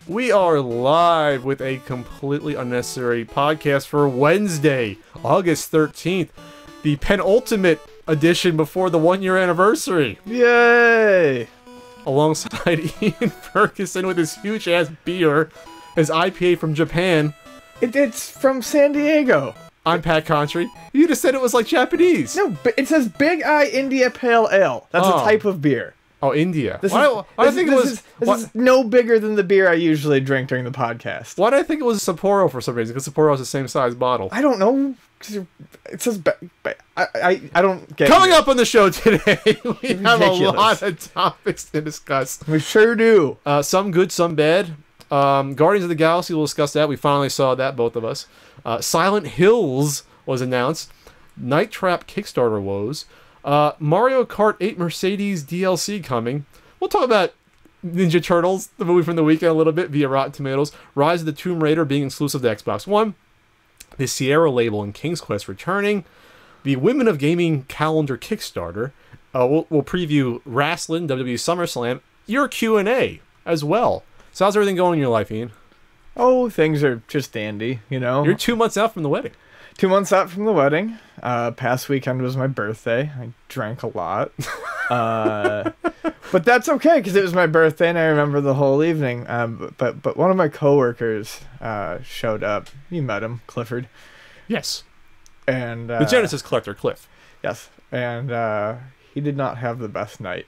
We are live with a completely unnecessary podcast for Wednesday, August 13th, the penultimate edition before the 1 year anniversary. Yay! Alongside Ian Ferguson with his huge ass beer, his IPA from Japan. It's from San Diego. I'm Pat Contry. You just said it was like Japanese. No, but it says Big Eye India Pale Ale. That's a type of beer. Oh, India. This is no bigger than the beer I usually drink during the podcast. Why did I think it was Sapporo for some reason? Because Sapporo is the same size bottle. I don't know. It says... I don't get it. Coming up on the show today, we have a Ridiculous. lot of topics to discuss. We sure do. Some good, some bad. Guardians of the Galaxy, we'll discuss that. We finally saw that, both of us. Silent Hills was announced. Night Trap Kickstarter woes. Mario Kart 8 Mercedes DLC coming. We'll talk about Ninja Turtles, the movie from the weekend, a little bit via Rotten Tomatoes. Rise of the Tomb Raider being exclusive to Xbox One. The Sierra label and King's Quest returning. The Women of Gaming calendar Kickstarter. We'll preview Wrestling, WWE SummerSlam. Your Q&A as well. So how's everything going in your life, Ian? Oh, things are just dandy, you know? You're 2 months out from the wedding. 2 months out from the wedding. Past weekend was my birthday. I drank a lot. But that's okay, because it was my birthday and I remember the whole evening. But one of my coworkers showed up. You met him, Clifford. Yes. And The Genesis collector, Cliff. Yes. And he did not have the best night.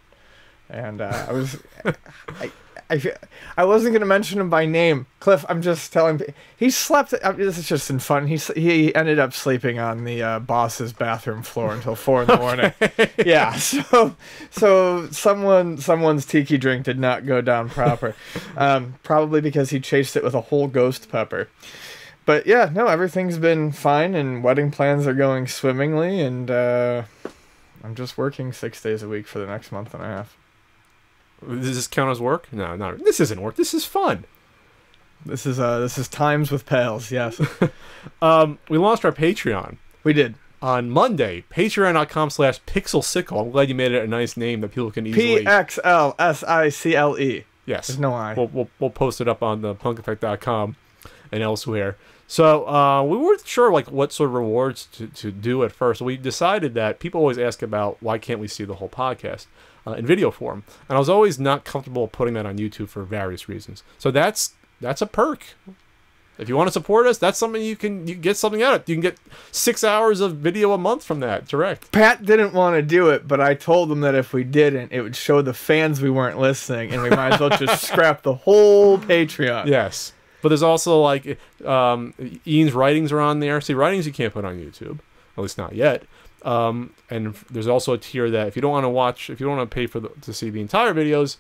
And I was... I wasn't going to mention him by name. Cliff, I'm just telling... He slept... this is just in fun. He ended up sleeping on the boss's bathroom floor until 4 in the morning. Yeah, so someone's tiki drink did not go down proper. Probably because he chased it with a whole ghost pepper. But yeah, no, everything's been fine and wedding plans are going swimmingly. And I'm just working 6 days a week for the next month and a half. Does this count as work? No, not. This isn't work. This is fun. This is Times with Pals, yes. We launched our Patreon. We did. On Monday, patreon.com/pixelsickle. I'm glad you made it a nice name that people can easily... PXLSICLE. Yes. There's no I. We'll post it up on the punkeffect.com and elsewhere. So we weren't sure like what sort of rewards to do at first. We decided that people always ask about why can't we see the whole podcast in video form, and I was always not comfortable putting that on YouTube for various reasons. So that's a perk. If you want to support us, that's something you can get something out of it. You can get 6 hours of video a month from that direct. Pat didn't want to do it, but I told him that if we didn't, it would show the fans we weren't listening, and we might as well just scrap the whole Patreon. Yes. But there's also like Ian's writings are on there. See, writings you can't put on YouTube, at least not yet. And there's also a tier that if you don't want to watch, if you don't want to pay to see the entire videos,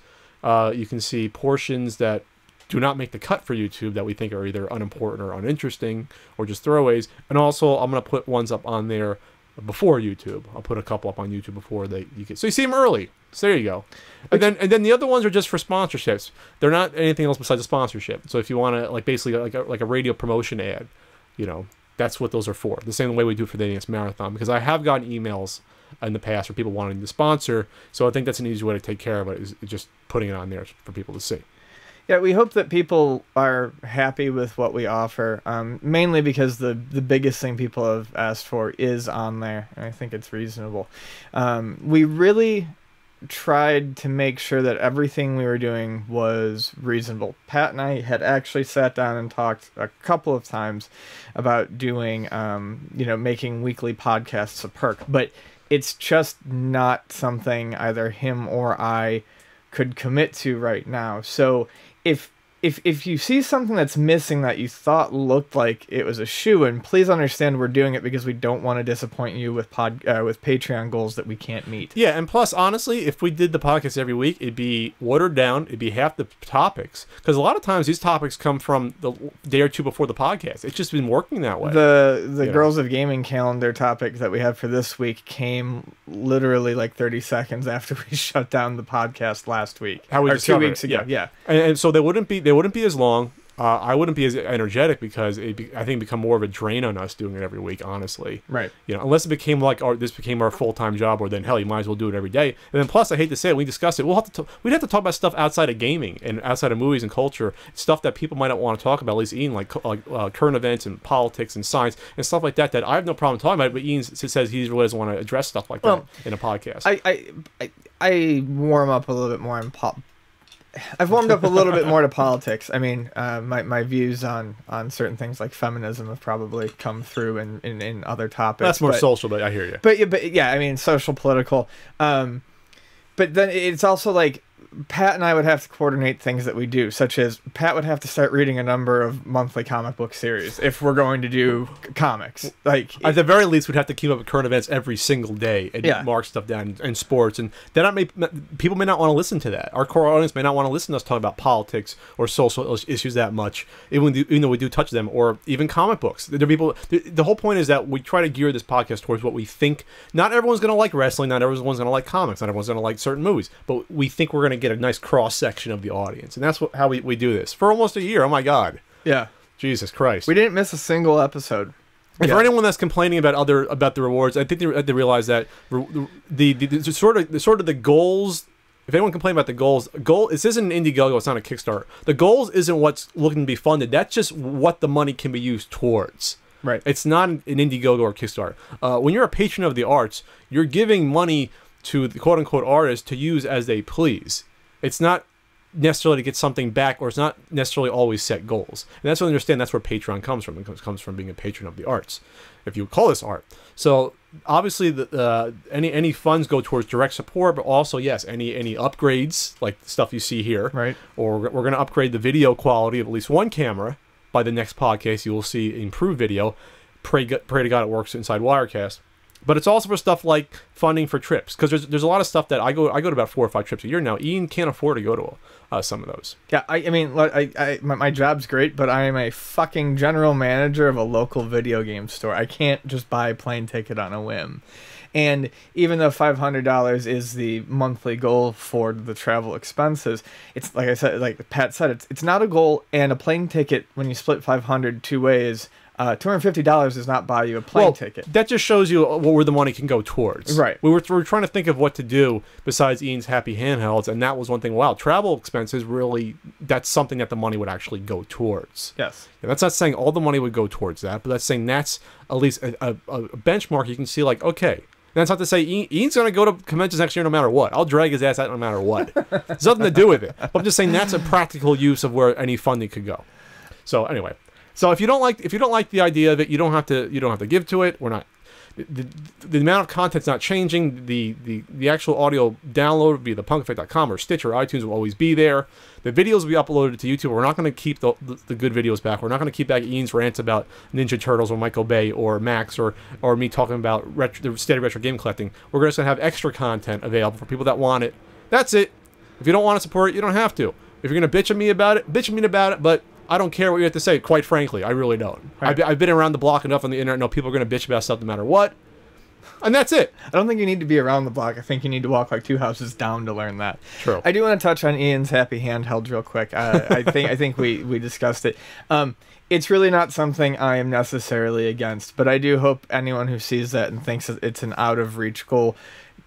you can see portions that do not make the cut for YouTube that we think are either unimportant or uninteresting or just throwaways. And also, I'm gonna put ones up on there before YouTube. I'll put a couple up on YouTube before you get, so you see them early. So there you go. And then the other ones are just for sponsorships. They're not anything else besides a sponsorship. So if you want to like basically like a radio promotion ad, you know, that's what those are for. The same way we do for the NES Marathon, because I have gotten emails in the past for people wanting to sponsor. So I think that's an easy way to take care of it, is just putting it on there for people to see. Yeah, we hope that people are happy with what we offer, mainly because the biggest thing people have asked for is on there, and I think it's reasonable. We really tried to make sure that everything we were doing was reasonable. Pat and I had actually sat down and talked a couple of times about doing, making weekly podcasts a perk, but it's just not something either him or I could commit to right now. So if you see something that's missing that you thought looked like it was a shoo-in, please understand we're doing it because we don't want to disappoint you with Patreon goals that we can't meet. Yeah, and plus, honestly, if we did the podcast every week, it'd be watered down. It'd be half the topics, because a lot of times these topics come from the day or two before the podcast. It's just been working that way. The Girls of Gaming calendar topic that we have for this week came literally like 30 seconds after we shut down the podcast last week. How we or discovered 2 weeks ago. Yeah. And so they wouldn't be as long. I wouldn't be as energetic because I think it'd become more of a drain on us doing it every week, honestly. Right. You know, unless it became like this became our full-time job, or then hell, you might as well do it every day. And then plus, I hate to say it, we discussed it. We'd have to talk about stuff outside of gaming and outside of movies and culture, stuff that people might not want to talk about. At least Ian, like current events and politics and science and stuff like that. That I have no problem talking about. But Ian says he really doesn't want to address stuff like that in a podcast. I warm up a little bit more in pop. I've warmed up a little bit more to politics. I mean, my views on certain things like feminism have probably come through in other topics. That's more social, but I hear you. But yeah, I mean, social, political. But then it's also like Pat and I would have to coordinate things that we do, such as Pat would have to start reading a number of monthly comic book series if we're going to do comics. Like at the very least, we'd have to keep up with current events every single day and mark stuff down and sports. And then people may not want to listen to that. Our core audience may not want to listen to us talk about politics or social issues that much, even though we do touch them, or even comic books. There are people. The whole point is that we try to gear this podcast towards what we think. Not everyone's going to like wrestling. Not everyone's going to like comics. Not everyone's going to like certain movies. But we think we're going to get a nice cross section of the audience, and that's how we do this for almost a year. Oh my God! Yeah, Jesus Christ! We didn't miss a single episode. And for anyone that's complaining about the rewards, I think they realize that the sort of the goals. If anyone complains about the goals, this isn't an Indiegogo. It's not a Kickstarter. The goals isn't what's looking to be funded. That's just what the money can be used towards. Right. It's not an Indiegogo or Kickstarter. When you're a patron of the arts, you're giving money to the quote-unquote artists to use as they please. It's not necessarily to get something back, or it's not necessarily always set goals. And that's what I understand. That's where Patreon comes from. It comes from being a patron of the arts, if you call this art. So obviously, any funds go towards direct support, but also yes, any upgrades like the stuff you see here, right? Or we're going to upgrade the video quality of at least one camera. By the next podcast, you will see improved video. Pray to God it works inside Wirecast. But it's also for stuff like funding for trips, because there's a lot of stuff that I go to about 4 or 5 trips a year now. Ian can't afford to go to some of those. Yeah, I mean, my job's great, but I am a fucking general manager of a local video game store. I can't just buy a plane ticket on a whim. And even though $500 is the monthly goal for the travel expenses, it's like I said, like Pat said, it's not a goal. And a plane ticket, when you split 500 two ways, $250 does not buy you a plane ticket. That just shows you where the money can go towards. Right. We were trying to think of what to do besides Ian's happy handhelds, and that was one thing. Wow, travel expenses really, that's something that the money would actually go towards. Yes. And that's not saying all the money would go towards that, but that's saying that's at least a benchmark you can see, like, okay. And that's not to say Ian's going to go to conventions next year no matter what. I'll drag his ass out no matter what. There's nothing to do with it. But I'm just saying that's a practical use of where any funding could go. So anyway. So if you don't like the idea of it, you don't have to give to it. We're not the amount of content's not changing. The actual audio download would be the punkeffect.com or Stitcher or iTunes will always be there. The videos will be uploaded to YouTube. We're not going to keep the good videos back. We're not going to keep back Ian's rants about Ninja Turtles or Michael Bay or Max or me talking about the state of retro game collecting. We're just going to have extra content available for people that want it. That's it. If you don't want to support it, you don't have to. If you're going to bitch at me about it, but I don't care what you have to say, quite frankly. I really don't. Right. I've been around the block enough on the internet. No, people are going to bitch about stuff no matter what. And that's it. I don't think you need to be around the block. I think you need to walk like 2 houses down to learn that. True. I do want to touch on Ian's happy handheld real quick. I think we discussed it. It's really not something I am necessarily against, but I do hope anyone who sees that and thinks it's an out-of-reach goal,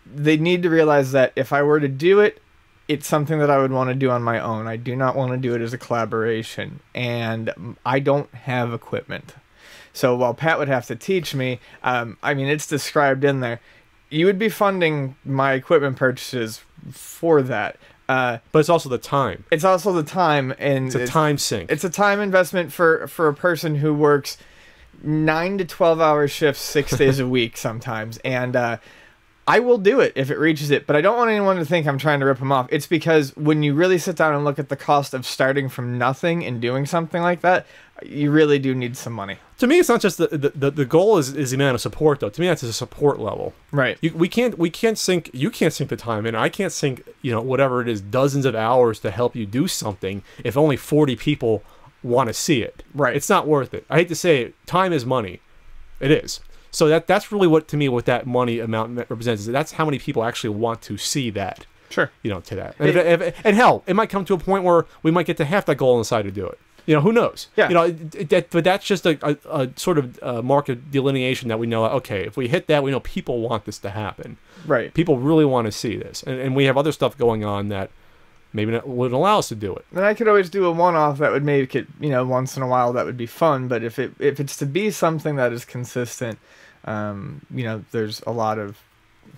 they need to realize that if I were to do it, it's something that I would want to do on my own. I do not want to do it as a collaboration, and I don't have equipment. So while Pat would have to teach me, I mean, it's described in there. You would be funding my equipment purchases for that. But it's also the time. It's also the time. And it's a time sink. It's a time investment for a person who works 9 to 12-hour shifts 6 days a week sometimes. And I will do it if it reaches it, but I don't want anyone to think I'm trying to rip them off. It's because when you really sit down and look at the cost of starting from nothing and doing something like that, you really do need some money. To me, it's not just the goal is the amount of support, though. To me, that's a support level. Right. You can't sink the time in. I can't sink, whatever it is, dozens of hours to help you do something if only 40 people want to see it. Right. It's not worth it. I hate to say it, time is money. It is. So that's really what that money amount represents. Is that's how many people actually want to see that. Sure. To that. And hell, it might come to a point where we might get to half that goal and decide to do it. You know, who knows? Yeah. You know, but that's just a sort of market delineation that we know, okay, if we hit that, we know people want this to happen. Right. People really want to see this. And we have other stuff going on that maybe not, wouldn't allow us to do it. And I could always do a one-off that would make it, you know, once in a while that would be fun. But if it's to be something that is consistent, you know, there's a lot of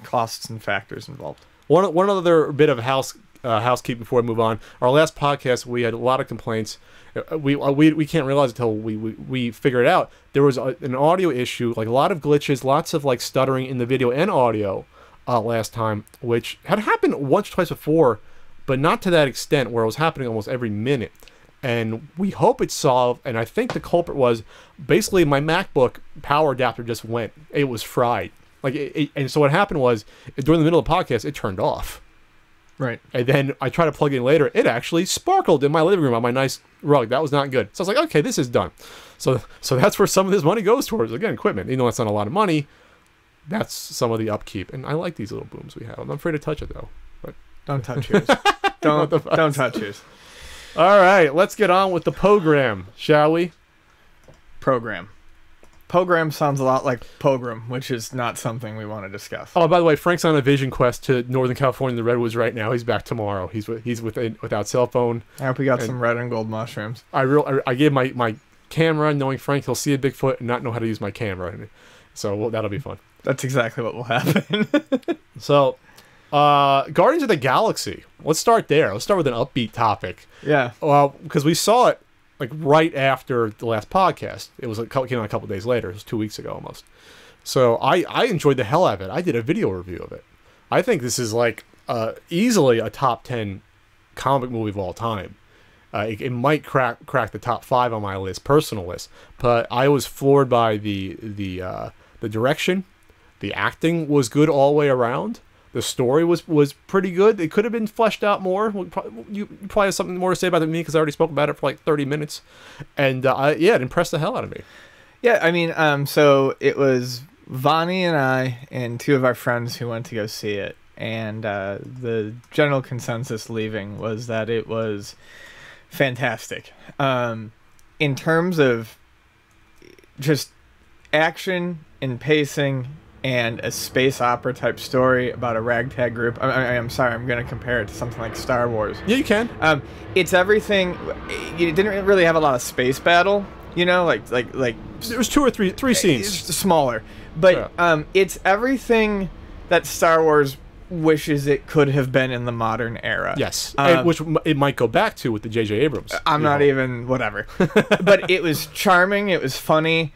costs and factors involved. One other bit of housekeeping before we move on. Our last podcast, we had a lot of complaints. We can't realize until we figure it out. There was an audio issue, like a lot of glitches, lots of like stuttering in the video and audio last time, which had happened once or twice before, but not to that extent where it was happening almost every minute. And we hope it's solved. And I think the culprit was basically my MacBook power adapter just went. It was fried. And so what happened was during the middle of the podcast, it turned off. Right. And then I tried to plug it in later. It actually sparkled in my living room on my nice rug. That was not good. So I was like, okay, this is done. So that's where some of this money goes towards. Again, equipment. Even though it's not a lot of money, that's some of the upkeep. And I like these little booms we have. I'm afraid to touch it, though. But don't touch yours. don't touch yours. All right, let's get on with the program, shall we? Program sounds a lot like pogrom, which is not something we want to discuss. Oh, by the way, Frank's on a vision quest to Northern California, the Redwoods right now. He's back tomorrow. He's without cell phone. I hope we got some red and gold mushrooms. I gave my camera, knowing Frank, he'll see a Bigfoot and not know how to use my camera. So that'll be fun. That's exactly what will happen. So, Guardians of the Galaxy. Let's start there. Let's start with an upbeat topic. Yeah. Because we saw it like right after the last podcast. It was came out a couple days later. It was 2 weeks ago almost. So I enjoyed the hell out of it. I did a video review of it. I think this is like easily a top 10 comic movie of all time. It might crack the top 5 on my personal list. But I was floored by the direction. The acting was good all the way around. The story was pretty good. It could have been fleshed out more. You probably have something more to say about it than me because I already spoke about it for like 30 minutes. And it impressed the hell out of me. Yeah, I mean, so it was Vani and I and 2 of our friends who went to go see it. And the general consensus leaving was that it was fantastic. In terms of just action and pacing and a space opera type story about a ragtag group. I'm sorry, I'm going to compare it to something like Star Wars. Yeah, you can. It's everything. It didn't really have a lot of space battle, you know, like there was 2 or 3 scenes. It's smaller, but it's everything that Star Wars wishes it could have been in the modern era. Yes, which it might go back to with the J.J. Abrams. I'm not even whatever, but it was charming. It was funny.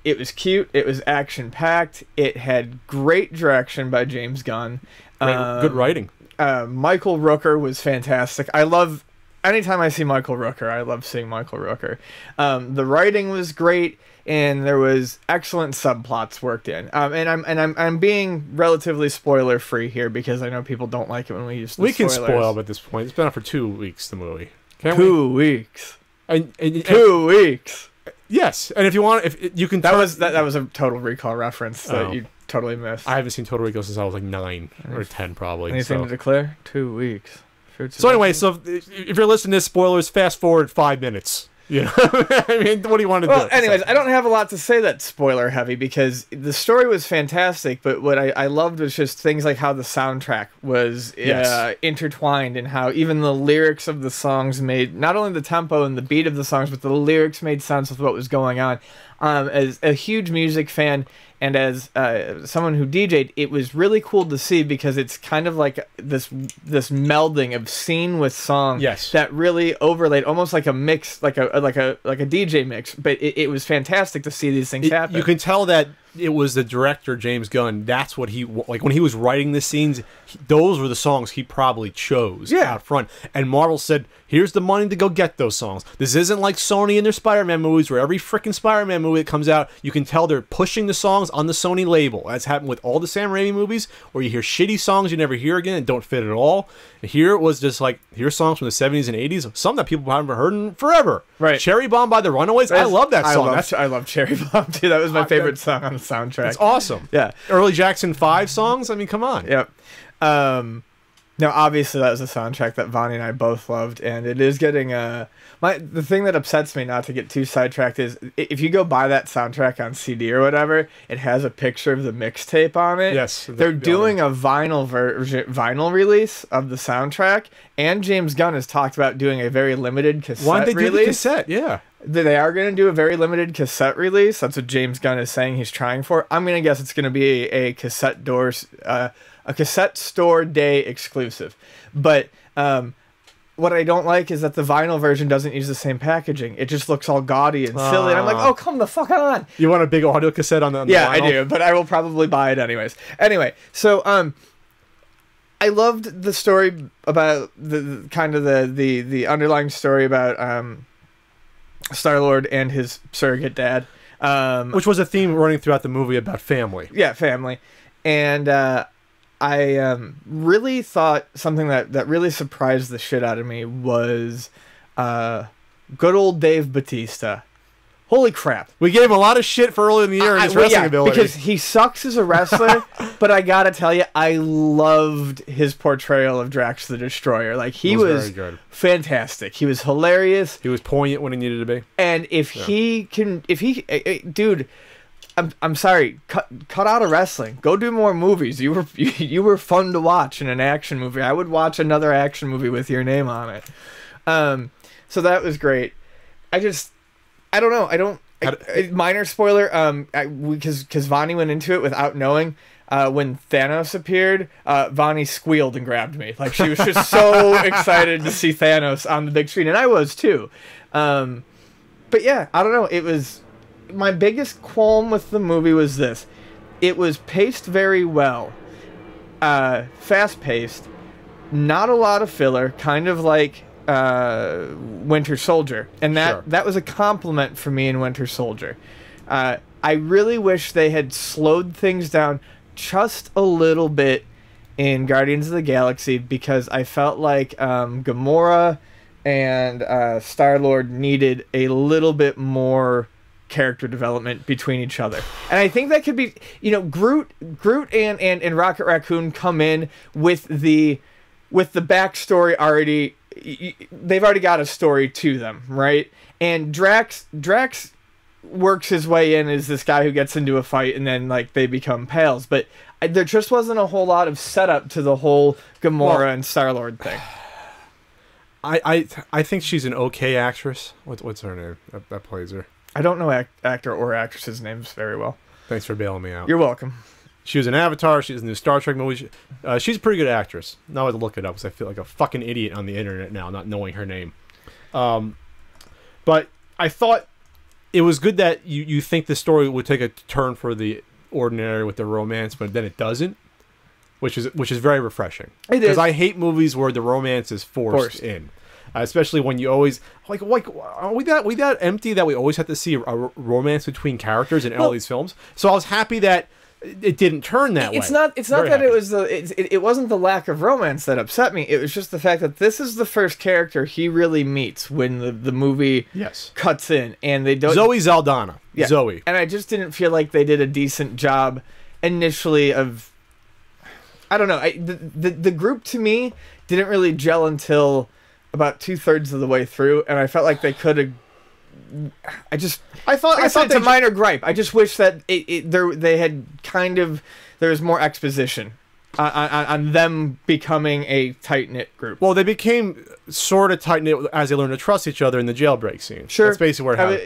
It was cute. It was action-packed. It had great direction by James Gunn. Good writing. Michael Rooker was fantastic. Anytime I see Michael Rooker, I love seeing Michael Rooker. The writing was great, and there was excellent subplots worked in. And I'm being relatively spoiler-free here because I know people don't like it when we use the spoilers. We can spoil at this point. It's been out for 2 weeks, the movie. Can't 2 weeks. And 2 weeks. Yes, and if you want, if you can, that was a Total Recall reference that you totally missed. I haven't seen Total Recall since I was like 9 or 10, probably. Anything to declare? 2 weeks. So anyway, if you're listening to spoilers, fast forward 5 minutes. You know, I mean, what do you want to do? Well, anyways, I don't have a lot to say that's spoiler heavy because the story was fantastic, but what I loved was just things like how the soundtrack was intertwined and how even the lyrics of the songs made, not only the tempo and the beat of the songs, but the lyrics made sense with what was going on. As a huge music fan and as someone who DJ'd, it was really cool to see because it's kind of like this melding of scene with song that really overlaid, almost like a mix, like a DJ mix. But it was fantastic to see these things happen. You can tell that it was the director James Gunn. That's what he like when he was writing the scenes. Those were the songs he probably chose out front. And Marvel said, "Here's the money to go get those songs." This isn't like Sony and their Spider-Man movies, where every freaking Spider-Man movie that comes out, you can tell they're pushing the songs on the Sony label. That's happened with all the Sam Raimi movies, where you hear shitty songs you never hear again and don't fit at all. And here it was just like, here's songs from the 70s and 80s, some that people haven't heard in forever. Right. Cherry Bomb by the Runaways. I love that song. I love Cherry Bomb too. That was my favorite song on the soundtrack. It's awesome. Yeah. Early Jackson 5 songs. I mean, come on. Yep. Now, obviously, that was a soundtrack that Vonnie and I both loved, and it is getting the thing that upsets me, not to get too sidetracked, is if you go buy that soundtrack on CD or whatever, it has a picture of the mixtape on it. Yes, they're doing a vinyl release of the soundtrack, and James Gunn has talked about doing a very limited cassette release. Why did they do the cassette? Yeah. They are going to do a very limited cassette release. That's what James Gunn is saying he's trying for. I'm going to guess it's going to be a cassette store day exclusive. But what I don't like is that the vinyl version doesn't use the same packaging. It just looks all gaudy and silly. And I'm like, oh, come the fuck on. You want a big audio cassette on the yeah, vinyl? I do, but I will probably buy it anyways. Anyway, so I loved the story about the kind of the underlying story about Star-Lord and his surrogate dad. Which was a theme running throughout the movie about family. Yeah, family. And I really thought something that really surprised the shit out of me was good old Dave Bautista. Holy crap. We gave him a lot of shit for early in the year in his wrestling ability. Because he sucks as a wrestler, but I gotta tell you, I loved his portrayal of Drax the Destroyer. Like, he was very good. Fantastic. He was hilarious. He was poignant when he needed to be. And dude, I'm sorry, cut out of wrestling. Go do more movies. You were fun to watch in an action movie. I would watch another action movie with your name on it. So that was great. I don't know. Minor spoiler. Because Vonnie went into it without knowing. When Thanos appeared, Vonnie squealed and grabbed me. Like, she was just so excited to see Thanos on the big screen, and I was too. But yeah, I don't know. It was my biggest qualm with the movie was this: it was paced very well, fast paced, not a lot of filler, kind of like Winter Soldier, and that was a compliment for me in Winter Soldier. I really wish they had slowed things down just a little bit in Guardians of the Galaxy, because I felt like Gamora and Star-Lord needed a little bit more character development between each other. And I think that could be, Groot and Rocket Raccoon come in with the backstory already. They've already got a story to them, right? And Drax works his way in as this guy who gets into a fight, and then they become pals. But there just wasn't a whole lot of setup to the whole Gamora and Star-Lord thing. I think she's an okay actress. What's her name that plays her? I don't know actor or actress's names very well. Thanks for bailing me out. You're welcome. She was in Avatar. She was in the Star Trek movie. She's a pretty good actress. Now I have to look it up because I feel like a fucking idiot on the internet now, not knowing her name. But I thought it was good that you think the story would take a turn for the ordinary with the romance, but then it doesn't, which is very refreshing. It is. Because I hate movies where the romance is forced in. Especially when you always are we that empty that we always have to see a romance between characters in all these films? So I was happy that it didn't turn that way. It's not that it was it wasn't the lack of romance that upset me. It was just the fact that this is the first character he really meets when the movie cuts in, and they don't. Zoe Saldana. Yeah. Zoe. And I just didn't feel like they did a decent job initially of. I don't know. The group to me didn't really gel until about 2/3 of the way through, and I felt like they could have. I thought it's a minor gripe. I just wish that they had there was more exposition on them becoming a tight-knit group. Well, they became sort of tight-knit as they learned to trust each other in the jailbreak scene. Sure. That's basically where it happened.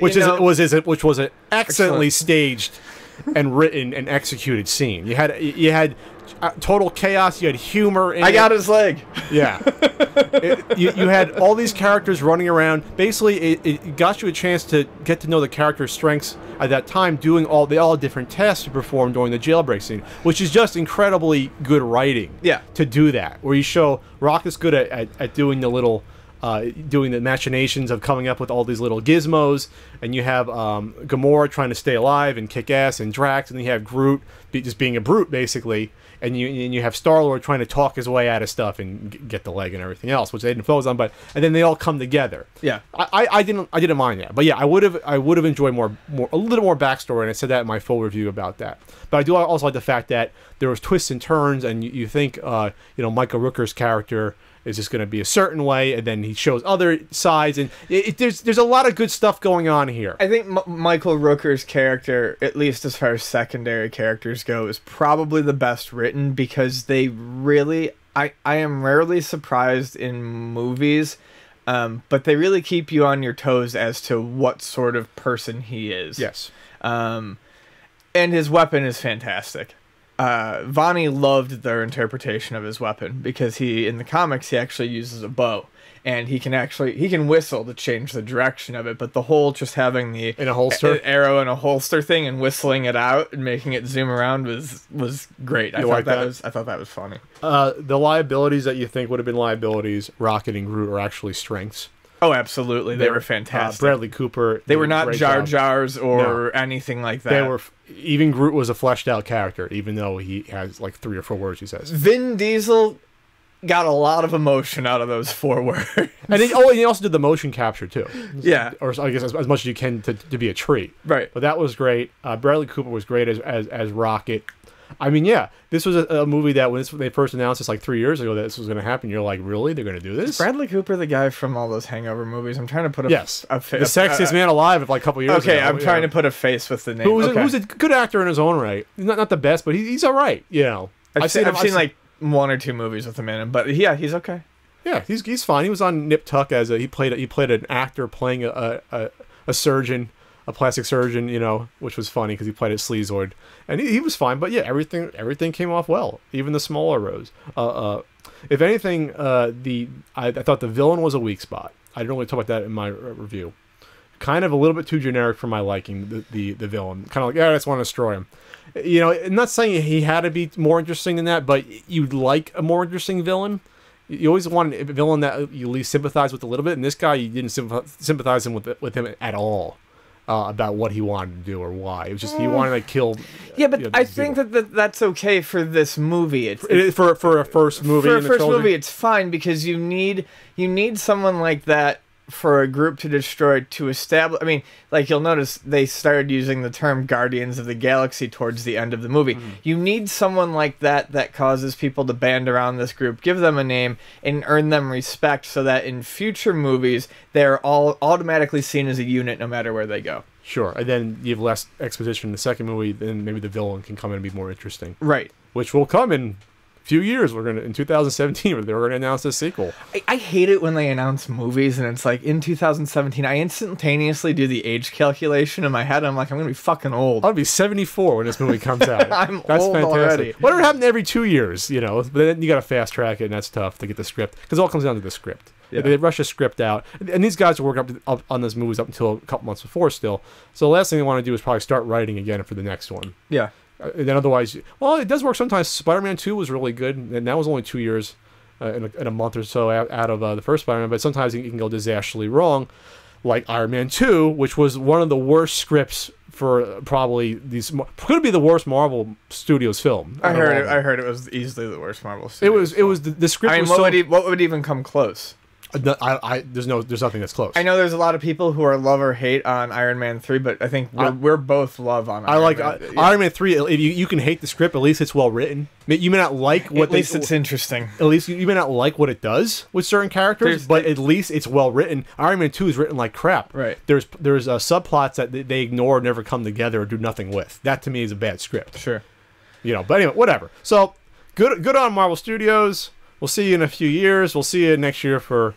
Which was an excellently staged and written and executed scene. You had total chaos. You had humor in I got his leg. Yeah. You had all these characters running around. Basically, it got you a chance to get to know the character's strengths at that time, doing all different tasks to perform during the jailbreak scene, which is just incredibly good writing. Yeah. To do that, where you show Rocket's good at doing the little doing the machinations of coming up with all these little gizmos, and you have Gamora trying to stay alive and kick ass, and Drax, and then you have Groot just being a brute basically, and you have Star-Lord trying to talk his way out of stuff and get the leg and everything else, which they didn't focus on, and then they all come together. Yeah, I didn't mind that, but yeah, I would have enjoyed a little more backstory, and I said that in my full review about that. But I do also like the fact that there was twists and turns, and you think Michael Rooker's character is just going to be a certain way, and then he shows other sides, and there's a lot of good stuff going on here. I think Michael Rooker's character, at least as far as secondary characters go, is probably the best written, because they really, I am rarely surprised in movies, but they really keep you on your toes as to what sort of person he is. Yes. And his weapon is fantastic. Vonnie loved their interpretation of his weapon, because in the comics he actually uses a bow, and he can whistle to change the direction of it, but the whole just having the in a holster arrow in a holster thing and whistling it out and making it zoom around was great. I thought that was funny. The liabilities that you think would have been liabilities, Rocket and Groot, are actually strengths. Oh, absolutely. They were fantastic. Bradley Cooper. They were not Jar Jars or anything like that. They were. Even Groot was a fleshed out character, even though he has like 3 or 4 words he says. Vin Diesel got a lot of emotion out of those 4 words. And he also did the motion capture too. Yeah. Or I guess as much as you can to be a treat. Right. But that was great. Bradley Cooper was great as Rocket. I mean, yeah, this was a movie that when they first announced this like 3 years ago that this was going to happen, you're like, really? They're going to do this? Is Bradley Cooper the guy from all those Hangover movies? I'm trying to put the sexiest man alive of like a couple years ago. Okay, I'm trying to put a face with the name. Who's a good actor in his own right. Not the best, but he's all right. You know, I've seen like 1 or 2 movies with him in him, but yeah, he's okay. Yeah, he's fine. He was on Nip Tuck he played an actor playing a surgeon. A plastic surgeon, which was funny because he played a Sleazoid, and he was fine. But yeah, everything came off well, even the smaller roles. If anything, I thought the villain was a weak spot. I didn't really talk about that in my review. Kind of a little bit too generic for my liking. The villain, kind of like, I just want to destroy him. I'm not saying he had to be more interesting than that, but you'd like a more interesting villain. You always want a villain that you at least sympathize with a little bit, and this guy, you didn't sympathize with him at all. About what he wanted to do or why. It was just he wanted to kill. Yeah, but I think that's okay for this movie. For a first movie. For a first movie, it's fine, because you need someone like that for a group to destroy to establish. I mean, like, you'll notice they started using the term Guardians of the Galaxy towards the end of the movie. You need someone like that causes people to band around this group, give them a name, and earn them respect, so that in future movies they're all automatically seen as a unit no matter where they go. Sure, and then you have less exposition in the second movie, then maybe the villain can come in and be more interesting. Right. Which will come in few years. In 2017 they're going to announce a sequel. I hate it when they announce movies and it's like in 2017. I instantaneously do the age calculation in my head. I'm like, I'm gonna be fucking old. I'll be 74 when this movie comes out. That's old fantastic. already. Whatever happened every 2 years, but then you got to fast track it, and that's tough to get the script, because it all comes down to the script. Yeah. They rush a script out, and these guys are working up on those movies up until a couple months before still. So the last thing they want to do is probably start writing again for the next one. Yeah. And then otherwise, well, it does work sometimes. Spider-Man 2 was really good, and that was only 2 years in a month or so out of the first Spider-Man, but sometimes it can go disastrously wrong, like Iron Man 2, which was one of the worst scripts for probably could be the worst Marvel Studios film. I heard it was easily the worst Marvel Studios. It was the script. I mean, what would even come close? There's nothing that's close. I know there's a lot of people who are love or hate on Iron Man 3, but I think we're both love on Iron Man. Iron Man 3. If you can hate the script, at least it's well written. You may not like what. At least it's interesting. At least you may not like what it does with certain characters, but at least it's well written. Iron Man 2 is written like crap. Right. There's subplots that they ignore, never come together, or do nothing with. That to me is a bad script. Sure. But anyway, whatever. So good on Marvel Studios. We'll see you in a few years. We'll see you next year for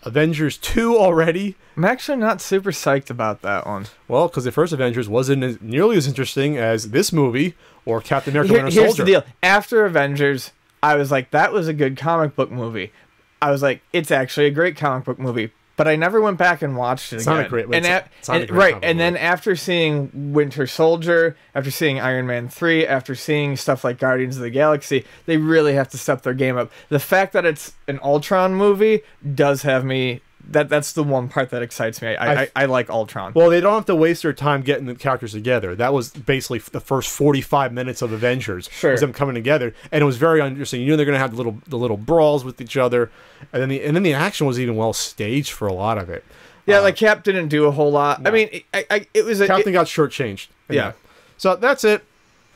Avengers 2 already. I'm actually not super psyched about that one. Well, because the first Avengers wasn't nearly as interesting as this movie or Captain America Winter Soldier. Here's the deal. After Avengers, I was like, that was a good comic book movie. I was like, it's actually a great comic book movie. but I never went back and watched it It's again. not a great- and it's not a great right, comic and then book. after seeing Winter Soldier, after seeing Iron Man 3, after seeing stuff like Guardians of the Galaxy, they really have to step their game up. The fact that it's an Ultron movie does have me. That's the one part that excites me. I like Ultron. Well, they don't have to waste their time getting the characters together. That was basically the first 45 minutes of Avengers. Sure. Was them coming together, and it was very interesting. You knew they're going to have the little brawls with each other, and then the action was even well staged for a lot of it. Yeah, like Cap didn't do a whole lot. No. I mean, it was a Captain got shortchanged. in Yeah. that. So that's it.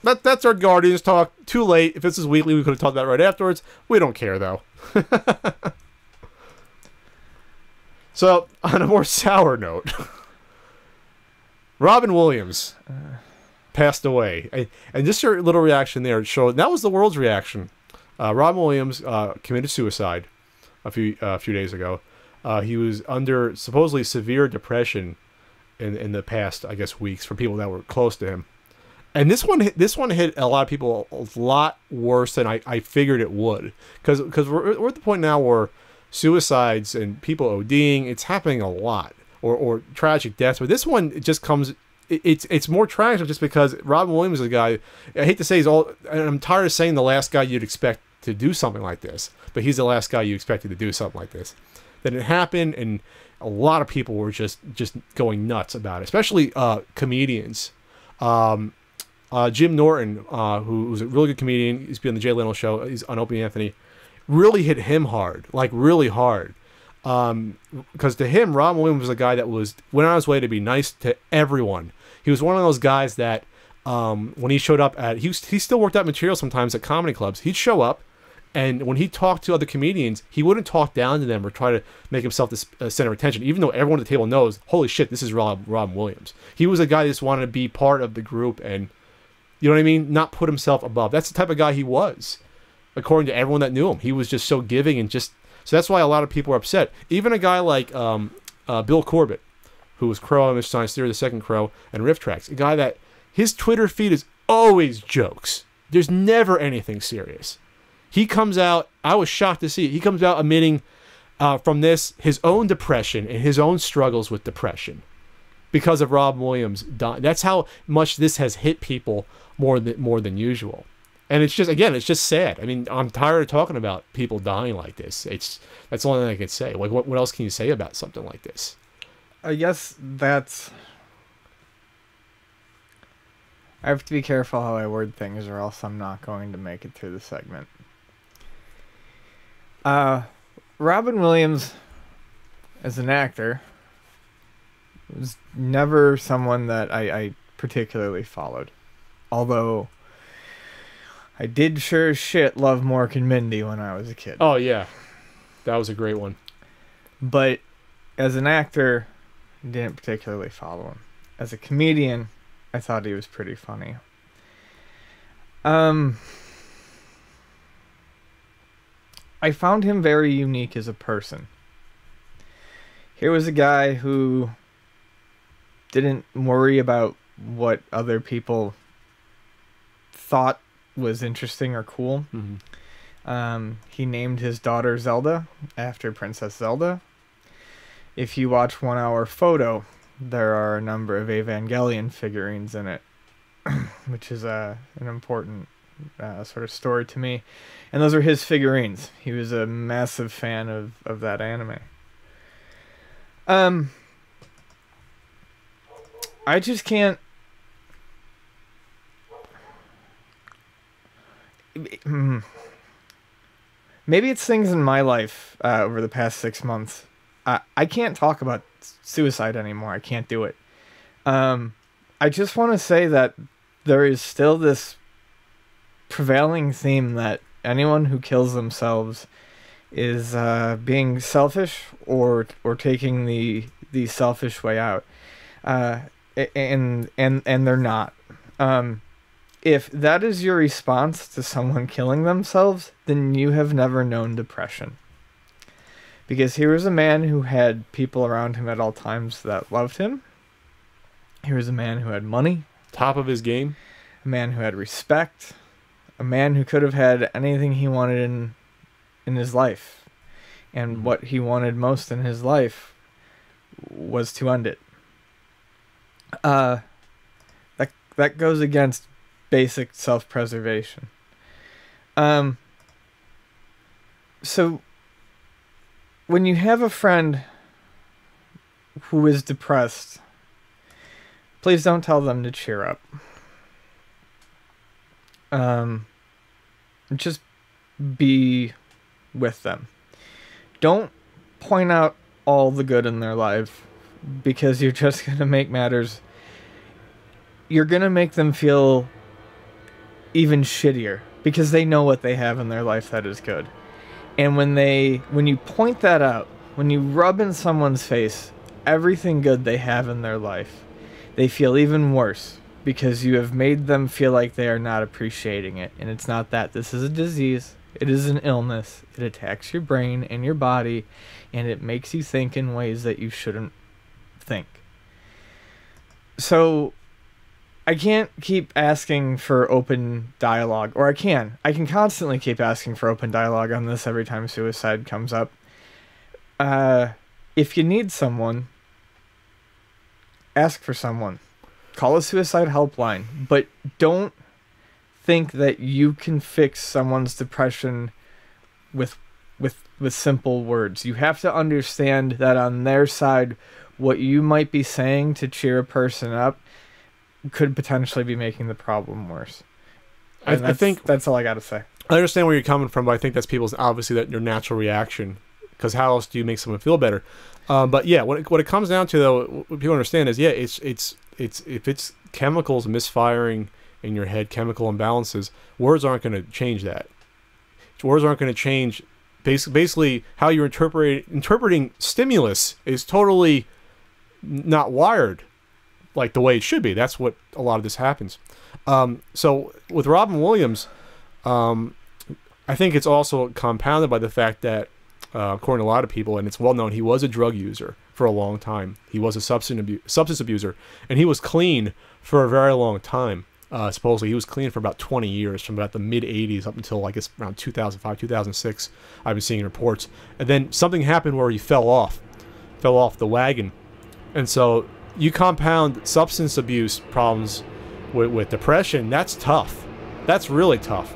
That's our Guardians talk. Too late. If this is weekly, we could have talked about it right afterwards. We don't care though. So, on a more sour note, Robin Williams passed away. And just your little reaction there showed that was the world's reaction. Robin Williams committed suicide a few days ago. He was under supposedly severe depression in the past, I guess, weeks for people that were close to him. And this one hit a lot of people a lot worse than I figured it would. Because we're at the point now where suicides and people ODing, it's happening a lot, or tragic deaths. But this one, it just comes, it's more tragic just because Robin Williams is a guy, I hate to say and I'm tired of saying the last guy you'd expect to do something like this, but he's the last guy you expected to do something like this. Then it happened, and a lot of people were just going nuts about it, especially comedians. Jim Norton, who's a really good comedian, he's been on the Jay Leno show, he's on Opie and Anthony, really hit him hard, like really hard. Because to him, Robin Williams was a guy that went on his way to be nice to everyone. He was one of those guys that when he showed up he still worked out material sometimes at comedy clubs. He'd show up, and when he talked to other comedians, he wouldn't talk down to them or try to make himself the center of attention, even though everyone at the table knows, holy shit, this is Robin Williams. He was a guy that just wanted to be part of the group and, you know what I mean, not put himself above. That's the type of guy he was. According to everyone that knew him, he was just so giving and so that's why a lot of people are upset. Even a guy like Bill Corbett, who was Crow on Mr. Science Theory, the second Crow, and Riff Tracks, a guy that his Twitter feed is always jokes. There's never anything serious. He comes out, I was shocked to see it, he comes out admitting from this his own depression and his own struggles with depression because of Robin Williams dying. That's how much this has hit people more than usual. And it's just sad. I mean, I'm tired of talking about people dying like this. That's the only thing I can say. Like, what else can you say about something like this? I guess that's. I have to be careful how I word things, or else I'm not going to make it through the segment. Robin Williams, as an actor, was never someone that I particularly followed. Although I did sure as shit love Mork and Mindy when I was a kid. Oh, yeah. That was a great one. But as an actor, didn't particularly follow him. As a comedian, I thought he was pretty funny. I found him very unique as a person. Here was a guy who didn't worry about what other people thought was interesting or cool. Mm-hmm. He named his daughter Zelda after Princess Zelda. If you watch 1 Hour Photo, there are a number of Evangelion figurines in it, which is an important sort of story to me. And those are his figurines. He was a massive fan of that anime. I just can't... Maybe it's things in my life over the past 6 months. I can't talk about suicide anymore. I can't do it. I just want to say that there is still this prevailing theme that anyone who kills themselves is being selfish or taking the selfish way out. And they're not. If that is your response to someone killing themselves, then you have never known depression. Because here was a man who had people around him at all times that loved him. Here was a man who had money. Top of his game. A man who had respect. A man who could have had anything he wanted in his life. And what he wanted most in his life was to end it. That goes against basic self-preservation. So when you have a friend who is depressed, please don't tell them to cheer up. Just be with them. Don't point out all the good in their life, because you're just going to make matters. You're going to make them feel even shittier, because they know what they have in their life that is good. And when you point that out, when you rub in someone's face everything good they have in their life, they feel even worse, because you have made them feel like they are not appreciating it. And it's not that. This is a disease. It is an illness. It attacks your brain and your body, and it makes you think in ways that you shouldn't think. So I can't keep asking for open dialogue, or I can constantly keep asking for open dialogue on this every time suicide comes up. If you need someone, ask for someone. Call a suicide helpline, but don't think that you can fix someone's depression with simple words. You have to understand that on their side, what you might be saying to cheer a person up could potentially be making the problem worse. I think that's all I got to say. I understand where you're coming from, but I think that's people's, obviously, that your natural reaction, because how else do you make someone feel better? But yeah, what it comes down to, though, what people understand is, yeah, it's if it's chemicals misfiring in your head, chemical imbalances, words aren't going to change that. Words aren't going to change. Basically, how you're interpreting stimulus is totally not wired like the way it should be. That's what a lot of this happens. So with Robin Williams, I think it's also compounded by the fact that, according to a lot of people, and it's well known, he was a drug user for a long time. He was a substance abuser, and he was clean for a very long time. Supposedly, he was clean for about 20 years, from about the mid-'80s up until, I guess, around 2005, 2006. I've been seeing reports. And then something happened where he fell off the wagon. And so you compound substance abuse problems with depression. That's tough. That's really tough.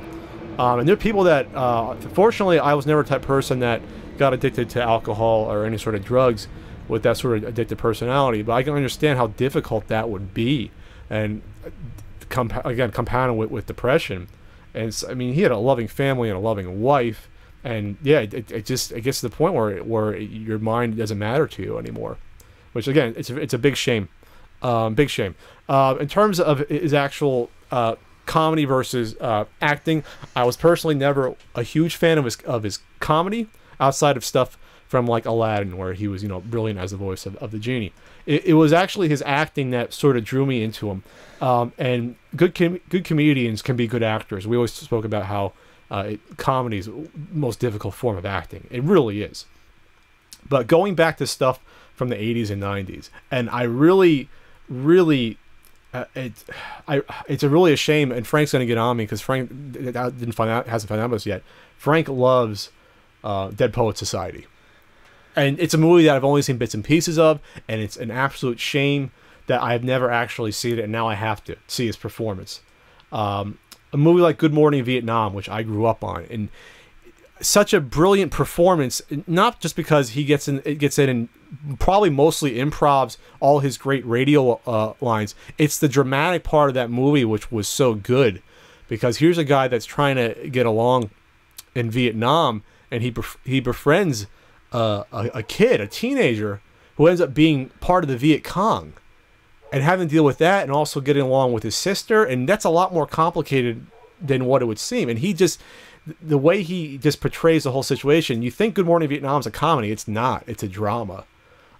And there are people that, fortunately, I was never the type of person that got addicted to alcohol or any sort of drugs with that sort of addicted personality. But I can understand how difficult that would be. And compounded with depression. And I mean, he had a loving family and a loving wife. And yeah, it gets to the point where your mind doesn't matter to you anymore. Which, again, it's a big shame. Big shame. In terms of his actual comedy versus acting, I was personally never a huge fan of his comedy, outside of stuff from like Aladdin, where he was, brilliant as the voice of the genie. It was actually his acting that sort of drew me into him. And good comedians can be good actors. We always spoke about how comedy is the most difficult form of acting. It really is. But going back to stuff from the 80s and 90s, and I really it's really a shame, and Frank's going to get on me because Frank hasn't found out about this yet. Frank loves Dead Poets Society. And it's a movie that I've only seen bits and pieces of, and it's an absolute shame that I've never actually seen it, and now I have to see his performance. A movie like Good Morning Vietnam, which I grew up on, and such a brilliant performance, not just because he gets in and probably mostly improvs all his great radio lines. It's the dramatic part of that movie which was so good, because here's a guy that's trying to get along in Vietnam, and he befriends a kid, a teenager, who ends up being part of the Viet Cong, and having to deal with that, and also getting along with his sister, and that's a lot more complicated than what it would seem. And the way he just portrays the whole situation, you think Good Morning Vietnam is a comedy. It's not. It's a drama.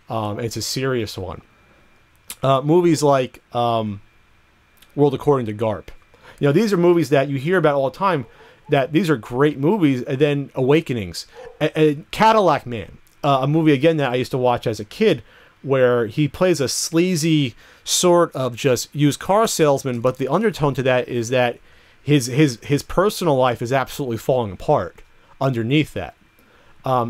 It's a serious one. Movies like World According to Garp. These are movies that you hear about all the time, that these are great movies. And then Awakenings. Cadillac Man, a movie, again, that I used to watch as a kid, where he plays a sleazy sort of just used car salesman, but the undertone to that is that his personal life is absolutely falling apart underneath that.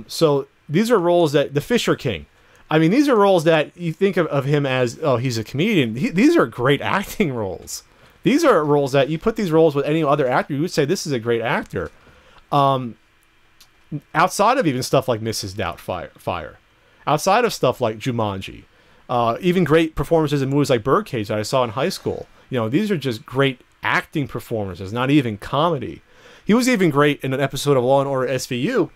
So these are roles that The Fisher King, I mean, these are roles that you think of him as, oh, he's a comedian. These are great acting roles. These are roles that you put these roles with any other actor, you would say this is a great actor. Outside of even stuff like Mrs. Doubtfire, outside of stuff like Jumanji, even great performances in movies like Birdcage that I saw in high school. You know, these are just great acting performances, not even comedy. He was even great in an episode of Law & Order SVU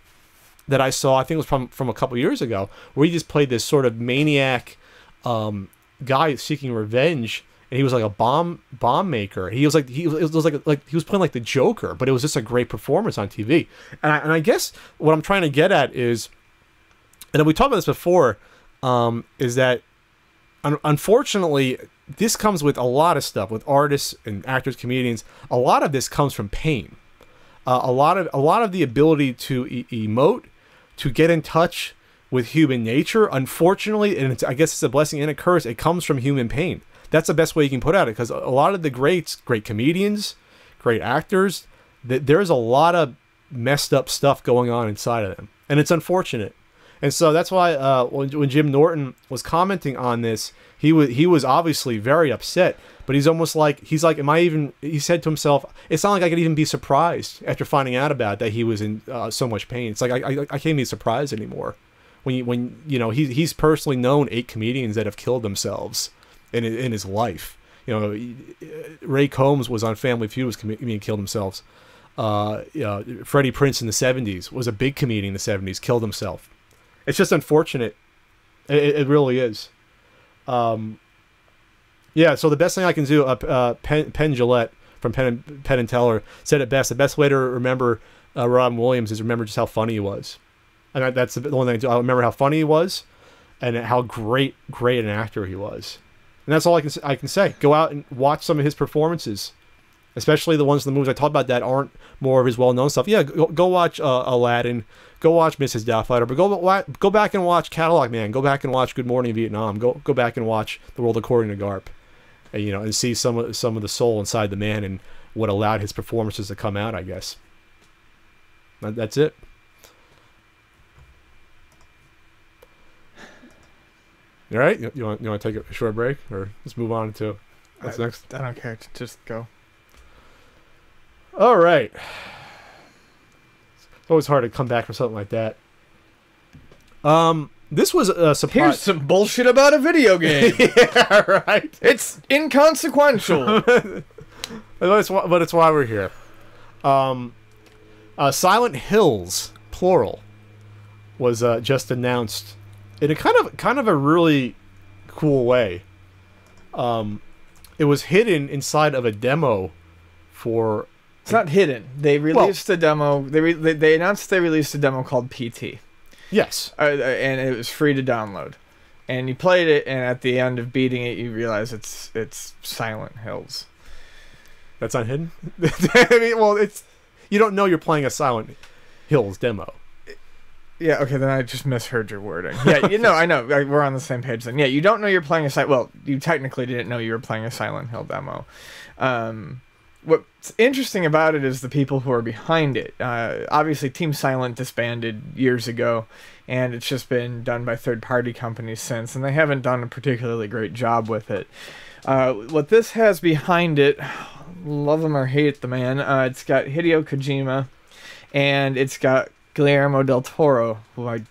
that I saw, I think it was from a couple years ago, where he just played this sort of maniac guy seeking revenge, and he was like a bomb maker. He was like he was playing like the Joker, but it was just a great performance on TV. And I guess what I'm trying to get at is, and we talked about this before, is that unfortunately this comes with a lot of stuff with artists and actors, comedians. A lot of this comes from pain. A lot of the ability to emote, to get in touch with human nature, unfortunately, and I guess it's a blessing and a curse, it comes from human pain. That's the best way you can put it, because a lot of the great comedians, great actors, there's a lot of messed up stuff going on inside of them, and it's unfortunate. And so that's why when Jim Norton was commenting on this, he was obviously very upset. But he's almost like, am I even? He said to himself, it's not like I could even be surprised after finding out about that he was in so much pain. It's like I can't be surprised anymore. When you know he's personally known 8 comedians that have killed themselves in his life. You know, Ray Combs was on Family Feud, was comedian killed themselves. Freddie Prinze in the 70s was a big comedian in the 70s, killed himself. It's just unfortunate. It really is. Yeah, so the best thing I can do, Penn Jillette from Penn and Teller said it best. The best way to remember Robin Williams is remember just how funny he was. And that's the one thing I do. I remember how funny he was and how great an actor he was. And that's all I can say. Go out and watch some of his performances, especially the ones in the movies I talked about that aren't more of his well-known stuff. Yeah, go watch Aladdin. Go watch Mrs. Doubtfire, but go back and watch Catalog Man. Go back and watch Good Morning Vietnam. Go back and watch The World According to Garp. And see some of the soul inside the man and what allowed his performances to come out, I guess. That's it. All right, you want to take a short break, or let's move on to what's next? I don't care. Just go. All right. It's always hard to come back from something like that. This was a surprise. Here's some bullshit about a video game. Yeah, right. It's inconsequential. but it's why we're here. Silent Hills, plural, was just announced in a kind of a really cool way. It was hidden inside of a demo for. It's not hidden. They released a demo. They announced they released a demo called PT. Yes. And it was free to download. And you played it, and at the end of beating it, you realize it's Silent Hills. That's not hidden? I mean, well, you don't know you're playing a Silent Hills demo. Yeah, okay, then I just misheard your wording. Yeah, I know. We're on the same page then. Yeah, you don't know you're playing you technically didn't know you were playing a Silent Hill demo. What's interesting about it is the people who are behind it. Obviously, Team Silent disbanded years ago, and it's just been done by third-party companies since, and they haven't done a particularly great job with it. What this has behind it, love him or hate the man, it's got Hideo Kojima, and it's got Guillermo del Toro, who I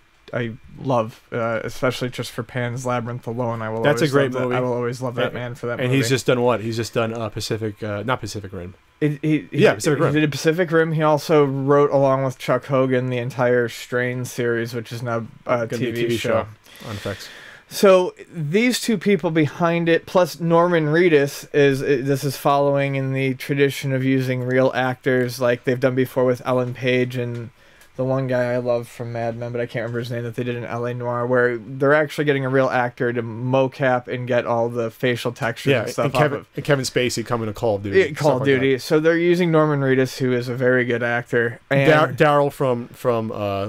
love, especially just for Pan's Labyrinth alone. That's a great movie. I will always love that man for that movie. And he's just done what? He's just done not Pacific Rim. Pacific Rim. He did Pacific Rim. He also wrote, along with Chuck Hogan, the entire Strain series, which is now a TV show on FX. So these two people behind it, plus Norman Reedus, this is following in the tradition of using real actors like they've done before with Ellen Page and the one guy I love from Mad Men, but I can't remember his name, that they did in L.A. Noire, where they're actually getting a real actor to mocap and get all the facial textures and stuff and Kevin Spacey coming to Call of Duty. Call of Duty. So they're using Norman Reedus, who is a very good actor. And Daryl from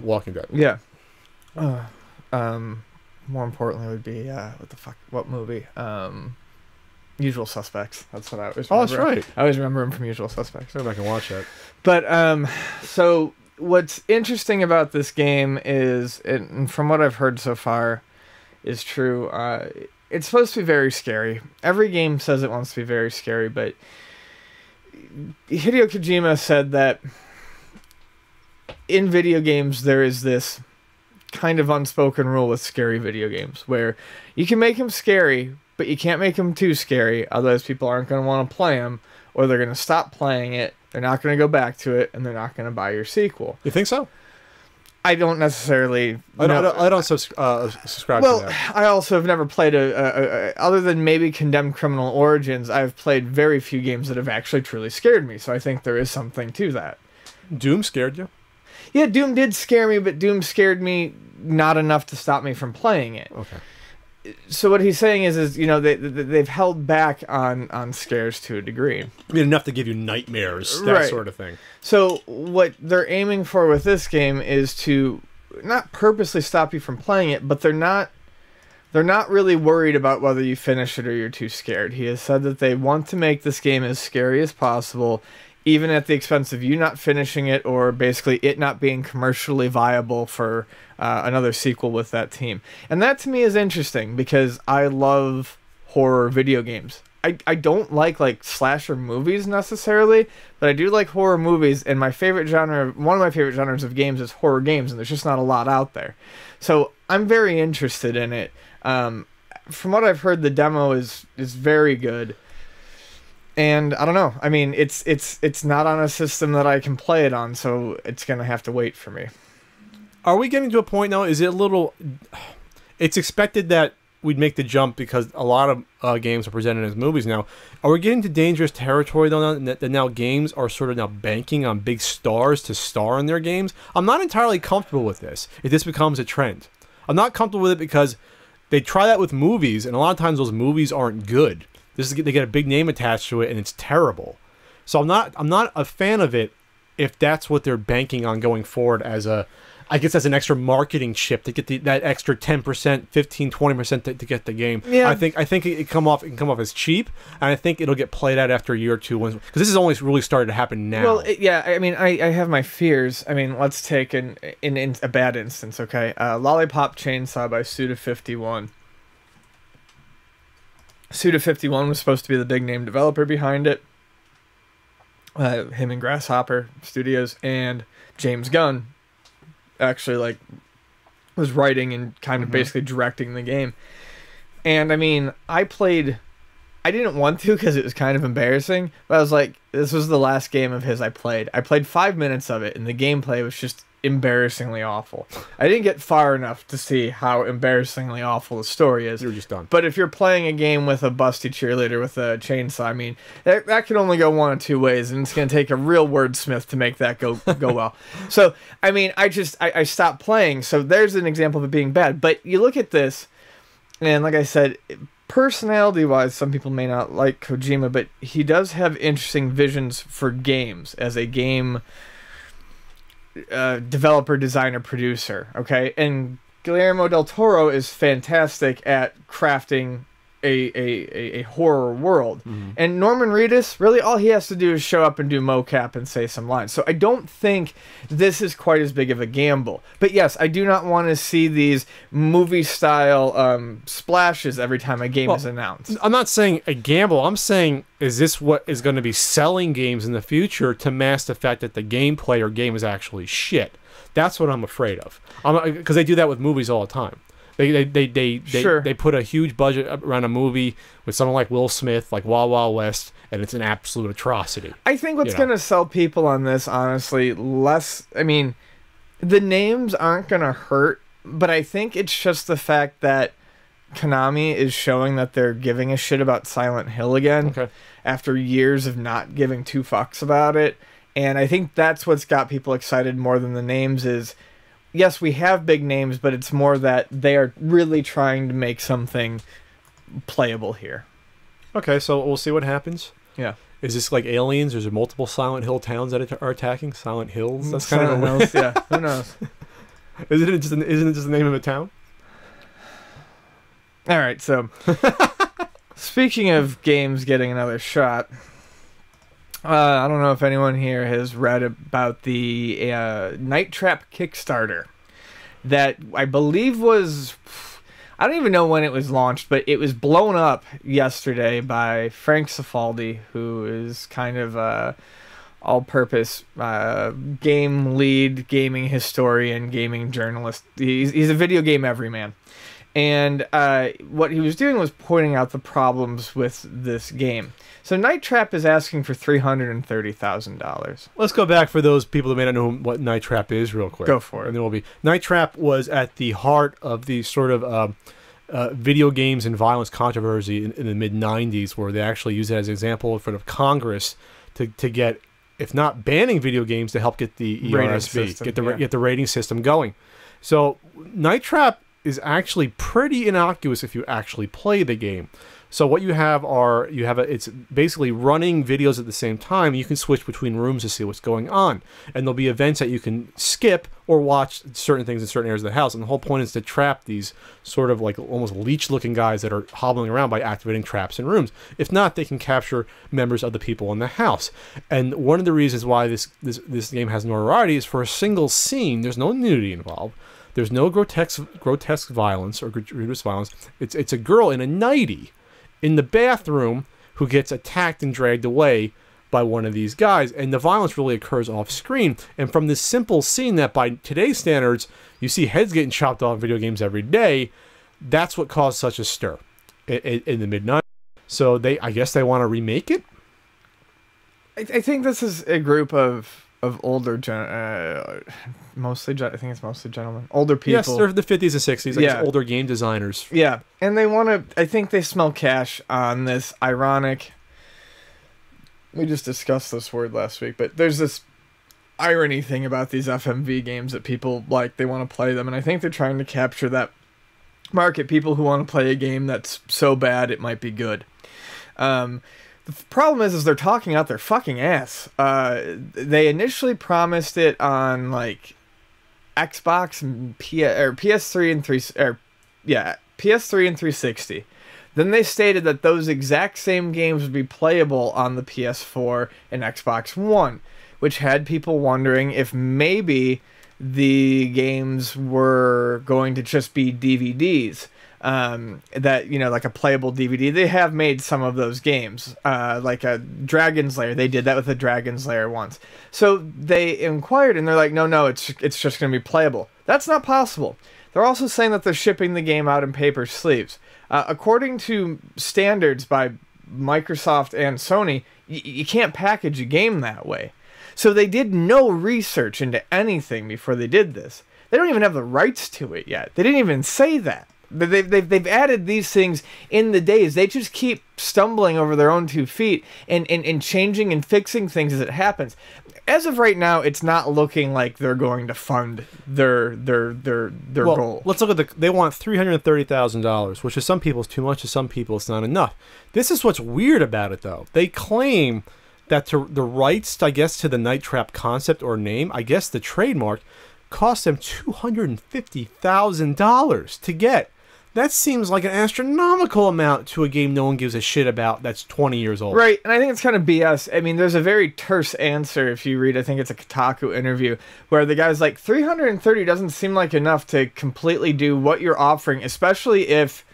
Walking Dead. Yeah. More importantly would be, what movie? Usual Suspects. That's what I always remember. Oh, that's right. I always remember him from Usual Suspects. Maybe I can watch that. But, so what's interesting about this game is, and from what I've heard so far, is true. It's supposed to be very scary. Every game says it wants to be very scary, but Hideo Kojima said that in video games there is this kind of unspoken rule with scary video games where you can make them scary, but you can't make them too scary, otherwise people aren't going to want to play them, or they're going to stop playing it, they're not going to go back to it, and they're not going to buy your sequel. You think so? I don't necessarily... I don't subscribe to that. I also have never played other than maybe Condemned Criminal Origins, I've played very few games that have actually truly scared me, so I think there is something to that. Doom scared you? Yeah, Doom did scare me, but Doom scared me not enough to stop me from playing it. Okay. So what he's saying is you know, they've held back on scares to a degree. I mean, enough to give you nightmares, that sort of thing. So what they're aiming for with this game is to not purposely stop you from playing it, but they're not really worried about whether you finish it or you're too scared. He has said that they want to make this game as scary as possible, even at the expense of you not finishing it or basically it not being commercially viable for another sequel with that team. And that to me is interesting because I love horror video games. I don't like slasher movies necessarily, but I do like horror movies, and my favorite genre, one of my favorite genres of games is horror games, and there's just not a lot out there. So I'm very interested in it. From what I've heard, the demo is very good. And I don't know. I mean, it's not on a system that I can play it on, so it's going to have to wait for me. Are we getting to a point now? Is it a little... It's expected that we'd make the jump because a lot of games are presented as movies now. Are we getting to dangerous territory, though, that now games are sort of now banking on big stars to star in their games? I'm not entirely comfortable with this, if this becomes a trend. I'm not comfortable with it because they try that with movies, and a lot of times those movies aren't good. They get a big name attached to it, and it's terrible. So I'm not a fan of it if that's what they're banking on going forward as a... I guess that's an extra marketing chip to get that extra 10%, 15, 20% to get the game. Yeah. I think it can come off as cheap, and I think it'll get played out after a year or two, because this has only really started to happen now. Well, yeah, I mean, I have my fears. I mean, let's take in a bad instance, okay? Lollipop Chainsaw by Suda51. Suda51 was supposed to be the big name developer behind it. Him and Grasshopper Studios, and James Gunn actually was writing and kind of basically directing the game. And I mean, I didn't want to because it was kind of embarrassing, but I was like, this was the last game of his I played 5 minutes of it, and the gameplay was just embarrassingly awful. I didn't get far enough to see how embarrassingly awful the story is. You were just done. But if you're playing a game with a busty cheerleader with a chainsaw, I mean, that can only go one of two ways, and it's going to take a real wordsmith to make that go well. So, I mean, I stopped playing, so there's an example of it being bad. But you look at this, and like I said, personality-wise, some people may not like Kojima, but he does have interesting visions for games as a game developer, designer, producer, okay? And Guillermo del Toro is fantastic at crafting a horror world. Mm-hmm. And Norman Reedus, really all he has to do is show up and do mocap and say some lines. So I don't think this is quite as big of a gamble. But yes, I do not want to see these movie-style splashes every time a game is announced. I'm not saying a gamble. I'm saying, is this what is going to be selling games in the future to mask the fact that the gameplay or game is actually shit? That's what I'm afraid of. Because they do that with movies all the time. They put a huge budget around a movie with someone like Will Smith, like Wild Wild West, and it's an absolute atrocity. I think what's going to sell people on this, honestly, I mean, the names aren't going to hurt, but I think it's just the fact that Konami is showing that they're giving a shit about Silent Hill again after years of not giving two fucks about it. And I think that's what's got people excited more than the names is... Yes, we have big names, but it's more that they are really trying to make something playable here. Okay, so we'll see what happens. Yeah. Is this like Aliens? Is there multiple Silent Hill towns that are attacking? Silent Hills? That's kind of Hills, yeah. Who knows? Isn't it just the name of a town? All right, so speaking of games getting another shot... I don't know if anyone here has read about the Night Trap Kickstarter that I believe was... I don't even know when it was launched, but it was blown up yesterday by Frank Cifaldi, who is kind of a all-purpose game lead, gaming historian, gaming journalist. He's a video game everyman. And what he was doing was pointing out the problems with this game. So Night Trap is asking for $330,000. Let's go back for those people that may not know what Night Trap is real quick. Go for it. And there will be Night Trap was at the heart of the sort of video games and violence controversy in the mid '90s, where they actually used it as an example in front of Congress to get, if not banning video games, to help get the ERSB, get the rating system going. So Night Trap is actually pretty innocuous if you actually play the game. So what you have are, it's basically running videos at the same time. You can switch between rooms to see what's going on. And there'll be events that you can skip or watch certain things in certain areas of the house. And the whole point is to trap these sort of like almost leech-looking guys that are hobbling around by activating traps in rooms. If not, they can capture members of the people in the house. And one of the reasons why this game has notoriety is for a single scene. There's no nudity involved. There's no grotesque violence or gratuitous violence. It's a girl in a nightie in the bathroom who gets attacked and dragged away by one of these guys, and the violence really occurs off screen. And from this simple scene that by today's standards you see heads getting chopped off in video games every day, that's what caused such a stir in the mid-90s. So I guess they want to remake it. I think this is a group of older mostly I think it's mostly gentlemen, older people. Yes, they're the 50s and 60s, I guess, older game designers. Yeah, and they want to, I think they smell cash on this ironic, we just discussed this word last week, but there's this irony thing about these FMV games that people like, they want to play them, and I think they're trying to capture that market, people who want to play a game that's so bad it might be good. The problem is they're talking out their fucking ass. They initially promised it on like Xbox and PS3 and PS3 and 360. Then they stated that those exact same games would be playable on the PS4 and Xbox One, which had people wondering if maybe the games were going to just be DVDs. That, you know, like a playable DVD. They have made some of those games, like a Dragon's Lair. They did that with a Dragon's Lair once. So they inquired, and they're like, no, it's just going to be playable. That's not possible. They're also saying that they're shipping the game out in paper sleeves. According to standards by Microsoft and Sony, you can't package a game that way. So they did no research into anything before they did this. They don't even have the rights to it yet. They didn't even say that. They've added these things in the days. They just keep stumbling over their own 2 feet and changing and fixing things as it happens. As of right now, it's not looking like they're going to fund their goal. Let's look at they want $330,000, which to some people is too much, to some people it's not enough. This is what's weird about it, though. They claim that the rights, I guess, to the Night Trap concept or name, I guess the trademark, cost them $250,000 to get. That seems like an astronomical amount to a game no one gives a shit about that's 20 years old. Right, and I think it's kind of BS. I mean, there's a very terse answer if you read, I think it's a Kotaku interview, where the guy's like, 330 doesn't seem like enough to completely do what you're offering, especially if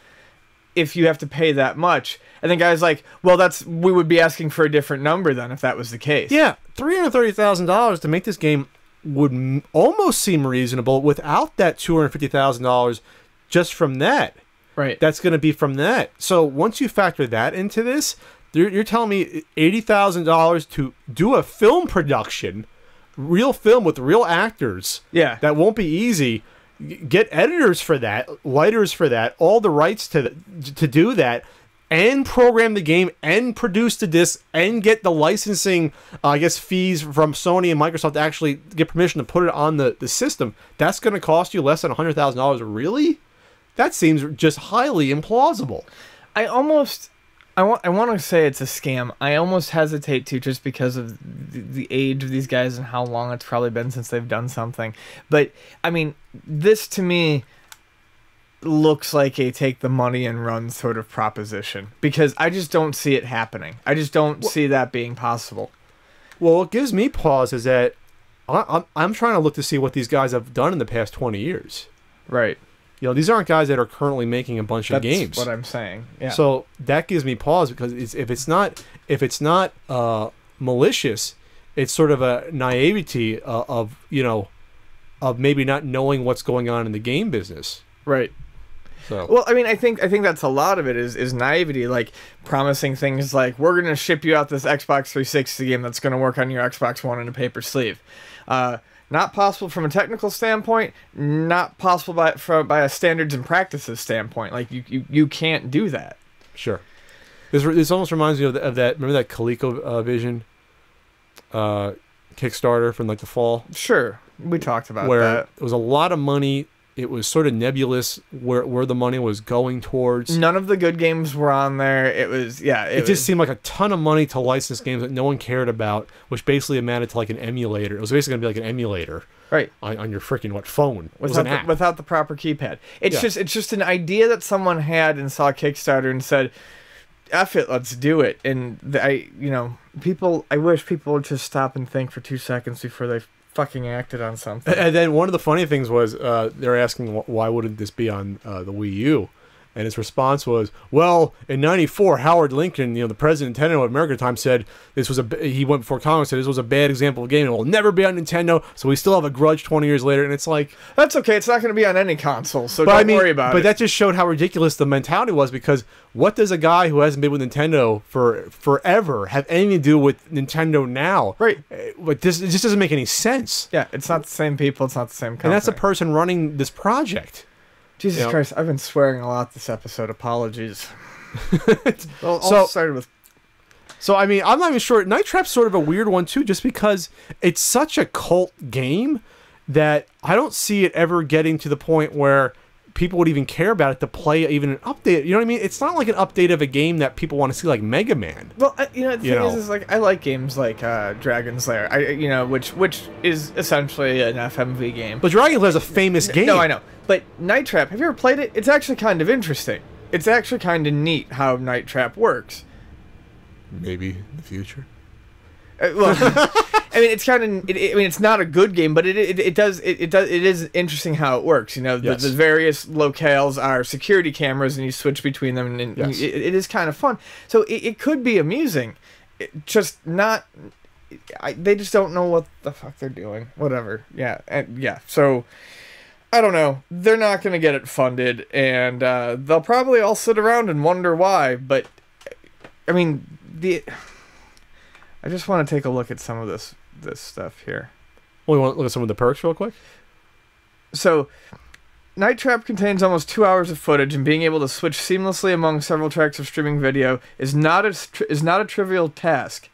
you have to pay that much. And the guy's like, well, we would be asking for a different number then if that was the case. Yeah, $330,000 to make this game would almost seem reasonable without that $250,000 just from that. Right. That's going to be from that. So once you factor that into this, you're telling me $80,000 to do a film production, real film with real actors. Yeah. That won't be easy. Get editors for that, lighters for that, all the rights to do that, and program the game, and produce the disc, and get the licensing, I guess, fees from Sony and Microsoft to actually get permission to put it on the system. That's going to cost you less than $100,000. Really? That seems just highly implausible. I want to say it's a scam. I almost hesitate to, just because of the age of these guys and how long it's probably been since they've done something. But, I mean, this to me looks like a take the money and run sort of proposition, because I just don't see it happening. I just don't see that being possible. Well, what gives me pause is that I'm trying to look to see what these guys have done in the past 20 years. Right. these aren't guys that are currently making a bunch of games. That's what I'm saying. Yeah. So that gives me pause because if it's not malicious, it's sort of a naivety of maybe not knowing what's going on in the game business. Right. So. Well, I mean, I think that's a lot of it is naivety, like promising things like we're gonna ship you out this Xbox 360 game that's gonna work on your Xbox One in a paper sleeve. Not possible from a technical standpoint. Not possible by a standards and practices standpoint. Like you can't do that. Sure. This almost reminds me of that. Remember that ColecoVision Kickstarter from like the fall? Sure, we talked about where that. It was a lot of money. It was sort of nebulous where the money was going towards. None of the good games were on there. It was It just seemed like a ton of money to license games that no one cared about, which basically amounted to like an emulator. It was basically gonna be like an emulator, right, on your freaking phone. It was an app. Without the proper keypad. It's just an idea that someone had and saw Kickstarter and said, "F it, let's do it." And I wish people would just stop and think for 2 seconds before they fucking acted on something. And then one of the funny things was they're asking why wouldn't this be on the Wii U, and his response was, well, in '94 Howard Lincoln, the president of Nintendo at America at the time, said this was he went before Congress, said this was a bad example of a game and will never be on Nintendo, so we still have a grudge 20 years later. And it's like, that's okay, it's not going to be on any console, so don't worry about it. But that just showed how ridiculous the mentality was, because what does a guy who hasn't been with Nintendo for forever have anything to do with Nintendo now? Right. It just doesn't make any sense. Yeah, it's not the same people, it's not the same company. And that's the person running this project. Jesus Christ, I've been swearing a lot this episode. Apologies. Well, So started with... So, I mean, I'm not even sure. Night Trap's sort of a weird one, too, just because it's such a cult game that I don't see it ever getting to the point where people would even care about it to play even an update. You know what I mean? It's not like an update of a game that people want to see, like Mega Man. Well, the thing is like, I like games like Dragon's Lair, which is essentially an FMV game. But Dragon's Lair is a famous game. No, I know. But Night Trap, have you ever played it? It's actually kind of interesting. It's actually kind of neat how Night Trap works. Maybe in the future. Well, I mean, it's kind of. It's not a good game, but it is interesting how it works. The various locales are security cameras, and you switch between them, and yes. it is kind of fun. So it could be amusing, just not. They just don't know what the fuck they're doing. Whatever. Yeah. So I don't know. They're not going to get it funded, and they'll probably all sit around and wonder why. But I mean, I just want to take a look at some of this stuff here. Well, you want to look at some of the perks real quick? So, Night Trap contains almost 2 hours of footage, and being able to switch seamlessly among several tracks of streaming video is not a trivial task.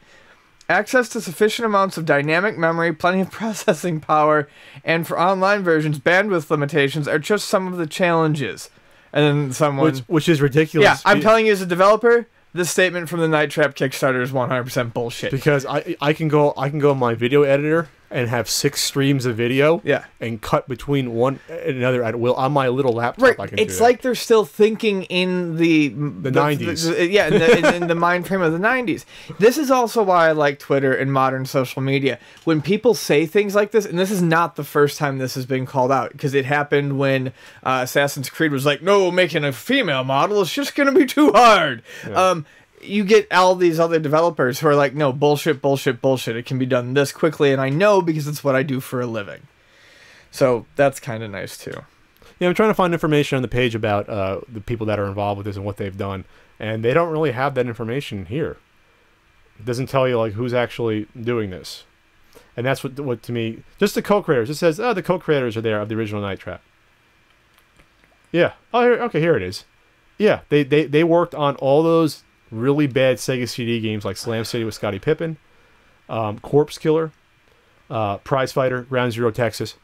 Access to sufficient amounts of dynamic memory, plenty of processing power, and for online versions, bandwidth limitations are just some of the challenges. And then someone... Which is ridiculous. Yeah, I'm telling you as a developer... This statement from the Night Trap Kickstarter is 100% bullshit. Because I can go on my video editor and have 6 streams of video, and cut between one and another at will on my little laptop. Right, I can it's do like they're still thinking in the 90s. In the mind frame of the 90s. This is also why I like Twitter and modern social media. When people say things like this, and this is not the first time this has been called out, because it happened when Assassin's Creed was like, no, making a female model is just going to be too hard. Yeah. You get all these other developers who are like, no, bullshit. It can be done this quickly, and I know because it's what I do for a living. So that's kind of nice, too. Yeah, I'm trying to find information on the page about the people that are involved with this and what they've done, and they don't really have that information here. It doesn't tell you, like, who's actually doing this. And that's what to me, just the co-creators. It says, the co-creators are there of the original Night Trap. Yeah. Oh, here it is. Yeah, they worked on all those really bad Sega CD games like Slam City with Scottie Pippen, Corpse Killer, Prize Fighter, Ground Zero Texas.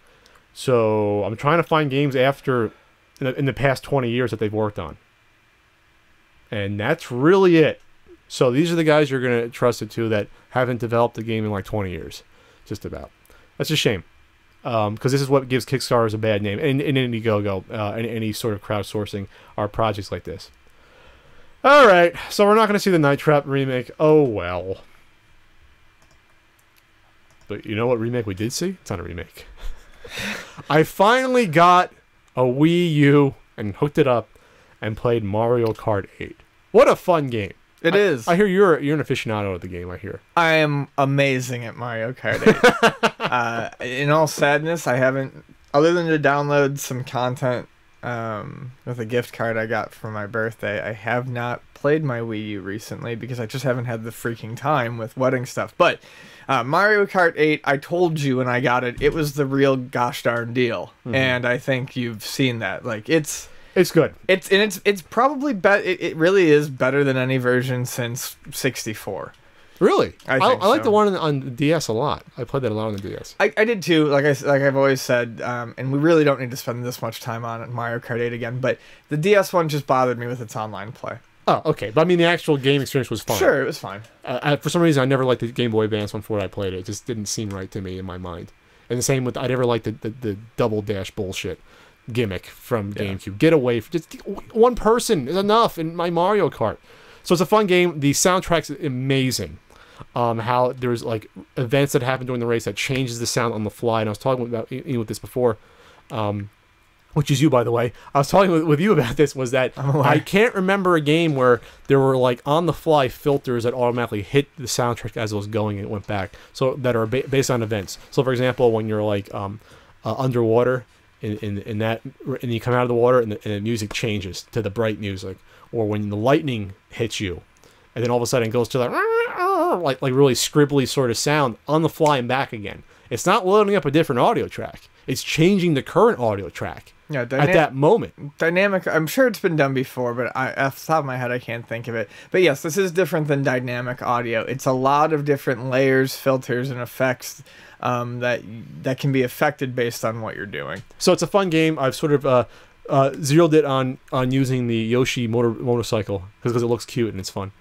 So I'm trying to find games in the past 20 years that they've worked on. And that's really it. So these are the guys you're going to trust it to that haven't developed a game in like 20 years. Just about. That's a shame. Because this is what gives Kickstarters a bad name. And Indiegogo, and any sort of crowdsourcing are projects like this. Alright, so we're not going to see the Night Trap remake. Oh, well. But you know what remake we did see? It's not a remake. I finally got a Wii U and hooked it up and played Mario Kart 8. What a fun game. It is. I hear you're an aficionado of the game, I hear. I am amazing at Mario Kart 8. In all sadness, I haven't, other than to download some content with a gift card I got for my birthday, I have not played my Wii U recently because I just haven't had the freaking time with wedding stuff. But Mario Kart 8, I told you when I got it, it was the real gosh darn deal. Mm-hmm. And I think you've seen that. Like, it's good. It's probably it really is better than any version since 64. Really? I like the one on the DS a lot. I played that a lot on the DS. I did too. Like I've always said, and we really don't need to spend this much time on it, Mario Kart 8 again. But the DS one just bothered me with its online play. Oh, okay. But I mean, the actual game experience was fine. Sure, it was fine. For some reason, I never liked the Game Boy Advance one before I played it. It just didn't seem right to me in my mind. And the same with, I never liked the double dash bullshit gimmick from GameCube. Get away from just one person is enough in my Mario Kart. So it's a fun game. The soundtrack's amazing. How there's like events that happen during the race that changes the sound on the fly. And I was talking about with this before, which is you, by the way. I was talking with you about this, was that I can't remember a game where there were like on the fly filters that automatically hit the soundtrack as it was going and it went back. So that are based on events. So for example, when you're like underwater in that, and you come out of the water and the music changes to the bright music, or when the lightning hits you, and then all of a sudden it goes to like really scribbly sort of sound on the fly and back again. It's not loading up a different audio track. It's changing the current audio track at that moment. Dynamic, I'm sure it's been done before, but off the top of my head, I can't think of it. But yes, this is different than dynamic audio. It's a lot of different layers, filters, and effects that can be affected based on what you're doing. So it's a fun game. I've sort of zeroed it on using the Yoshi motorcycle because it looks cute and it's fun.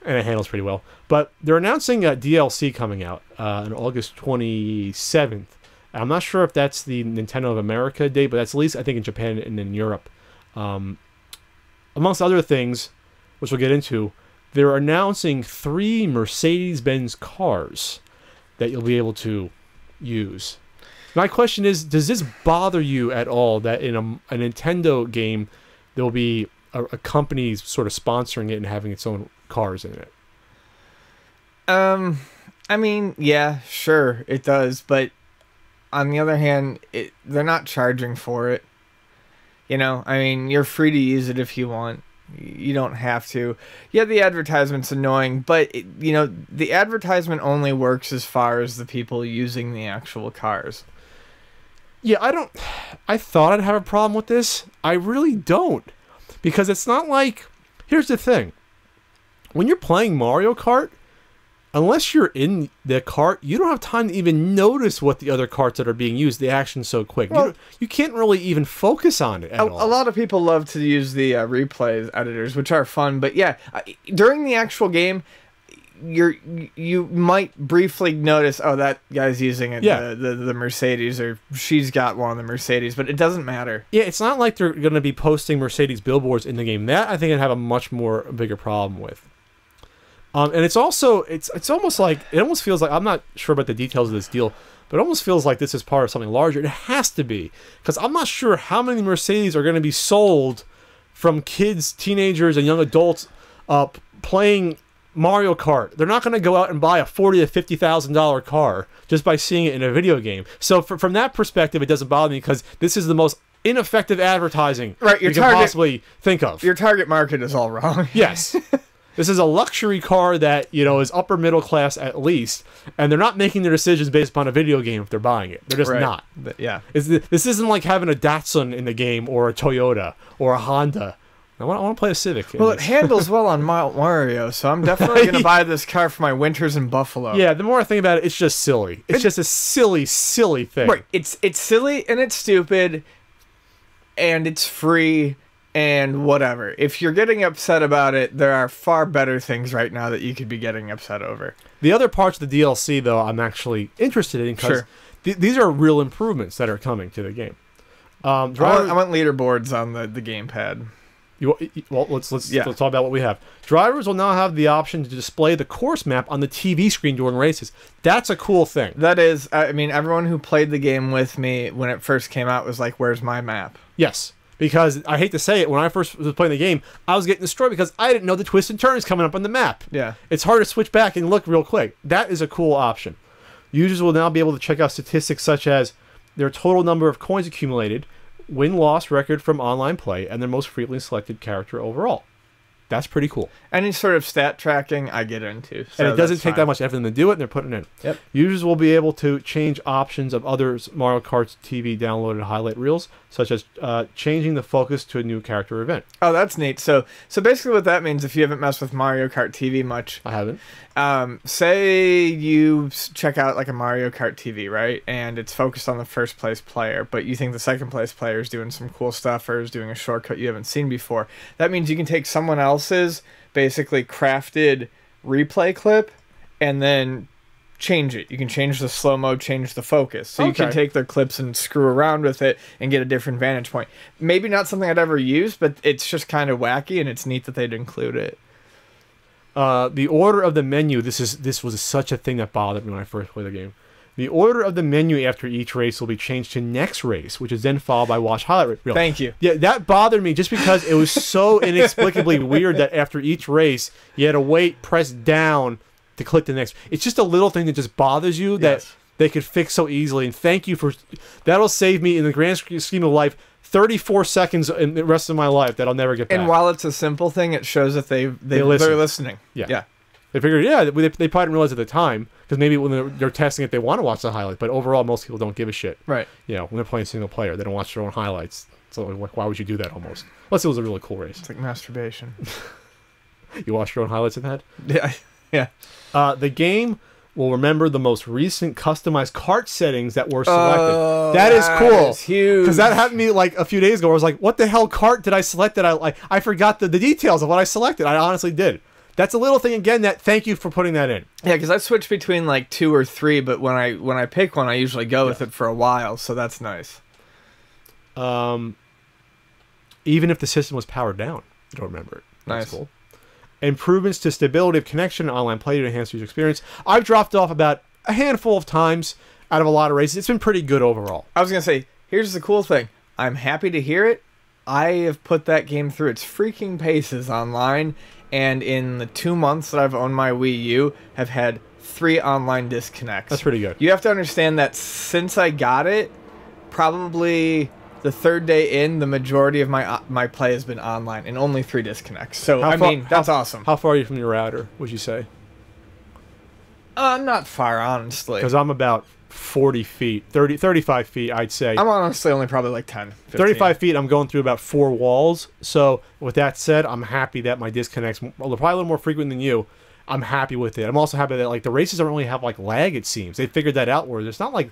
And it handles pretty well. But they're announcing a DLC coming out on August 27th. I'm not sure if that's the Nintendo of America date, but that's at least, I think, in Japan and in Europe. Amongst other things, which we'll get into, they're announcing 3 Mercedes-Benz cars that you'll be able to use. My question is, does this bother you at all that in a Nintendo game, there will be a company sort of sponsoring it and having its own cars in it? I mean, yeah, sure, it does, but on the other hand, they're not charging for it. You know, I mean, you're free to use it if you want. You don't have to. Yeah, the advertisement's annoying, but the advertisement only works as far as the people using the actual cars. Yeah, I thought I'd have a problem with this. I really don't. Because it's not like, here's the thing. When you're playing Mario Kart, unless you're in the kart, you don't have time to even notice what the other karts that are being used. The action's so quick. Well, you can't really even focus on it at all. A lot of people love to use the replay editors, which are fun. But yeah, during the actual game, you might briefly notice, oh, that guy's using it, the Mercedes, or she's got one of the Mercedes, but it doesn't matter. Yeah, it's not like they're going to be posting Mercedes billboards in the game. That I think I'd have a bigger problem with. And it's also, it's almost like, it almost feels like, I'm not sure about the details of this deal, but it almost feels like this is part of something larger. It has to be, because I'm not sure how many Mercedes are going to be sold from kids, teenagers, and young adults playing Mario Kart. They're not going to go out and buy a $40,000 to $50,000 car just by seeing it in a video game. So from that perspective, it doesn't bother me, because this is the most ineffective advertising you can possibly think of. Your target market is all wrong. Yes. This is a luxury car that, is upper middle class at least, and they're not making their decisions based upon a video game if they're buying it. They're just not. Yeah. This isn't like having a Datsun in the game, or a Toyota, or a Honda. I want to play a Civic. Well, it handles well on Mario, so I'm definitely going to buy this car for my winters in Buffalo. Yeah, the more I think about it, it's just silly. It's just a silly, silly thing. Right. It's silly, and it's stupid, and it's free, and whatever. If you're getting upset about it, there are far better things right now that you could be getting upset over. The other parts of the DLC, though, I'm actually interested in, because these are real improvements that are coming to the game. I want leaderboards on the gamepad. Well, let's talk about what we have. Drivers will now have the option to display the course map on the TV screen during races. That's a cool thing. That is, I mean, everyone who played the game with me when it first came out was like, "Where's my map?" Yes, because I hate to say it, when I first was playing the game, I was getting destroyed because I didn't know the twists and turns coming up on the map. Yeah, it's hard to switch back and look real quick. That is a cool option. Users will now be able to check out statistics such as their total number of coins accumulated, win-loss record from online play, and their most frequently selected character overall. That's pretty cool. Any sort of stat tracking I get into. So and it doesn't take that much effort to do it, and they're putting it in. Yep. Users will be able to change options of other Mario Kart TV downloaded highlight reels, such as changing the focus to a new character event. Oh, that's neat. So basically what that means, if you haven't messed with Mario Kart TV much... I haven't. Say you check out like a Mario Kart TV, right? And it's focused on the first place player, but you think the second place player is doing some cool stuff or is doing a shortcut you haven't seen before. That means you can take someone else's basically crafted replay clip and then change it. You can change the slow-mo, change the focus. So you can take their clips and screw around with it and get a different vantage point. Maybe not something I'd ever use, but it's just kind of wacky, and it's neat that they'd include it. The order of the menu, this was such a thing that bothered me when I first played the game. The order of the menu after each race will be changed to next race, which is then followed by watch highlight reel. Thank you. Yeah, that bothered me just because it was so inexplicably weird that after each race, you had to wait, press down to click the next. It's just a little thing that just bothers you that they could fix so easily. And thank you for... That'll save me, in the grand scheme of life, 34 seconds in the rest of my life that I'll never get back. And while it's a simple thing, it shows that they're listening. Yeah. They figured, they probably didn't realize at the time, because maybe when they're testing it, they want to watch the highlight. But overall, most people don't give a shit. Right. You know, when they're playing single player, they don't watch their own highlights. So why would you do that almost? Unless it was a really cool race. It's like masturbation. You watch your own highlights in that? Yeah. Yeah. The game will remember the most recent customized kart settings that were selected. That is cool. Is huge. Because that happened to me like a few days ago. I was like, what the hell kart did I select that I forgot the details of what I selected. I honestly did. That's a little thing, again, that thank you for putting that in. Yeah, because I switch between like 2 or 3, but when I pick one, I usually go with it for a while, so that's nice. Even if the system was powered down, you don't remember it. That's nice. Cool. Improvements to stability of connection and online play to enhance user experience. I've dropped off about a handful of times out of a lot of races. It's been pretty good overall. I was going to say, here's the cool thing. I'm happy to hear it. I have put that game through its freaking paces online, and in the 2 months that I've owned my Wii U, have had 3 online disconnects. That's pretty good. You have to understand that since I got it, probably the 3rd day in, the majority of my play has been online, and only 3 disconnects. So, that's awesome. How far are you from your router, would you say? Not far, honestly. Because I'm about 40 feet, 35 feet, I'd say. I'm honestly only probably like 10, 15. 35 feet, I'm going through about 4 walls. So, with that said, I'm happy that my disconnects, well, they're probably a little more frequent than you. I'm happy with it. I'm also happy that, like, the races don't really have, like, lag, it seems. They figured that out, where it's not like...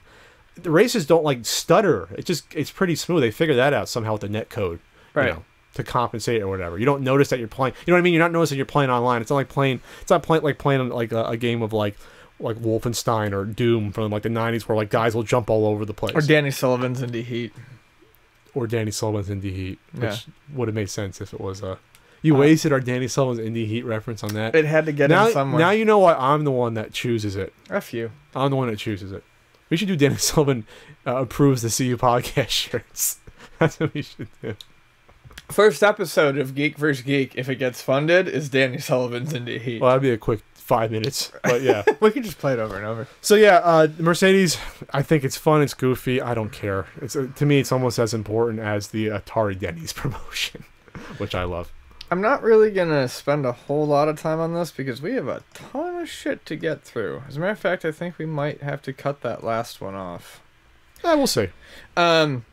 The races don't, like, stutter. It's pretty smooth. They figured that out somehow with the net code. Right. You know, to compensate or whatever. You don't notice that you're playing... You know what I mean? You're not noticing you're playing online. It's not like playing... It's not playing like a game of, like Wolfenstein or Doom from like the 90s where like guys will jump all over the place. Or Danny Sullivan's Indie Heat. Or Danny Sullivan's Indie Heat, which would have made sense if it was you wasted our Danny Sullivan's Indie Heat reference on that. It had to get in somewhere. Now you know why I'm the one that chooses it. F you. I'm the one that chooses it. We should do Danny Sullivan approves the CU podcast shirts. That's what we should do. First episode of Geek vs. Geek, if it gets funded, is Danny Sullivan's Indie Heat. Well, that'd be a quick 5 minutes, but yeah. We could just play it over and over. So yeah, Mercedes, I think it's fun, it's goofy, I don't care. It's to me, it's almost as important as the Atari Denny's promotion, which I love. I'm not really going to spend a whole lot of time on this because we have a ton of shit to get through. As a matter of fact, I think we might have to cut that last one off. We'll see. But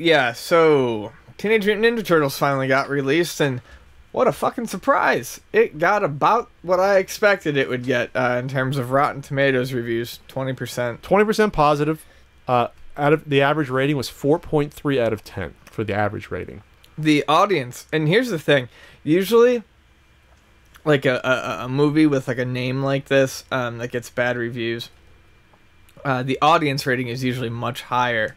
yeah, so Teenage Mutant Ninja Turtles finally got released, and what a fucking surprise. It got about what I expected it would get in terms of Rotten Tomatoes reviews, 20%. 20% positive. Out of the average rating was 4.3 out of 10 for the average rating. The audience, and here's the thing, usually like a movie with like a name like this that gets bad reviews, the audience rating is usually much higher,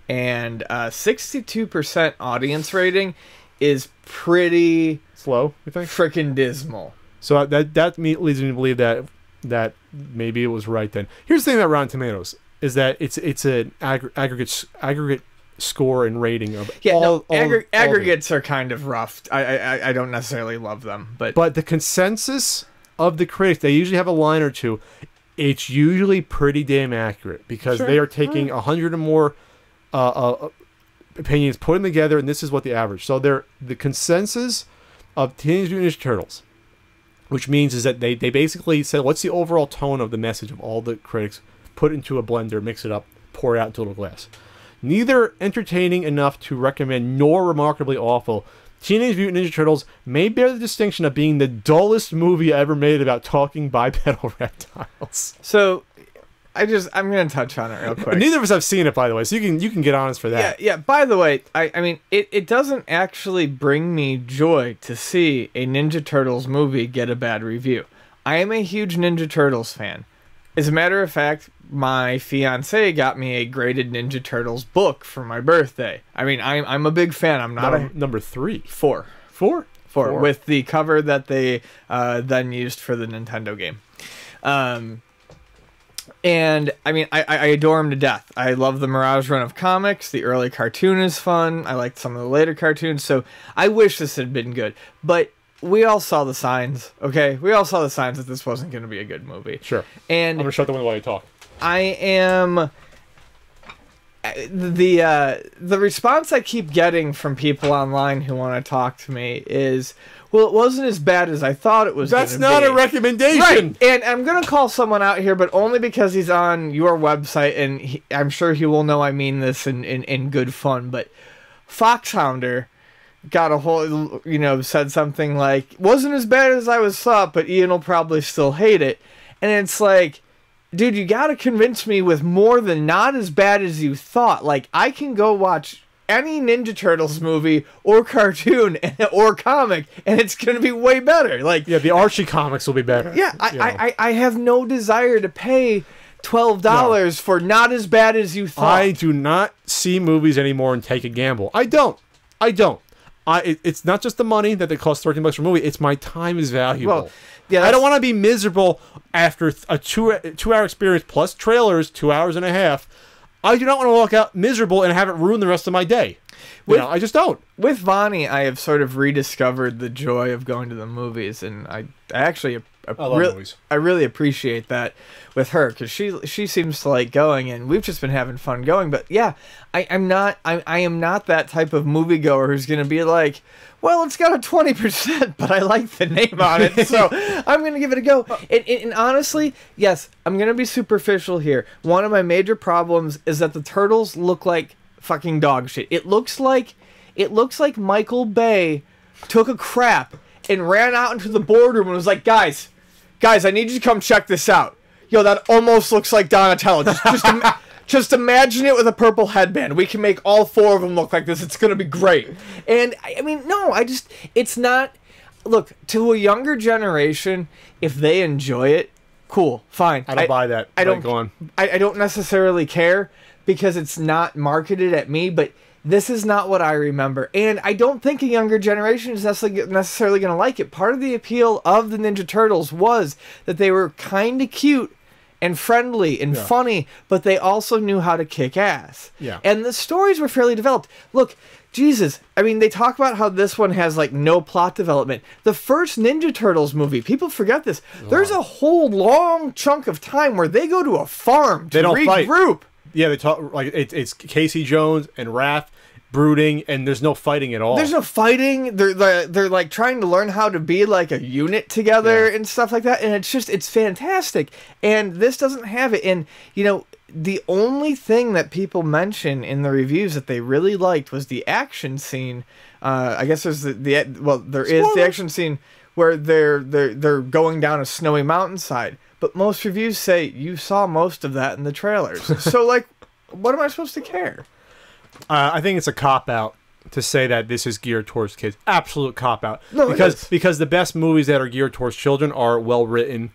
and 62% audience rating is pretty Slow, you think? freaking dismal. So that leads me to believe that maybe it was right then. Here's the thing about Rotten Tomatoes is that it's an aggregate score and rating of aggregates are kind of rough. I don't necessarily love them, but the consensus of the critics, they usually have a line or two. It's usually pretty damn accurate because they are taking 100 or more opinions, put them together, and this is what the average. So the consensus of Teenage Mutant Ninja Turtles, which means is that they basically said, what's the overall tone of the message of all the critics, put into a blender, mix it up, pour it out into a little glass. Neither entertaining enough to recommend nor remarkably awful, Teenage Mutant Ninja Turtles may bear the distinction of being the dullest movie ever made about talking bipedal reptiles. So I'm going to touch on it real quick. Neither of us have seen it, by the way, so you can get honest for that. Yeah. By the way, I mean, it doesn't actually bring me joy to see a Ninja Turtles movie get a bad review. I am a huge Ninja Turtles fan. As a matter of fact, my fiance got me a graded Ninja Turtles book for my birthday. I mean, I'm a big fan. I'm not number 3. 4. 4? 4 with the cover that they then used for the Nintendo game. And I mean, I adore him to death. I love the Mirage run of comics. The early cartoon is fun. I liked some of the later cartoons. So I wish this had been good. But we all saw the signs, okay? We all saw the signs that this wasn't going to be a good movie. Sure. And I'm going to shut the window while you talk. I am... The response I keep getting from people online who want to talk to me is, well, it wasn't as bad as I thought it was. That's not a recommendation. Right. And I'm going to call someone out here, but only because he's on your website, and I'm sure he will know I mean this in good fun. But Foxhounder got a whole, said something like, wasn't as bad as I was thought, but Ian will probably still hate it. And it's like, dude, you gotta convince me with more than not as bad as you thought. Like, I can go watch any Ninja Turtles movie or cartoon or comic, and it's gonna be way better. Like, yeah, the Archie comics will be better. Yeah, I have no desire to pay $12 for not as bad as you thought. I do not see movies anymore and take a gamble. I don't. It's not just the money that they cost $13 for a movie. It's my time is valuable. Well, yeah, I don't want to be miserable after a two-hour experience plus trailers, 2 hours and a half. I do not want to walk out miserable and have it ruin the rest of my day. I just don't. With Vonnie, I have sort of rediscovered the joy of going to the movies, and I actually love movies. I really appreciate that with her, because she seems to like going, and we've just been having fun going. But yeah, I am not that type of moviegoer who's going to be like, well, it's got a 20%, but I like the name on it, so I'm going to give it a go. And honestly, yes, I'm going to be superficial here. One of my major problems is that the Turtles look like fucking dog shit. It looks like Michael Bay took a crap and ran out into the boardroom and was like, guys, I need you to come check this out. Yo, that almost looks like Donatello. Just imagine it with a purple headband. We can make all 4 of them look like this. It's going to be great. And, I mean, no, it's not... Look, to a younger generation, if they enjoy it, cool, fine. I don't buy that. I don't go on. I don't necessarily care because it's not marketed at me, but this is not what I remember. And I don't think a younger generation is necessarily going to like it. Part of the appeal of the Ninja Turtles was that they were kind of cute and friendly and funny, but they also knew how to kick ass. Yeah. And the stories were fairly developed. Look, Jesus, I mean, they talk about how this one has, like, no plot development. The first Ninja Turtles movie, people forget this. There's a whole long chunk of time where they go to a farm to regroup. Yeah, they talk, like, it's Casey Jones and Raph brooding, and there's no fighting at all. There's no fighting. They're like trying to learn how to be like a unit together and stuff like that, and it's fantastic. And this doesn't have it. And the only thing that people mention in the reviews that they really liked was the action scene. I guess there's there is the action scene where they're going down a snowy mountainside. But most reviews say you saw most of that in the trailers. So like, what am I supposed to care? I think it's a cop-out to say that this is geared towards kids. Absolute cop-out. No, because the best movies that are geared towards children are well-written,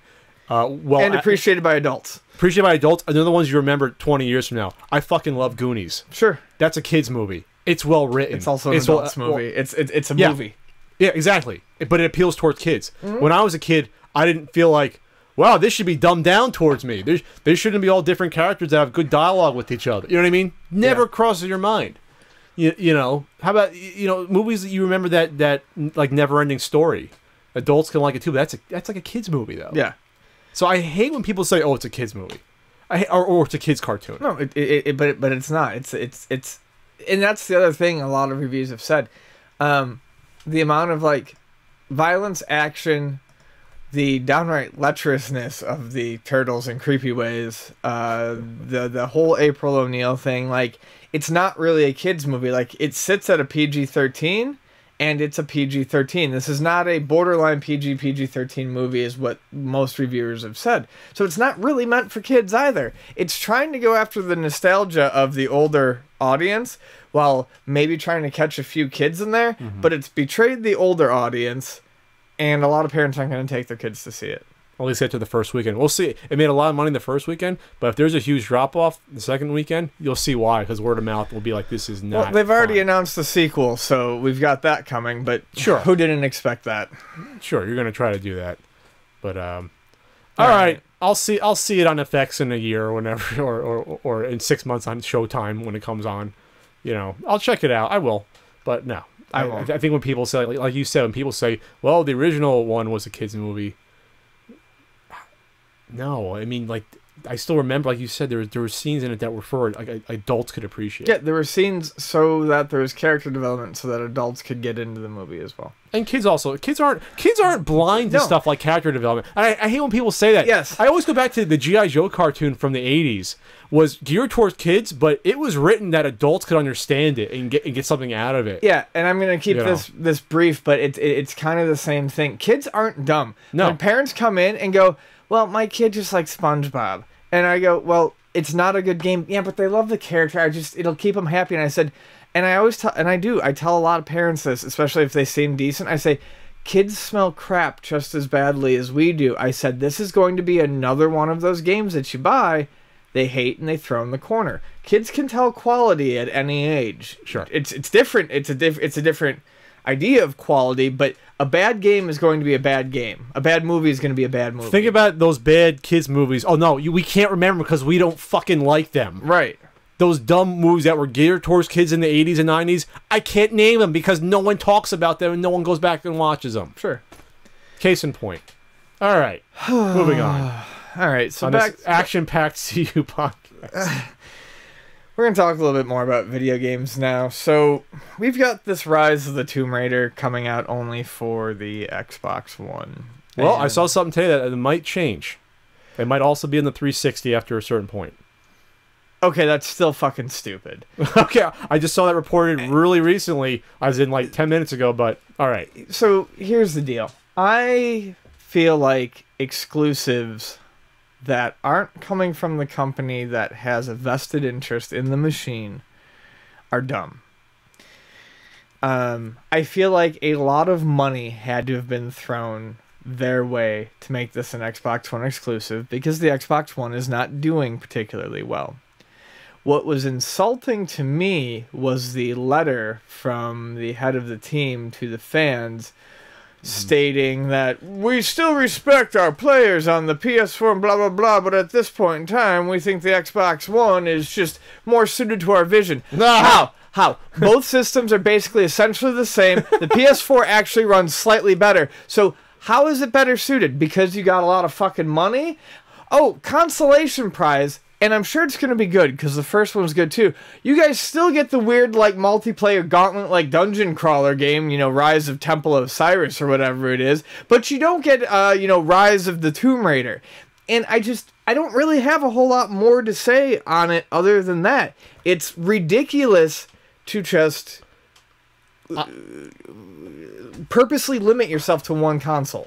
and appreciated by adults. Appreciated by adults, and they're the ones you remember 20 years from now. I fucking love Goonies. Sure. That's a kid's movie. It's well written. It's also an adult's movie. It's a yeah. movie. Yeah, exactly. But it appeals towards kids. Mm-hmm. When I was a kid, I didn't feel like, wow, this should be dumbed down towards me. There shouldn't be all different characters that have good dialogue with each other. You know what I mean? Never crosses your mind. You know, how about, you know, movies that you remember that like never-ending story. Adults can like it too, but that's like a kid's movie though. Yeah. So I hate when people say, "Oh, it's a kids movie," or it's a kids cartoon. No, but it's not. It's and that's the other thing a lot of reviews have said. The amount of like violence, action, the downright lecherousness of the turtles in creepy ways, the whole April O'Neil thing, like it's not really a kids movie. Like it sits at a PG-13 and it's a PG-13. This is not a borderline PG-13 movie is what most reviewers have said. So it's not really meant for kids either. It's trying to go after the nostalgia of the older audience while maybe trying to catch a few kids in there, but it's betrayed the older audience, and a lot of parents aren't going to take their kids to see it. At least get to the first weekend. We'll see. It made a lot of money the first weekend, but if there's a huge drop-off the second weekend, you'll see why, because word of mouth will be like, this is not Well, they've already fun. announced the sequel, so we've got that coming, but Sure. who didn't expect that? Sure, you're going to try to do that. But, all right. I'll see it on FX in a year or whenever, or in 6 months on Showtime when it comes on. You know, I'll check it out. I will. But no. I won't. I think when people say, like you said, when people say, well, the original one was a kid's movie. No, I mean, like, I still remember, like you said, there were scenes in it that were for, like, adults could appreciate. Yeah, there were scenes so that there was character development so that adults could get into the movie as well. And kids also. Kids aren't blind to No. stuff like character development. And I hate when people say that. Yes. I always go back to the G.I. Joe cartoon from the 80s. Was geared towards kids, but it was written that adults could understand it and get something out of it. Yeah, and I'm gonna keep You know. this brief, but it's kind of the same thing. Kids aren't dumb. No. When parents come in and go, well, my kid just likes SpongeBob, and I go, well, it's not a good game. Yeah, but they love the character. It'll keep them happy. And I said, and I always tell, and I tell a lot of parents this, especially if they seem decent. I say, kids smell crap just as badly as we do. I said, this is going to be another one of those games that you buy, they hate and they throw in the corner. Kids can tell quality at any age. Sure. It's different. It's a different idea of quality, but a bad game is going to be a bad game. A bad movie is going to be a bad movie. Think about those bad kids movies. Oh no, we can't remember because we don't fucking like them. Right. Those dumb movies that were geared towards kids in the 80s and 90s, I can't name them because no one talks about them and no one goes back and watches them. Sure. Case in point. All right, moving on. All right, so On back this action-packed CU podcast. we're going to talk a little bit more about video games now. So, we've got this Rise of the Tomb Raider coming out only for the Xbox One. Well, I And- saw something today that it might change. It might also be in the 360 after a certain point. Okay, that's still fucking stupid. Okay, I just saw that reported really recently, as in like 10 minutes ago, but all right. So, here's the deal. I feel like exclusives that aren't coming from the company that has a vested interest in the machine are dumb. I feel like a lot of money had to have been thrown their way to make this an Xbox One exclusive because the Xbox One is not doing particularly well. What was insulting to me was the letter from the head of the team to the fans stating that we still respect our players on the PS4 and blah blah blah, but at this point in time we think the Xbox One is just more suited to our vision. How? Both systems are basically essentially the same. The PS4 actually runs slightly better. So how is it better suited? Because you got a lot of fucking money? Oh, consolation prize. And I'm sure it's going to be good, because the first one was good too. You guys still get the weird, like, multiplayer gauntlet, like, dungeon crawler game, you know, Rise of Temple of Cyrus or whatever it is. But you don't get, you know, Rise of the Tomb Raider. And I don't really have a whole lot more to say on it other than that. It's ridiculous to just purposely limit yourself to one console.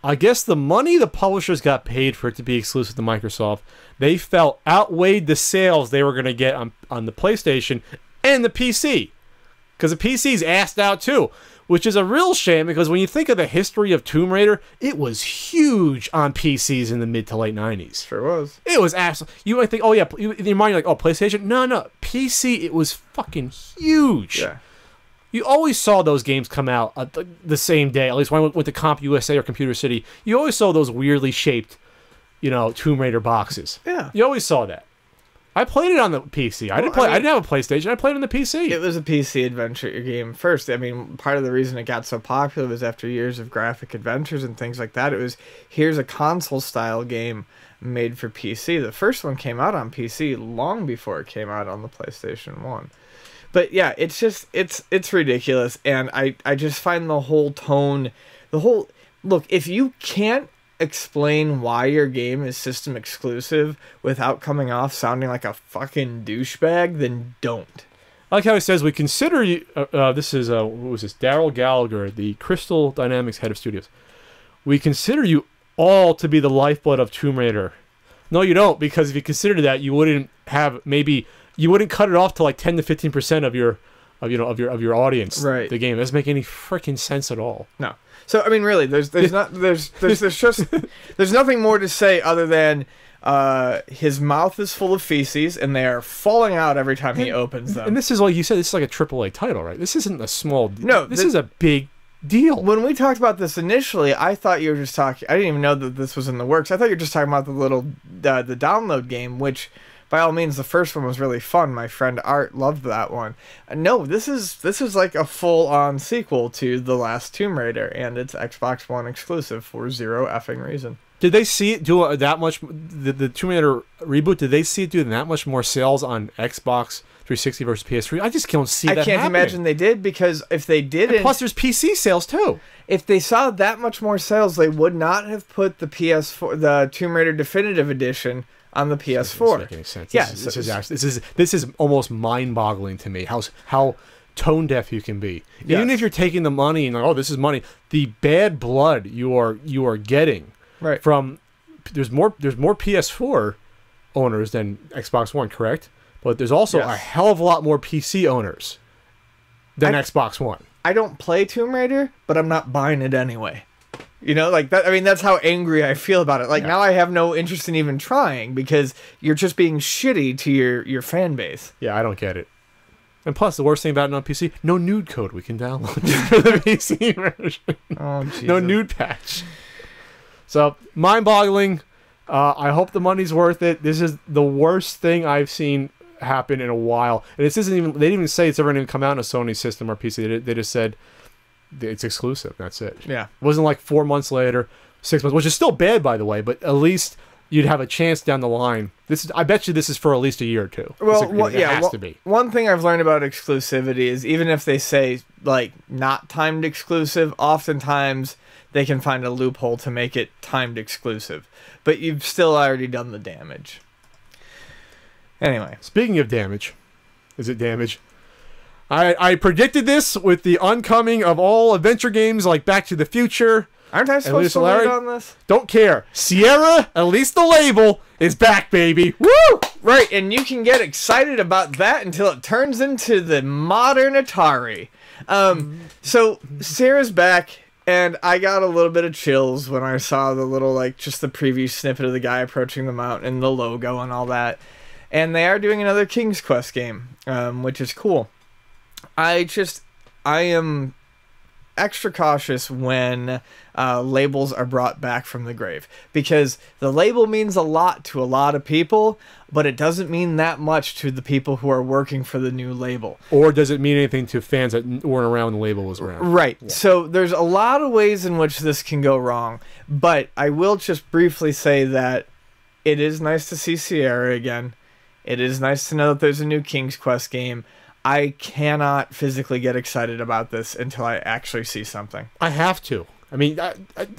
I guess the money the publishers got paid for it to be exclusive to Microsoft, they felt outweighed the sales they were going to get on the PlayStation and the PC. because the PC's assed out too, which is a real shame because when you think of the history of Tomb Raider, it was huge on PCs in the mid to late 90s. Sure was. It was absolutely. You might think, oh yeah, in your mind you're like, oh, PlayStation. No, PC. It was fucking huge. Yeah. You always saw those games come out the same day. At least when I went to Comp USA or Computer City, you always saw those weirdly shaped, Tomb Raider boxes. Yeah. You always saw that. I played it on the PC. I didn't have a PlayStation. I played it on the PC. It was a PC adventure game first. I mean, part of the reason it got so popular was after years of graphic adventures and things like that. It was, here's a console-style game made for PC. The first one came out on PC long before it came out on the PlayStation 1. But yeah, it's just, it's ridiculous. And I just find the whole tone, look, if you can't explain why your game is system exclusive without coming off sounding like a fucking douchebag, then don't. I like how he says, we consider you, this is, what was this, Daryl Gallagher, the Crystal Dynamics head of studios. We consider you all to be the lifeblood of Tomb Raider. No, you don't, because if you considered that, you wouldn't have, you wouldn't cut it off to like 10 to 15% of your audience. Right. The game. It doesn't make any freaking sense at all. No. So I mean, really, there's nothing more to say other than his mouth is full of feces and they are falling out every time he opens them. And this is, like you said, this is like a AAA title, right? This isn't a small. No, this is a big deal. When we talked about this initially, I thought you were just talking. I didn't even know that this was in the works. I thought you were just talking about the download game, which, by all means, the first one was really fun. My friend Art loved that one. No, this is like a full-on sequel to the last Tomb Raider, and it's Xbox One exclusive for zero effing reason. Did they see it do that much? The Tomb Raider reboot, did they see it do that much more sales on Xbox 360 versus PS3? I just can't see that happening. I can't imagine they did, because if they didn't... And plus, there's PC sales, too. If they saw that much more sales, they would not have put the PS4, the Tomb Raider Definitive Edition on the PS4. This doesn't make any sense. Yeah, this is almost mind-boggling to me. How tone deaf you can be. Yes. Even if you're taking the money and like, oh, this is money, the bad blood you are getting from there's more PS4 owners than Xbox One, correct? But there's also a hell of a lot more PC owners than Xbox One. I don't play Tomb Raider, but I'm not buying it anyway. Like that. I mean, that's how angry I feel about it. Like, now I have no interest in even trying because you're just being shitty to your fan base. Yeah, I don't get it. And plus, the worst thing about it on PC, no nude code we can download for the PC version. Oh, Jesus. No nude patch. So, mind-boggling. I hope the money's worth it. This is the worst thing I've seen happen in a while. And this isn't even, they didn't even say it's ever going to come out on a Sony system or PC. They just said it's exclusive. That's it. Yeah. It wasn't like 4 months later, 6 months, which is still bad, by the way, but at least you'd have a chance down the line. I bet you this is for at least a year or two. Well, it has to be. One thing I've learned about exclusivity is even if they say, like, not timed exclusive, oftentimes they can find a loophole to make it timed exclusive. But you've still already done the damage. Anyway. Speaking of damage, is it damage? I predicted this with the oncoming of all adventure games like Back to the Future. Aren't I supposed to lead on this? Don't care. Sierra, at least the label, is back, baby. Woo! Right, and you can get excited about that until it turns into the modern Atari. So, Sierra's back, and I got a little bit of chills when I saw the little, like, just the preview snippet of the guy approaching the mountain and the logo and all that. And they are doing another King's Quest game, which is cool. I am extra cautious when labels are brought back from the grave, because the label means a lot to a lot of people, but it doesn't mean that much to the people who are working for the new label. Or does it mean anything to fans that weren't around when the label was around? Right. Yeah. So there's a lot of ways in which this can go wrong, but I will just briefly say that it is nice to see Sierra again. It is nice to know that there's a new King's Quest game. I cannot physically get excited about this until I actually see something. I have to. I mean,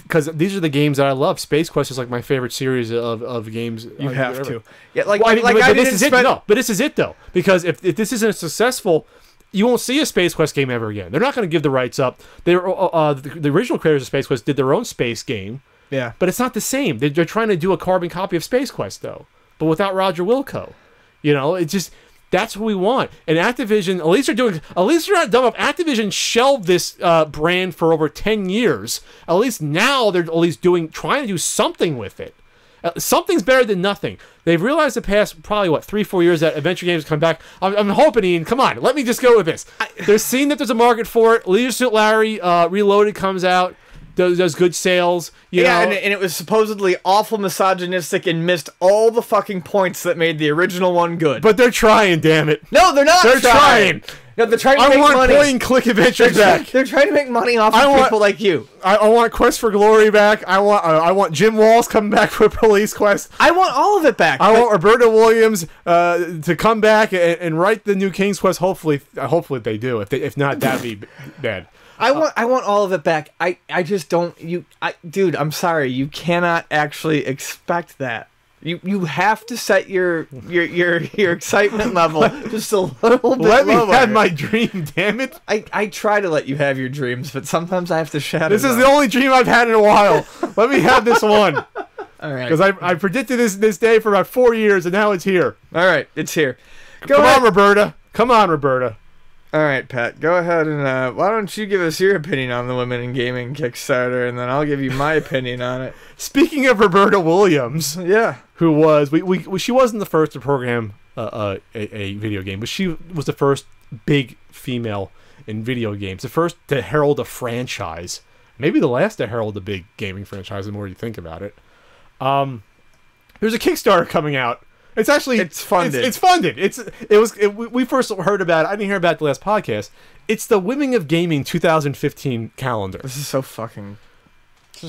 because these are the games that I love. Space Quest is like my favorite series of games. You have to. Yeah, but this is it. No, but this is it though. Because if this isn't successful, you won't see a Space Quest game ever again. They're not going to give the rights up. The original creators of Space Quest did their own space game. Yeah. But it's not the same. They're trying to do a carbon copy of Space Quest though, but without Roger Wilco. It just. That's what we want. And Activision, at least they're not dumb enough. Activision shelved this brand for over 10 years. At least now they're at least trying to do something with it. Something's better than nothing. They've realized the past probably 3-4 years that adventure games come back. I'm hoping, Ian, come on, let me just go with this. They're seeing that there's a market for it. Leisure Suit Larry Reloaded comes out. Does good sales. You know? And it was supposedly awful misogynistic and missed all the fucking points that made the original one good. But they're trying, damn it. No, they're not. They're trying. No, they're trying to make money. I want point and click adventures back. They're trying to make money off of people like you. I want Quest for Glory back. I want Jim Walls coming back for Police Quest. I want all of it back. I want Roberta Williams to come back and write the new King's Quest. Hopefully they do. If not, that'd be bad. I want all of it back. I just don't. Dude, I'm sorry. You cannot actually expect that. You have to set your excitement level just a little bit Let me lower. have my dream, damn it. I try to let you have your dreams, but sometimes I have to shatter This is them. the only dream I've had in a while. Let me have this one. All right. Because I predicted this day for about 4 years, and now it's here. All right, it's here. Come on, Roberta. Come on, Roberta. All right, Pat, go ahead and why don't you give us your opinion on the Women in Gaming Kickstarter, and then I'll give you my opinion on it. Speaking of Roberta Williams, Yeah. who was she wasn't the first to program a video game, but she was the first big female in video games, the first to herald a franchise, maybe the last to herald a big gaming franchise. The more you think about it, there's a Kickstarter coming out. It's funded. It's funded. We first heard about it. I didn't hear about it the last podcast. It's the Women of Gaming 2015 calendar. This is so fucking.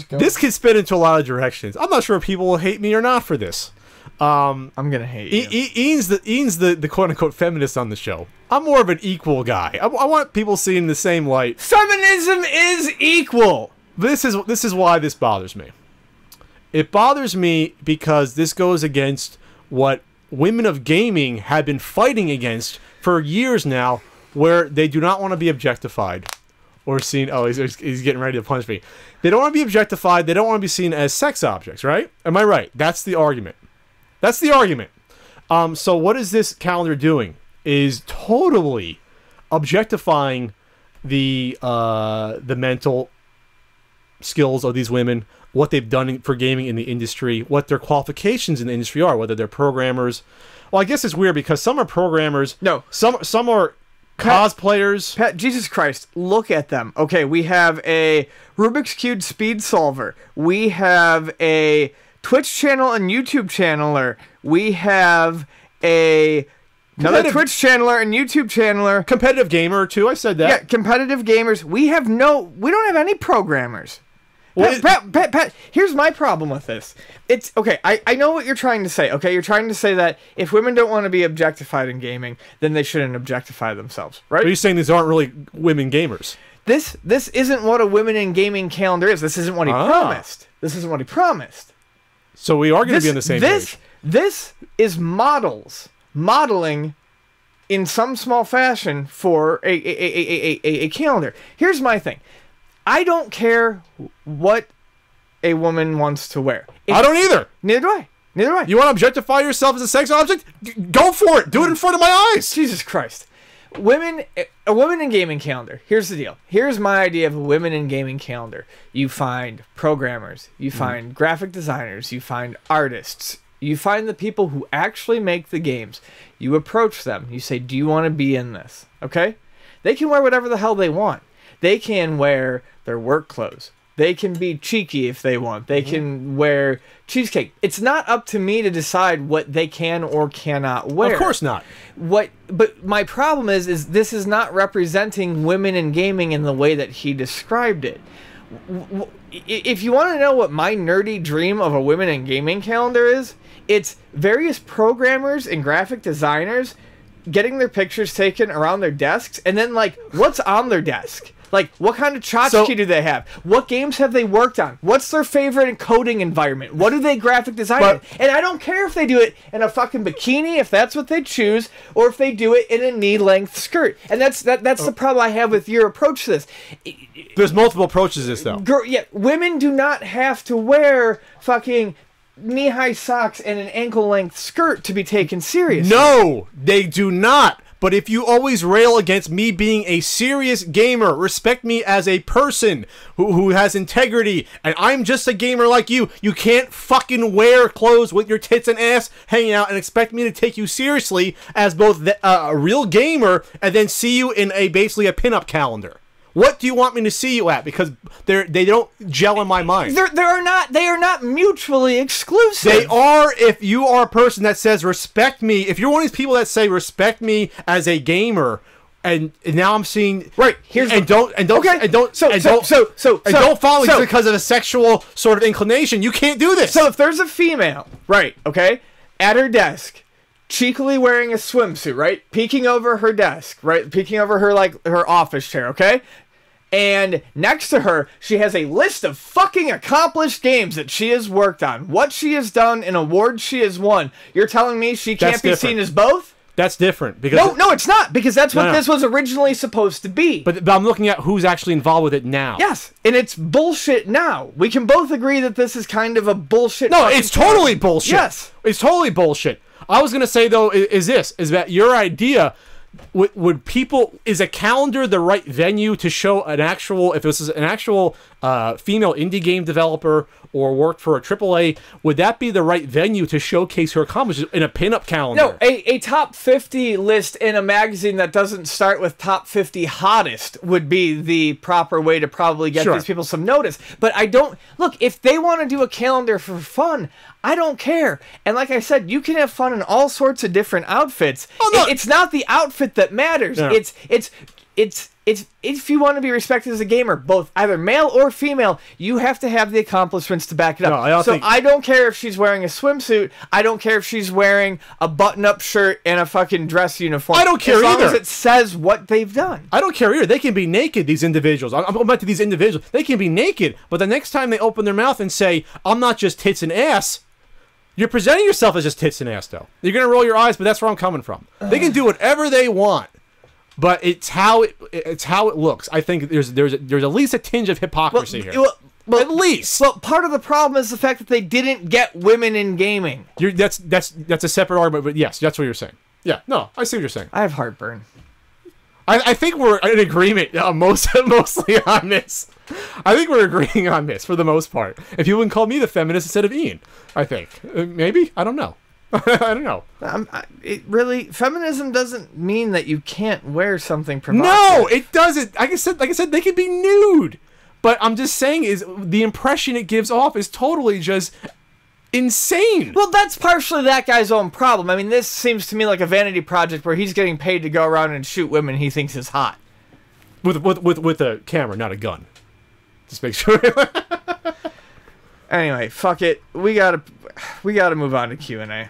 This could spin into a lot of directions. I'm not sure if people will hate me or not for this. I'm gonna hate you. Ian's the quote unquote feminist on the show. I'm more of an equal guy. I want people seeing the same light. Feminism is equal. This is why this bothers me. It bothers me because this goes against what women of gaming have been fighting against for years now, where they do not want to be objectified or seen. Oh, he's getting ready to punch me. They don't want to be objectified. They don't want to be seen as sex objects, right? Am I right? That's the argument. So what is this calendar doing? Is totally objectifying the mental skills of these women, what they've done for gaming in the industry, what their qualifications in the industry are, whether they're programmers. Well, I guess it's weird because some are programmers. No. Some are cosplayers. Pat, Jesus Christ, look at them. Okay, we have a Rubik's Cube speed solver. We have a Twitch channel and YouTube channeler. We have another Twitch channeler and YouTube channeler. Competitive gamer, too. I said that. Yeah, competitive gamers. We don't have any programmers. Pat, here's my problem with this. It's okay. I know what you're trying to say. Okay, you're trying to say that if women don't want to be objectified in gaming, then they shouldn't objectify themselves, right? Are you saying these aren't really women gamers? This isn't what a women in gaming calendar is. This isn't what he promised. This isn't what he promised. So we are going to be on the same page. This is modeling in some small fashion for a calendar. Here's my thing. I don't care what a woman wants to wear. I don't either. Neither do I. You want to objectify yourself as a sex object? Go for it. Do it in front of my eyes. Jesus Christ. A women in gaming calendar. Here's the deal. Here's my idea of a women in gaming calendar. You find programmers. You find graphic designers. You find artists. You find the people who actually make the games. You approach them. You say, do you want to be in this? Okay? They can wear whatever the hell they want. They can wear their work clothes. They can be cheeky if they want. They can wear cheesecake. It's not up to me to decide what they can or cannot wear. Of course not. But my problem is this is not representing women in gaming in the way that he described it. If you want to know what my nerdy dream of a women in gaming calendar is, it's various programmers and graphic designers getting their pictures taken around their desks, and then, like, what's on their desk? Like, what kind of tchotchke do they have? What games have they worked on? What's their favorite coding environment? What do they graphic design in? And I don't care if they do it in a fucking bikini, if that's what they choose, or if they do it in a knee-length skirt. And that's the problem I have with your approach to this. There's multiple approaches to this, though. Women do not have to wear fucking knee-high socks and an ankle-length skirt to be taken seriously. No, they do not. But if you always rail against me being a serious gamer, respect me as a person who has integrity, and I'm just a gamer like you, you can't fucking wear clothes with your tits and ass hanging out and expect me to take you seriously as both a real gamer and then see you in basically a pinup calendar. What do you want me to see you at? Because they don't gel in my mind. They are not mutually exclusive. They are if you are a person that says respect me. If you're one of these people that say respect me as a gamer, and now I'm seeing right here's don't follow me because of a sexual sort of inclination. You can't do this. So if there's a female, right, okay, at her desk, cheekily wearing a swimsuit, right? Peeking over her desk, right? Peeking over her, like, her office chair, okay? And next to her, she has a list of fucking accomplished games that she has worked on. What she has done and awards she has won. You're telling me she can't be seen as both? That's different. Because no, it's not. Because that's what this was originally supposed to be. But I'm looking at who's actually involved with it now. Yes, and it's bullshit now. We can both agree that this is kind of a bullshit. No, it's totally bullshit. Yes. It's totally bullshit. I was going to say, though, is that your idea, would people, is a calendar the right venue to show an actual, if this is an actual female indie game developer or worked for a AAA, would that be the right venue to showcase her accomplishments in a pinup calendar? No, a top 50 list in a magazine that doesn't start with top 50 hottest would be the proper way to probably get these people some notice. But I don't, look, if they want to do a calendar for fun, I don't care. And like I said, you can have fun in all sorts of different outfits. Oh, no. It's not the outfit that matters. No. It's if you want to be respected as a gamer, both either male or female, you have to have the accomplishments to back it up. No, I don't care if she's wearing a swimsuit. I don't care if she's wearing a button-up shirt and a fucking dress uniform. I don't care either. As long as it says what they've done. I don't care either. They can be naked, these individuals. I'm going back to these individuals. They can be naked, but the next time they open their mouth and say, I'm not just tits and ass, you're presenting yourself as just tits and ass, though. You're going to roll your eyes, but that's where I'm coming from. They can do whatever they want. But it's how it looks. I think there's at least a tinge of hypocrisy here. Well, at least. Well, part of the problem is the fact that they didn't get women in gaming. That's a separate argument, but yes, that's what you're saying. Yeah, no, I see what you're saying. I have heartburn. I think we're in agreement mostly on this. I think we're agreeing on this for the most part. If you wouldn't call me the feminist instead of Ian, I think maybe I don't know. I don't know. Feminism doesn't mean that you can't wear something provocative. No, it doesn't. Like I said, they can be nude. But I'm just saying is the impression it gives off is totally just insane. Well, that's partially that guy's own problem. I mean, this seems to me like a vanity project where he's getting paid to go around and shoot women he thinks is hot. With a camera, not a gun. Just make sure. Anyway, fuck it. We gotta move on to Q&A.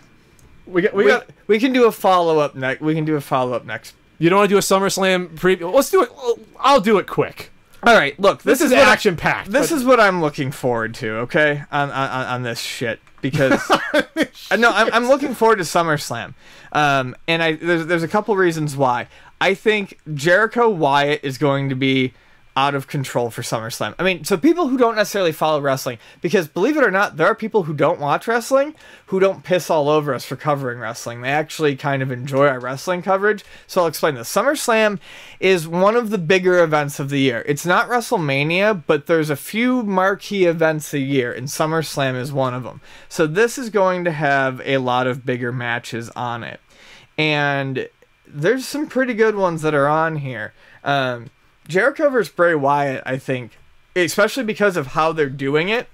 We can do a follow-up next. We can do a follow-up next. You don't want to do a SummerSlam preview? Let's do it. I'll do it quick. All right, look, this is action-packed. This is what I'm looking forward to, okay, on this shit, because no, I'm looking forward to SummerSlam, and there's a couple reasons why. I think Jericho Wyatt is going to be out of control for SummerSlam. I mean, so people who don't necessarily follow wrestling, because believe it or not, there are people who don't watch wrestling who don't piss all over us for covering wrestling. They actually kind of enjoy our wrestling coverage. So I'll explain this. SummerSlam is one of the bigger events of the year. It's not WrestleMania, but there's a few marquee events a year, and SummerSlam is one of them. So this is going to have a lot of bigger matches on it. And there's some pretty good ones that are on here. Jericho versus Bray Wyatt, I think, especially because of how they're doing it,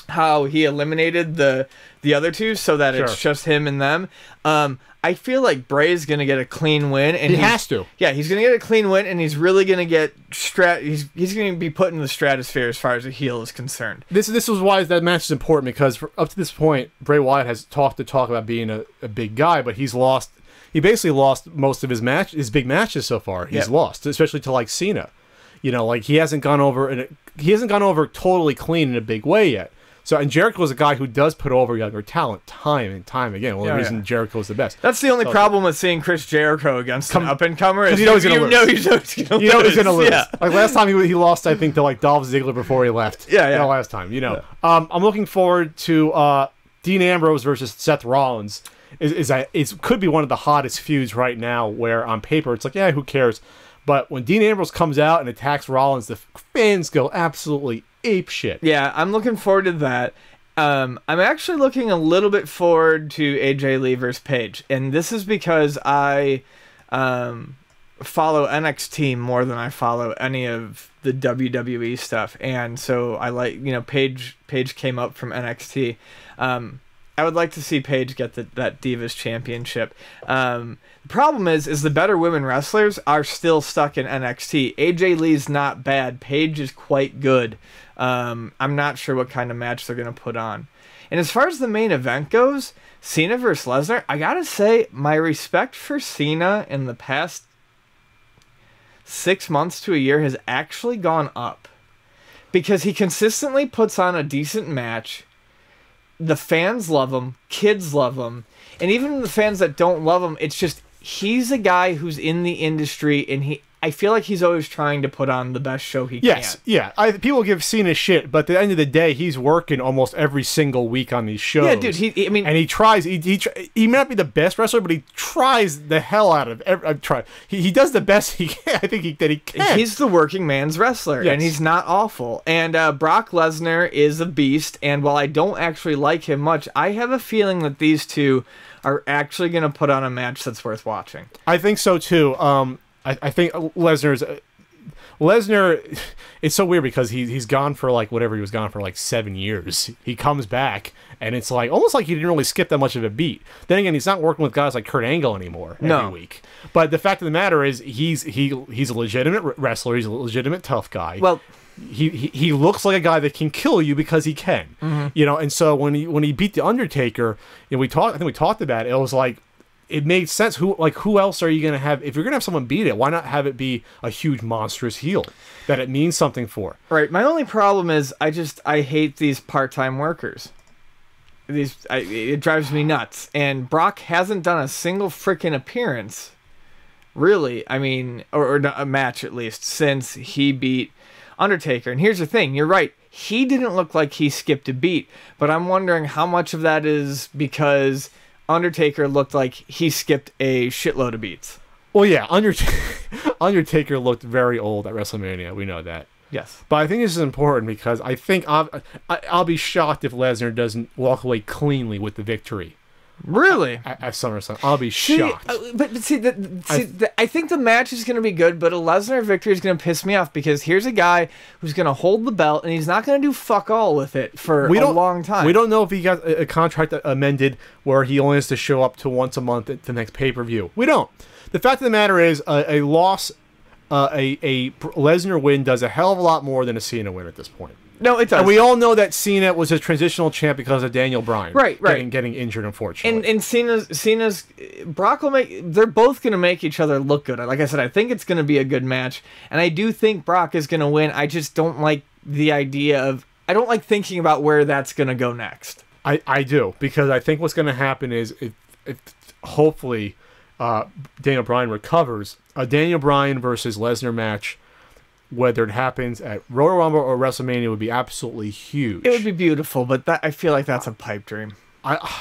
how he eliminated the other two so that it's just him and them. I feel like Bray's going to get a clean win. And he has to. Yeah, he's going to get a clean win, and he's really going to get... He's going to be put in the stratosphere as far as a heel is concerned. This is why that match is important, because up to this point, Bray Wyatt has talked about being a big guy, but he's lost... He basically lost most of his big matches so far. He's lost, especially to like Cena. You know, like he hasn't gone over totally clean in a big way yet. So, and Jericho is a guy who does put over younger talent time and time again. Well, the reason Jericho is the best. That's the only problem with seeing Chris Jericho against an up-and-comer is you know he's going to lose. You know he's going to lose. Yeah. Like last time he lost, I think, to like Dolph Ziggler before he left. Yeah. Last time, I'm looking forward to Dean Ambrose versus Seth Rollins could be one of the hottest feuds right now, where on paper it's like, yeah, who cares? But when Dean Ambrose comes out and attacks Rollins, the fans go absolutely ape shit. Yeah, I'm looking forward to that. I'm actually looking a little bit forward to AJ Lee versus Paige, and this is because I follow NXT more than I follow any of the WWE stuff, and so I like, you know, Paige came up from NXT. I would like to see Paige get that Divas Championship. The problem is the better women wrestlers are still stuck in NXT. AJ Lee's not bad. Paige is quite good. I'm not sure what kind of match they're going to put on. And as far as the main event goes, Cena versus Lesnar, I got to say, my respect for Cena in the past 6 months to a year has actually gone up. Because he consistently puts on a decent match. The fans love him, kids love him, and even the fans that don't love him, it's just, he's a guy who's in the industry, and I feel like he's always trying to put on the best show he can. Yes, yeah. People give Cena shit, but at the end of the day, he's working almost every single week on these shows. Yeah, dude. He tries. He may not be the best wrestler, but he tries the hell out of every. He does the best he can. I think that he can. He's the working man's wrestler, yes. And he's not awful. And Brock Lesnar is a beast. And while I don't actually like him much, I have a feeling that these two are actually going to put on a match that's worth watching. I think so too. I think Lesnar, it's so weird because he's gone for like whatever he was gone for like 7 years. He comes back and it's like almost like he didn't really skip that much of a beat. Then again, he's not working with guys like Kurt Angle anymore every week. But the fact of the matter is he's a legitimate wrestler. He's a legitimate tough guy. Well, he looks like a guy that can kill you because he can. Mm-hmm. You know, and so when he beat the Undertaker, and I think we talked about it. It was like, it made sense. Who else are you going to have? If you're going to have someone beat it, why not have it be a huge monstrous heel that it means something for? Right. My only problem is I hate these part-time workers. It drives me nuts. And Brock hasn't done a single freaking appearance, really. I mean, or a match at least, since he beat Undertaker. And here's the thing. You're right. He didn't look like he skipped a beat. But I'm wondering how much of that is because Undertaker looked like he skipped a shitload of beats. Well, yeah, Undertaker looked very old at WrestleMania. We know that. Yes. But I think this is important because I think I'll be shocked if Lesnar doesn't walk away cleanly with the victory. Really? At SummerSlam. I'll be shocked. I think the match is going to be good, but a Lesnar victory is going to piss me off because here's a guy who's going to hold the belt and he's not going to do fuck all with it for a long time. We don't know if he got a contract amended where he only has to show up to once a month at the next pay-per-view. We don't. The fact of the matter is a loss, a Lesnar win does a hell of a lot more than a Cena win at this point. No, it does. And we all know that Cena was a transitional champ because of Daniel Bryan. Right. Getting injured, unfortunately. And Cena's Brock will they're both going to make each other look good. Like I said, I think it's going to be a good match. And I do think Brock is going to win. I just don't like the idea of, I don't like thinking about where that's going to go next. I do, because I think what's going to happen is if hopefully Daniel Bryan recovers, a Daniel Bryan versus Lesnar match, whether it happens at Royal Rumble or WrestleMania, would be absolutely huge. It would be beautiful, but I feel like that's a pipe dream.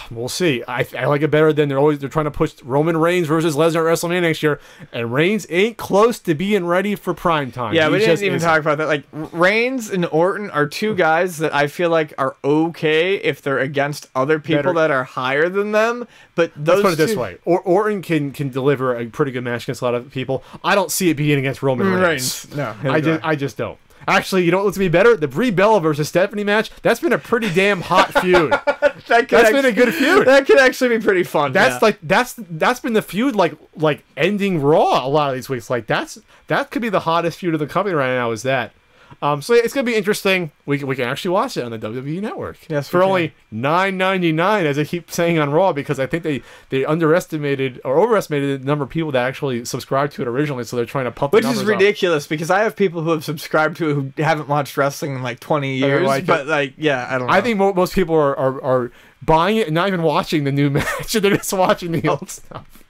We'll see. I like it better than they're trying to push Roman Reigns versus Lesnar at WrestleMania next year, and Reigns ain't close to being ready for prime time. Yeah, we didn't even talk about that. Like, Reigns and Orton are two guys that I feel like are okay if they're against other people that are higher than them. But those let's put it this way: Orton can deliver a pretty good match against a lot of people. I don't see it being against Roman Reigns. No, I just don't. Actually, you know what looks to be better? The Brie Bella versus Stephanie match. That's been a pretty damn hot feud. That's been a good feud. That could actually be pretty fun. That's been the feud like ending Raw a lot of these weeks. Like that could be the hottest feud of the company right now. Is that? So it's gonna be interesting. We can actually watch it on the WWE Network. Yes, for only $9.99, as I keep saying on Raw, because I think they underestimated or overestimated the number of people that actually subscribed to it originally. So they're trying to pump. Which is ridiculous because I have people who have subscribed to it who haven't watched wrestling in like 20 years. I don't know. I think most people are buying it and not even watching the new match. They're just watching the old stuff.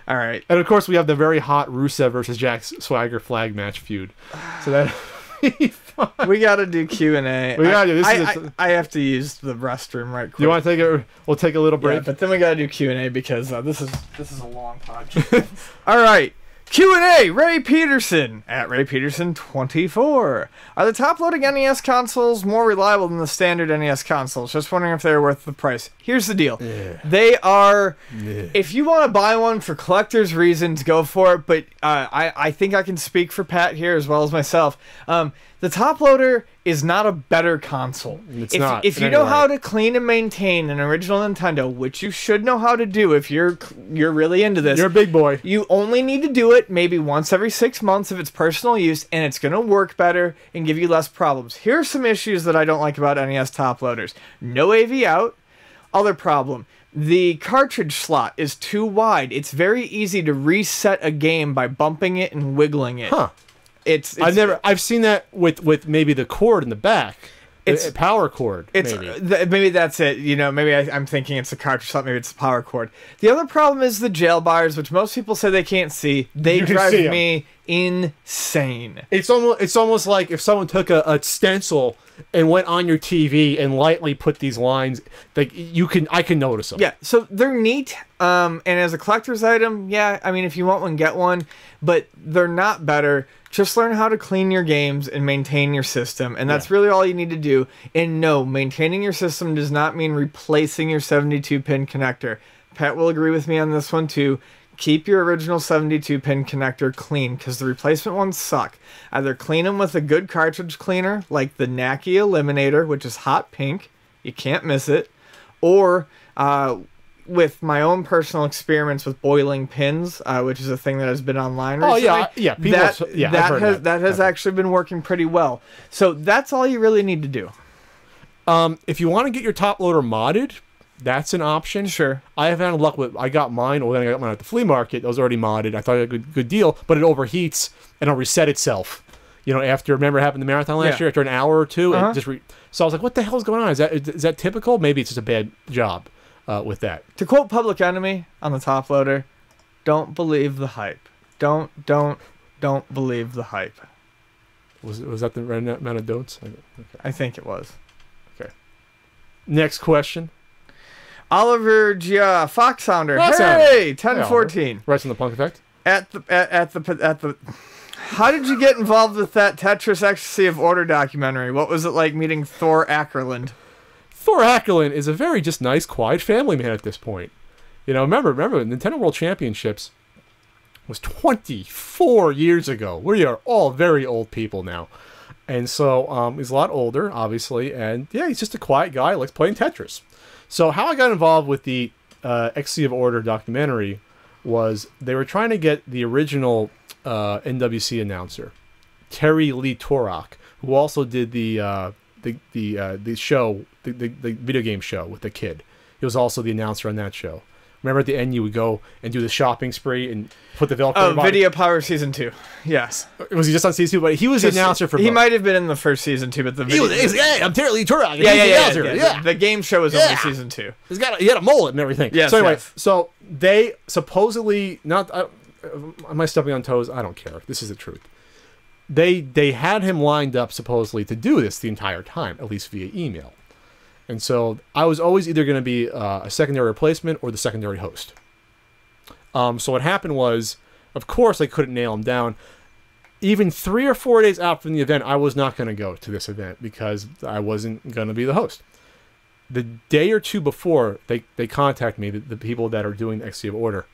All right. And of course, we have the very hot Rusev versus Jack Swagger flag match feud. So that We gotta do Q&A. We gotta do this. I have to use the restroom right quick. You want to take it? We'll take a little break. Yeah, but then we gotta do Q&A because this is a long podcast. All right. Q&A, Ray Peterson, at Ray Peterson 24. Are the top-loading NES consoles more reliable than the standard NES consoles? Just wondering if they're worth the price. Here's the deal. Yeah. They are, Yeah. if you want to buy one for collector's reasons, go for it, but I think I can speak for Pat here as well as myself. The top loader is not a better console. It's if, not. If you know how to clean and maintain an original Nintendo, which you should know how to do if you're really into this. You're a big boy. You only need to do it maybe once every 6 months if it's personal use, and it's going to work better and give you less problems. Here are some issues that I don't like about NES top loaders. No AV out. Other problem. The cartridge slot is too wide. It's very easy to reset a game by bumping it and wiggling it. Huh. It's I've seen that with maybe the cord in the back. It's a power cord. It's maybe. maybe that's it. You know, maybe I'm thinking it's a cartridge slot. Maybe it's a power cord. The other problem is the jail bars, which most people say they can't see. They You can drive see 'em. me insane. It's almost like if someone took a stencil and went on your TV and lightly put these lines. Like I can notice them. Yeah, so they're neat. And as a collector's item, yeah, I mean, if you want one, get one. But they're not better. Just learn how to clean your games and maintain your system, and that's really all you need to do. And no, maintaining your system does not mean replacing your 72-pin connector. Pat will agree with me on this one too. Keep your original 72-pin connector clean, because the replacement ones suck. Either clean them with a good cartridge cleaner, like the Naki Eliminator, which is hot pink. You can't miss it. Or with my own personal experiments with boiling pins, which is a thing that has been online recently. Oh yeah. People, that has actually been working pretty well. So that's all you really need to do. If you want to get your top loader modded, that's an option. Sure. I have had luck with. I got mine, or then I got mine at the flea market. It was already modded. I thought it was a good deal, but it overheats and it'll reset itself. You know, after remember it happened in the marathon last year, after an hour or two, it just so I was like, what the hell is going on? Is that typical? Maybe it's just a bad job with that. To quote Public Enemy on the top loader, "Don't believe the hype. Don't believe the hype." Was that the right amount of don'ts? Okay. I think it was. Okay. Next question. Oliver Gia Foxhounder. Foxhounder. Hey, 1014. Right on the punk effect. At the. How did you get involved with that Tetris Ecstasy of Order documentary? What was it like meeting Thor Ackerland? Thor Ackerland is a very just nice, quiet family man at this point. You know, remember, Nintendo World Championships was 24 years ago. We are all very old people now. And so he's a lot older, obviously. And yeah, he's just a quiet guy who likes playing Tetris. So how I got involved with the Ecstasy of Order documentary was they were trying to get the original NWC announcer, Terry Lee Torok, who also did the show, the video game show with the kid. He was also the announcer on that show. Remember at the end you would go and do the shopping spree and put the Velcro. Oh, Video Power Season 2. Yes. Was he just on Season 2? But he was the announcer for both. He might have been in the first Season 2, but the video... Hey, I'm Terry Lee Turok. Yeah. The game show was only Season 2. He had a mullet and everything. Yes, so anyway, yes. so they supposedly... Am I stepping on toes? I don't care. This is the truth. They had him lined up supposedly to do this the entire time, at least via email. And so I was always either going to be a secondary replacement or the secondary host. So what happened was, of course, I couldn't nail him down. Even 3 or 4 days out from the event, I was not going to go to this event because I wasn't going to be the host. The day or two before, they contacted me, the people that are doing the Ecstasy of Order,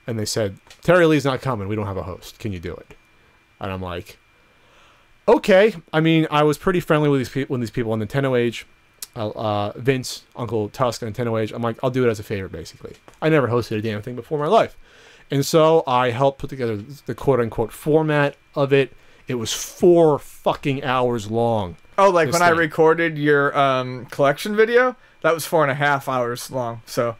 and they said, Terry Lee's not coming. We don't have a host. Can you do it? And I'm like, okay. I mean, I was pretty friendly with these people on Nintendo Age. Vince, Uncle Tusk, and Nintendo Age. I'm like, I'll do it as a favor, basically. I never hosted a damn thing before in my life. And so I helped put together the quote-unquote format of it. It was 4 fucking hours long. Oh, like when I recorded your collection video? That was 4.5 hours long, so...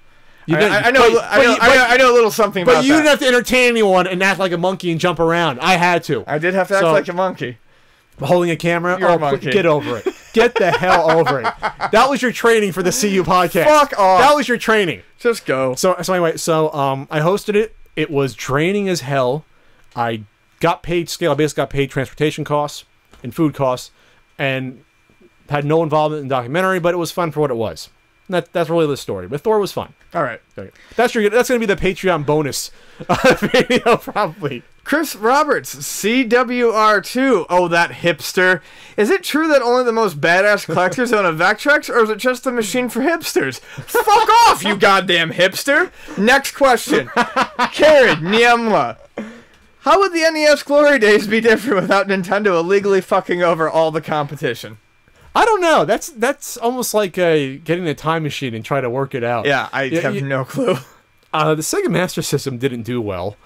I know a little something about that. But you didn't have to entertain anyone and act like a monkey and jump around. I had to. I did have to act like a monkey. Holding a camera? You're a monkey. Get over it. Get the hell over it. That was your training for the CU podcast. Fuck off. That was your training. Just go. So anyway, I hosted it. It was draining as hell. I got paid scale. I basically got paid transportation costs. in food costs, and had no involvement in the documentary, but it was fun for what it was. And that's really the story. But Thor was fun. All right. Okay. That's going to be the Patreon bonus video, probably. Chris Roberts, CWR2. Oh, that hipster. Is it true that only the most badass collectors own a Vectrex, or is it just a machine for hipsters? Fuck off, you goddamn hipster. Next question. Karen Niemla. How would the NES glory days be different without Nintendo illegally fucking over all the competition? I don't know. That's almost like getting a time machine and trying to work it out. Yeah, I have no clue. The Sega Master System didn't do well.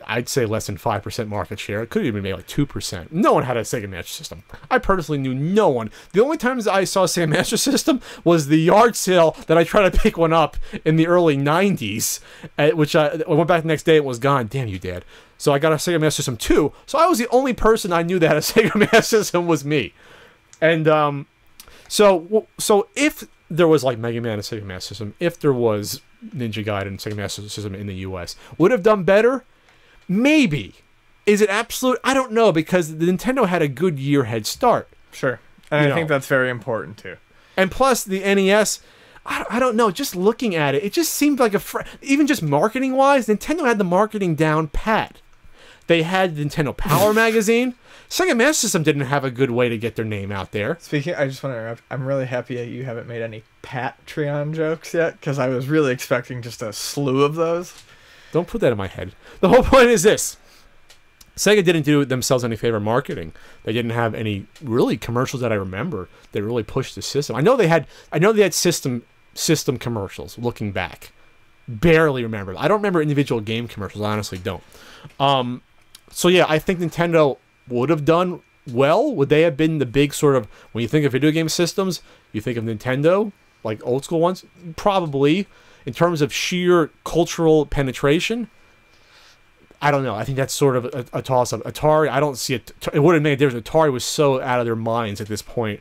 I'd say less than 5% market share. It could have even made like 2%. No one had a Sega Master System. I personally knew no one. The only times I saw a Sega Master System was the yard sale that I tried to pick one up in the early 90s, which I went back the next day and it was gone. Damn you, Dad. So I got a Sega Master System 2. So I was the only person I knew that had a Sega Master System was me. And so if there was like Mega Man and Sega Master System, if there was Ninja Gaiden and Sega Master System in the US, would have done better? Maybe. Is it absolute? I don't know, because the Nintendo had a good year head start. Sure. And I think that's very important too. And plus the NES, I don't know, just looking at it, it just seemed like even just marketing wise, Nintendo had the marketing down pat. They had Nintendo Power magazine. Sega Master System didn't have a good way to get their name out there. Speaking, I just want to interrupt. I'm really happy that you haven't made any Patreon jokes yet, because I was really expecting just a slew of those. Don't put that in my head. The whole point is this. Sega didn't do themselves any favor marketing. They didn't have any really commercials that I remember that really pushed the system. I know they had system commercials looking back. Barely remember. I don't remember individual game commercials. I honestly don't. So yeah, I think Nintendo would have done well. Would they have been the big sort of, when you think of video game systems, you think of Nintendo, like old school ones? Probably. In terms of sheer cultural penetration, I don't know. I think that's sort of a toss-up. Atari, I don't see it. It wouldn't make a difference. Atari was so out of their minds at this point,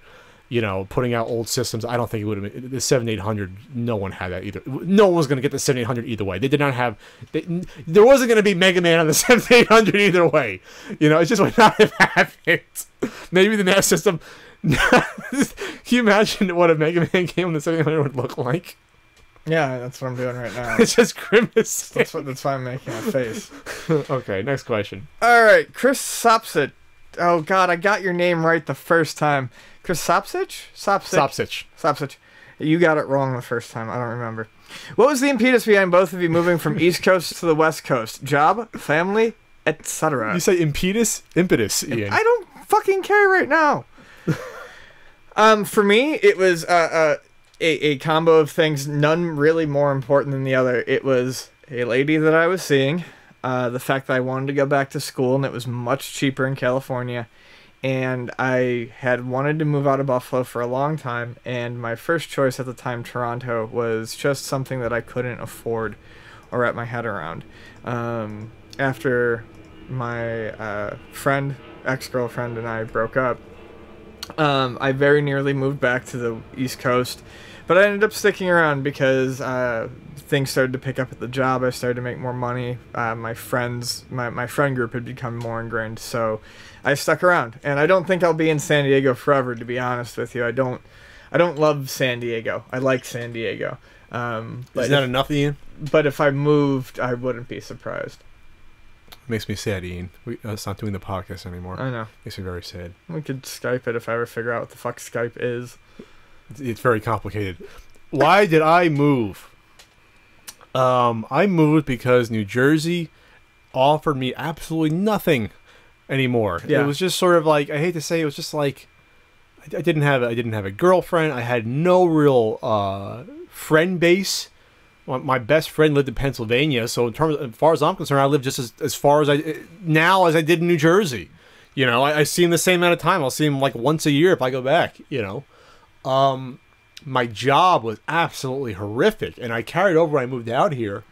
putting out old systems. I don't think it would have been. The 7800, no one had that either. No one was going to get the 7800 either way. They did not have. There wasn't going to be Mega Man on the 7800 either way. It just would not have happened. Maybe the Master System. Can you imagine what a Mega Man game on the 7800 would look like? Yeah, that's what I'm doing right now. It's just grimace. That's why I'm making a face. Okay, next question. All right, Chris Sopsich. Oh, God, I got your name right the first time. Chris Sopsich? Sopsich. You got it wrong the first time. I don't remember. What was the impetus behind both of you moving from East Coast to the West Coast? Job, family, etc. You say impetus, Ian. I don't fucking care right now. For me, it was a combo of things, none really more important than the other. It was a lady that I was seeing, the fact that I wanted to go back to school, and it was much cheaper in California, and I had wanted to move out of Buffalo for a long time, and my first choice at the time, Toronto, was just something that I couldn't afford or wrap my head around. After my ex-girlfriend and I broke up, I very nearly moved back to the East Coast, but I ended up sticking around because things started to pick up at the job. I started to make more money. My friend group had become more ingrained, so I stuck around. And I don't think I'll be in San Diego forever, to be honest with you. I don't love San Diego. I like San Diego. Isn't that enough, Ian? But if I moved, I wouldn't be surprised. Makes me sad, Ian. It's not doing the podcast anymore. I know. Makes me very sad. We could Skype it if I ever figure out what the fuck Skype is. It's very complicated. Why did I move? I moved because New Jersey offered me absolutely nothing anymore. Yeah. It was just sort of like, I hate to say, it was just like I didn't have a girlfriend. I had no real friend base. My best friend lived in Pennsylvania, so as far as I'm concerned, I live just as far as I did in New Jersey. I see him the same amount of time. I'll see him like once a year if I go back. My job was absolutely horrific, and I carried over when I moved out here,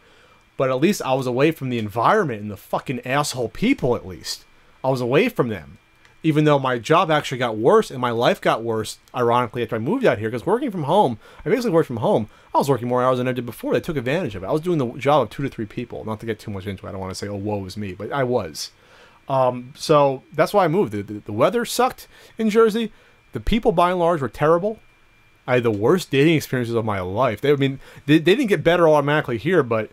but at least I was away from the environment and the fucking asshole people. At least I was away from them, even though my job actually got worse and my life got worse, ironically, after I moved out here. Because working from home, I basically worked from home. I was working more hours than I did before. They took advantage of it. I was doing the job of 2 to 3 people. Not to get too much into it. I don't want to say, oh, woe is me, but I was. So that's why I moved. The weather sucked in Jersey. The people, by and large, were terrible. I had the worst dating experiences of my life. They didn't get better automatically here, but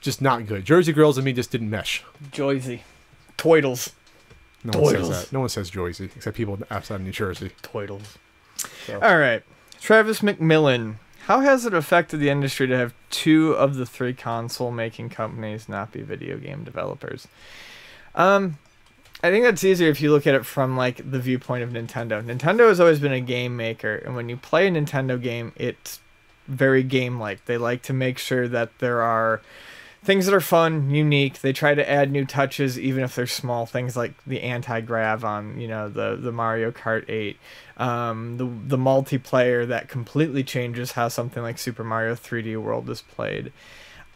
just not good. Jersey girls and me just didn't mesh. Joyzy. Toidles. No one says that. No one says Jersey, except people outside of New Jersey. Toidles. So. All right. Travis McMillan. How has it affected the industry to have 2 of the 3 console-making companies not be video game developers? I think that's easier if you look at it from like the viewpoint of Nintendo. Nintendo has always been a game maker, and when you play a Nintendo game, it's very game-like. They like to make sure that there are things that are fun, unique. They try to add new touches, even if they're small things like the anti-grav on, the Mario Kart 8, the multiplayer that completely changes how something like Super Mario 3D World is played.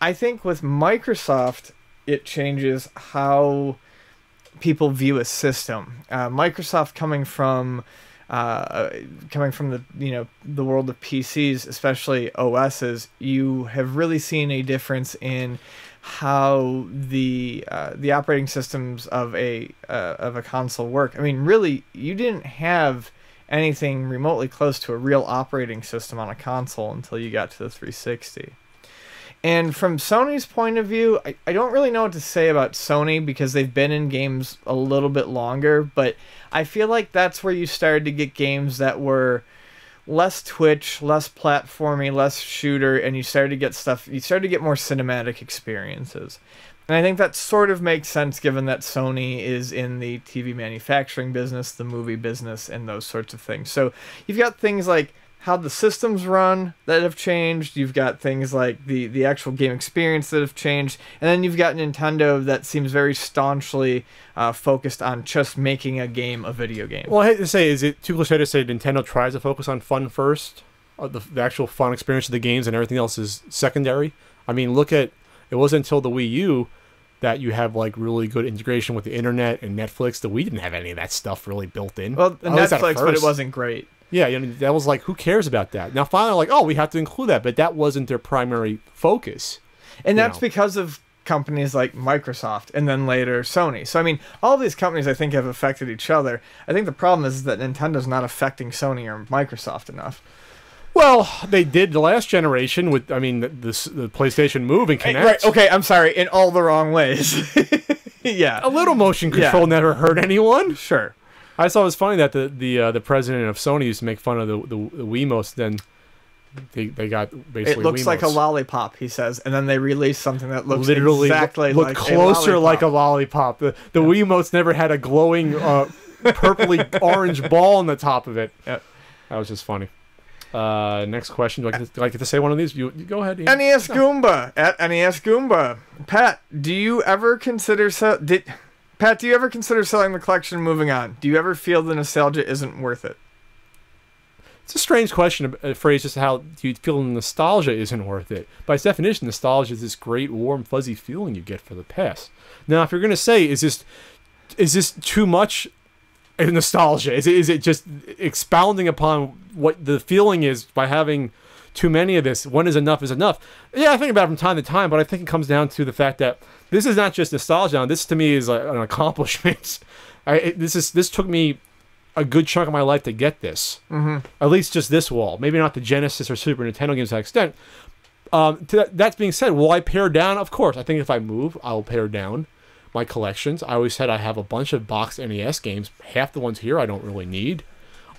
I think with Microsoft, it changes how people view a system. Microsoft coming from the world of PCs, especially OSs, you have really seen a difference in how the operating systems of a console work. I mean, really, you didn't have anything remotely close to a real operating system on a console until you got to the 360. And from Sony's point of view, I don't really know what to say about Sony because they've been in games a little bit longer, but I feel like that's where you started to get games that were less Twitch, less platformy, less shooter, and you started to get more cinematic experiences. And I think that sort of makes sense given that Sony is in the TV manufacturing business, the movie business, and those sorts of things. So you've got things like how the systems run that have changed. You've got things like the actual game experience that have changed. And then you've got Nintendo that seems very staunchly focused on just making a game a video game. Well, I hate to say, is it too cliche to say Nintendo tries to focus on fun first? The actual fun experience of the games and everything else is secondary? I mean, it wasn't until the Wii U that you have like really good integration with the internet and Netflix. The Wii didn't have any of that stuff really built in. Well, Netflix, but it wasn't great. Yeah, that was like, who cares about that? Now, finally, like, oh, we have to include that, but that wasn't their primary focus. And that's because of companies like Microsoft and then later Sony. So, I mean, all these companies, I think, have affected each other. I think the problem is that Nintendo's not affecting Sony or Microsoft enough. Well, they did the last generation with, the PlayStation Move and Kinect. Right, okay, I'm sorry, in all the wrong ways. Yeah. A little motion control never hurt anyone. Sure. I thought it was funny that the president of Sony used to make fun of the Wiimotes. Then they got basically. It looks Wiimotes. like a lollipop, he says, and then they released something that looks literally exactly look like closer like a lollipop. The Wiimotes never had a glowing purpley orange ball on the top of it. Yep. That was just funny. Next question. Do I get to say one of these? You go ahead. Ian. NES Goomba at NES Goomba. Pat, do you ever consider selling the collection and moving on? Do you ever feel the nostalgia isn't worth it? It's a strange question, a phrase, just how do you feel the nostalgia isn't worth it? By its definition, nostalgia is this great, warm, fuzzy feeling you get for the past. Now, if you're going to say, is this too much nostalgia? Is it just expounding upon what the feeling is by having too many of this? When is enough is enough? Yeah, I think about it from time to time, but I think it comes down to the fact that this is not just nostalgia. Now, this to me is an accomplishment. This took me a good chunk of my life to get this. Mm-hmm. At least just this wall. Maybe not the Genesis or Super Nintendo games to that extent. That being said, will I pare down? Of course. I think if I move, I'll pare down my collections. I always said I have a bunch of boxed NES games. Half the ones here I don't really need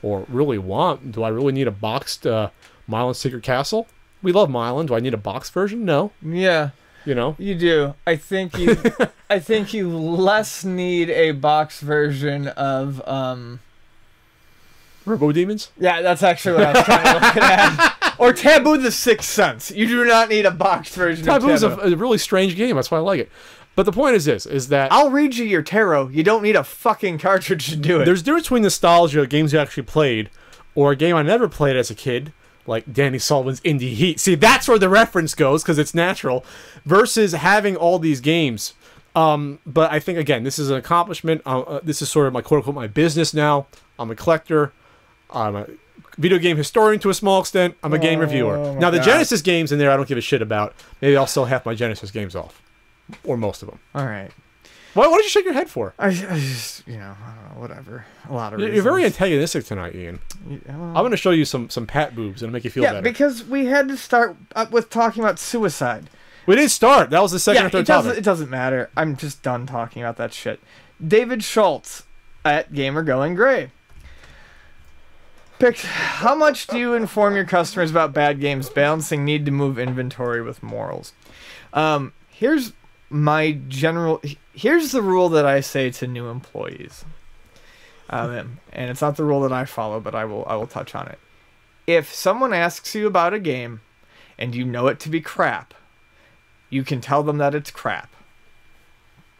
or really want. Do I really need a boxed Milan Secret Castle? We love Milan. Do I need a boxed version? No. Yeah. You do. I think you less need a box version of Robo Demons? Yeah, that's actually what I was trying to look at. Or Taboo the Sixth Sense. You do not need a boxed version of Taboo. Taboo is a really strange game. That's why I like it. But the point is this, is that I'll read you your tarot. You don't need a fucking cartridge to do it. There's a difference between nostalgia, games you actually played, or a game I never played as a kid, like Danny Sullivan's Indie Heat. See, that's where the reference goes, because it's natural, versus having all these games. But I think, again, this is an accomplishment. This is sort of my quote-unquote my business now. I'm a collector. I'm a video game historian to a small extent. I'm a game reviewer. Now, the Genesis games in there I don't give a shit about. Maybe I'll sell half my Genesis games off. Or most of them. All right. What did you shake your head for? I just, I don't know, whatever. A lot of reasons. You're very antagonistic tonight, Ian. Yeah, well, I'm going to show you some pat boobs and make you feel better. because we had to start up with talking about suicide. We didn't start. That was the second or third topic. It doesn't matter. I'm just done talking about that shit. David Schultz at Gamer Going Gray picked, how much do you inform your customers about bad games, balancing need to move inventory with morals? Here's the rule that I say to new employees. And it's not the rule that I follow, but I will touch on it. If someone asks you about a game and you know it to be crap, you can tell them that it's crap.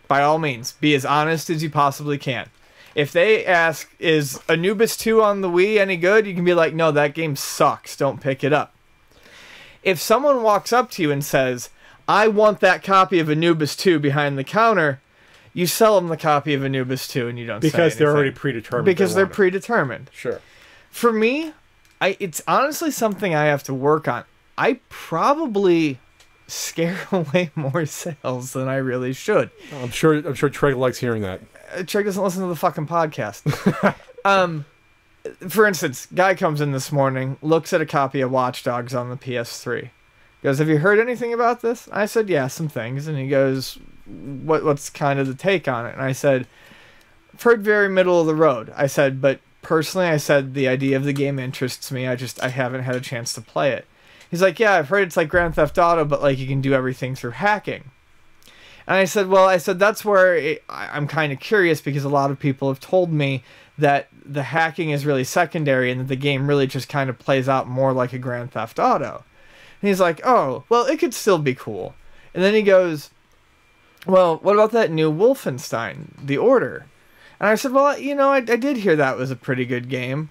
By all means, be as honest as you possibly can. If they ask, is Anubis 2 on the Wii any good? You can be like, no, that game sucks. Don't pick it up. If someone walks up to you and says, I want that copy of Anubis 2 behind the counter, you sell them the copy of Anubis 2 and you don't say anything. Because they're already predetermined. Because they're predetermined. Sure. For me, it's honestly something I have to work on. I probably scare away more sales than I really should. I'm sure Treg likes hearing that. Treg doesn't listen to the fucking podcast. For instance, guy comes in this morning, looks at a copy of Watch Dogs on the PS3. Goes, have you heard anything about this? I said, yeah, some things. And he goes, what's kind of the take on it? And I said, I've heard very middle of the road. I said, but personally, I said, the idea of the game interests me. I haven't had a chance to play it. He's like, yeah, I've heard it's like Grand Theft Auto, but like you can do everything through hacking. And I said, that's where I'm kind of curious, because a lot of people have told me that the hacking is really secondary and that the game really just kind of plays out more like a Grand Theft Auto. And he's like, oh, well, it could still be cool. And then he goes, well, what about that new Wolfenstein, The Order? And I said, well, I did hear that was a pretty good game.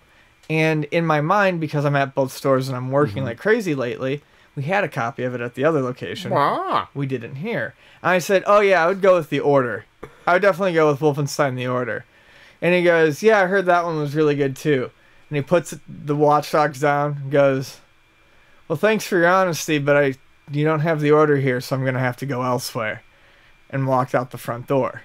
And in my mind, because I'm at both stores and I'm working like crazy lately, we had a copy of it at the other location. Wow. We didn't hear. And I said, oh yeah, I would go with The Order. I would definitely go with Wolfenstein The Order. And he goes, yeah, I heard that one was really good too. And he puts the Watch Dogs down and goes, well, thanks for your honesty, but you don't have The Order here, so I'm going to have to go elsewhere. And walked out the front door.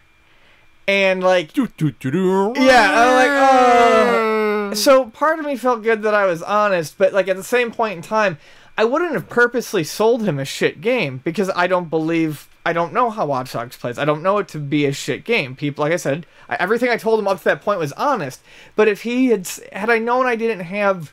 And like, yeah, I'm like, oh. So part of me felt good that I was honest, but like at the same point in time, I wouldn't have purposely sold him a shit game, because I don't know how Watch Dogs plays. I don't know it to be a shit game. People, like I said, everything I told him up to that point was honest. But if he had I known that I didn't have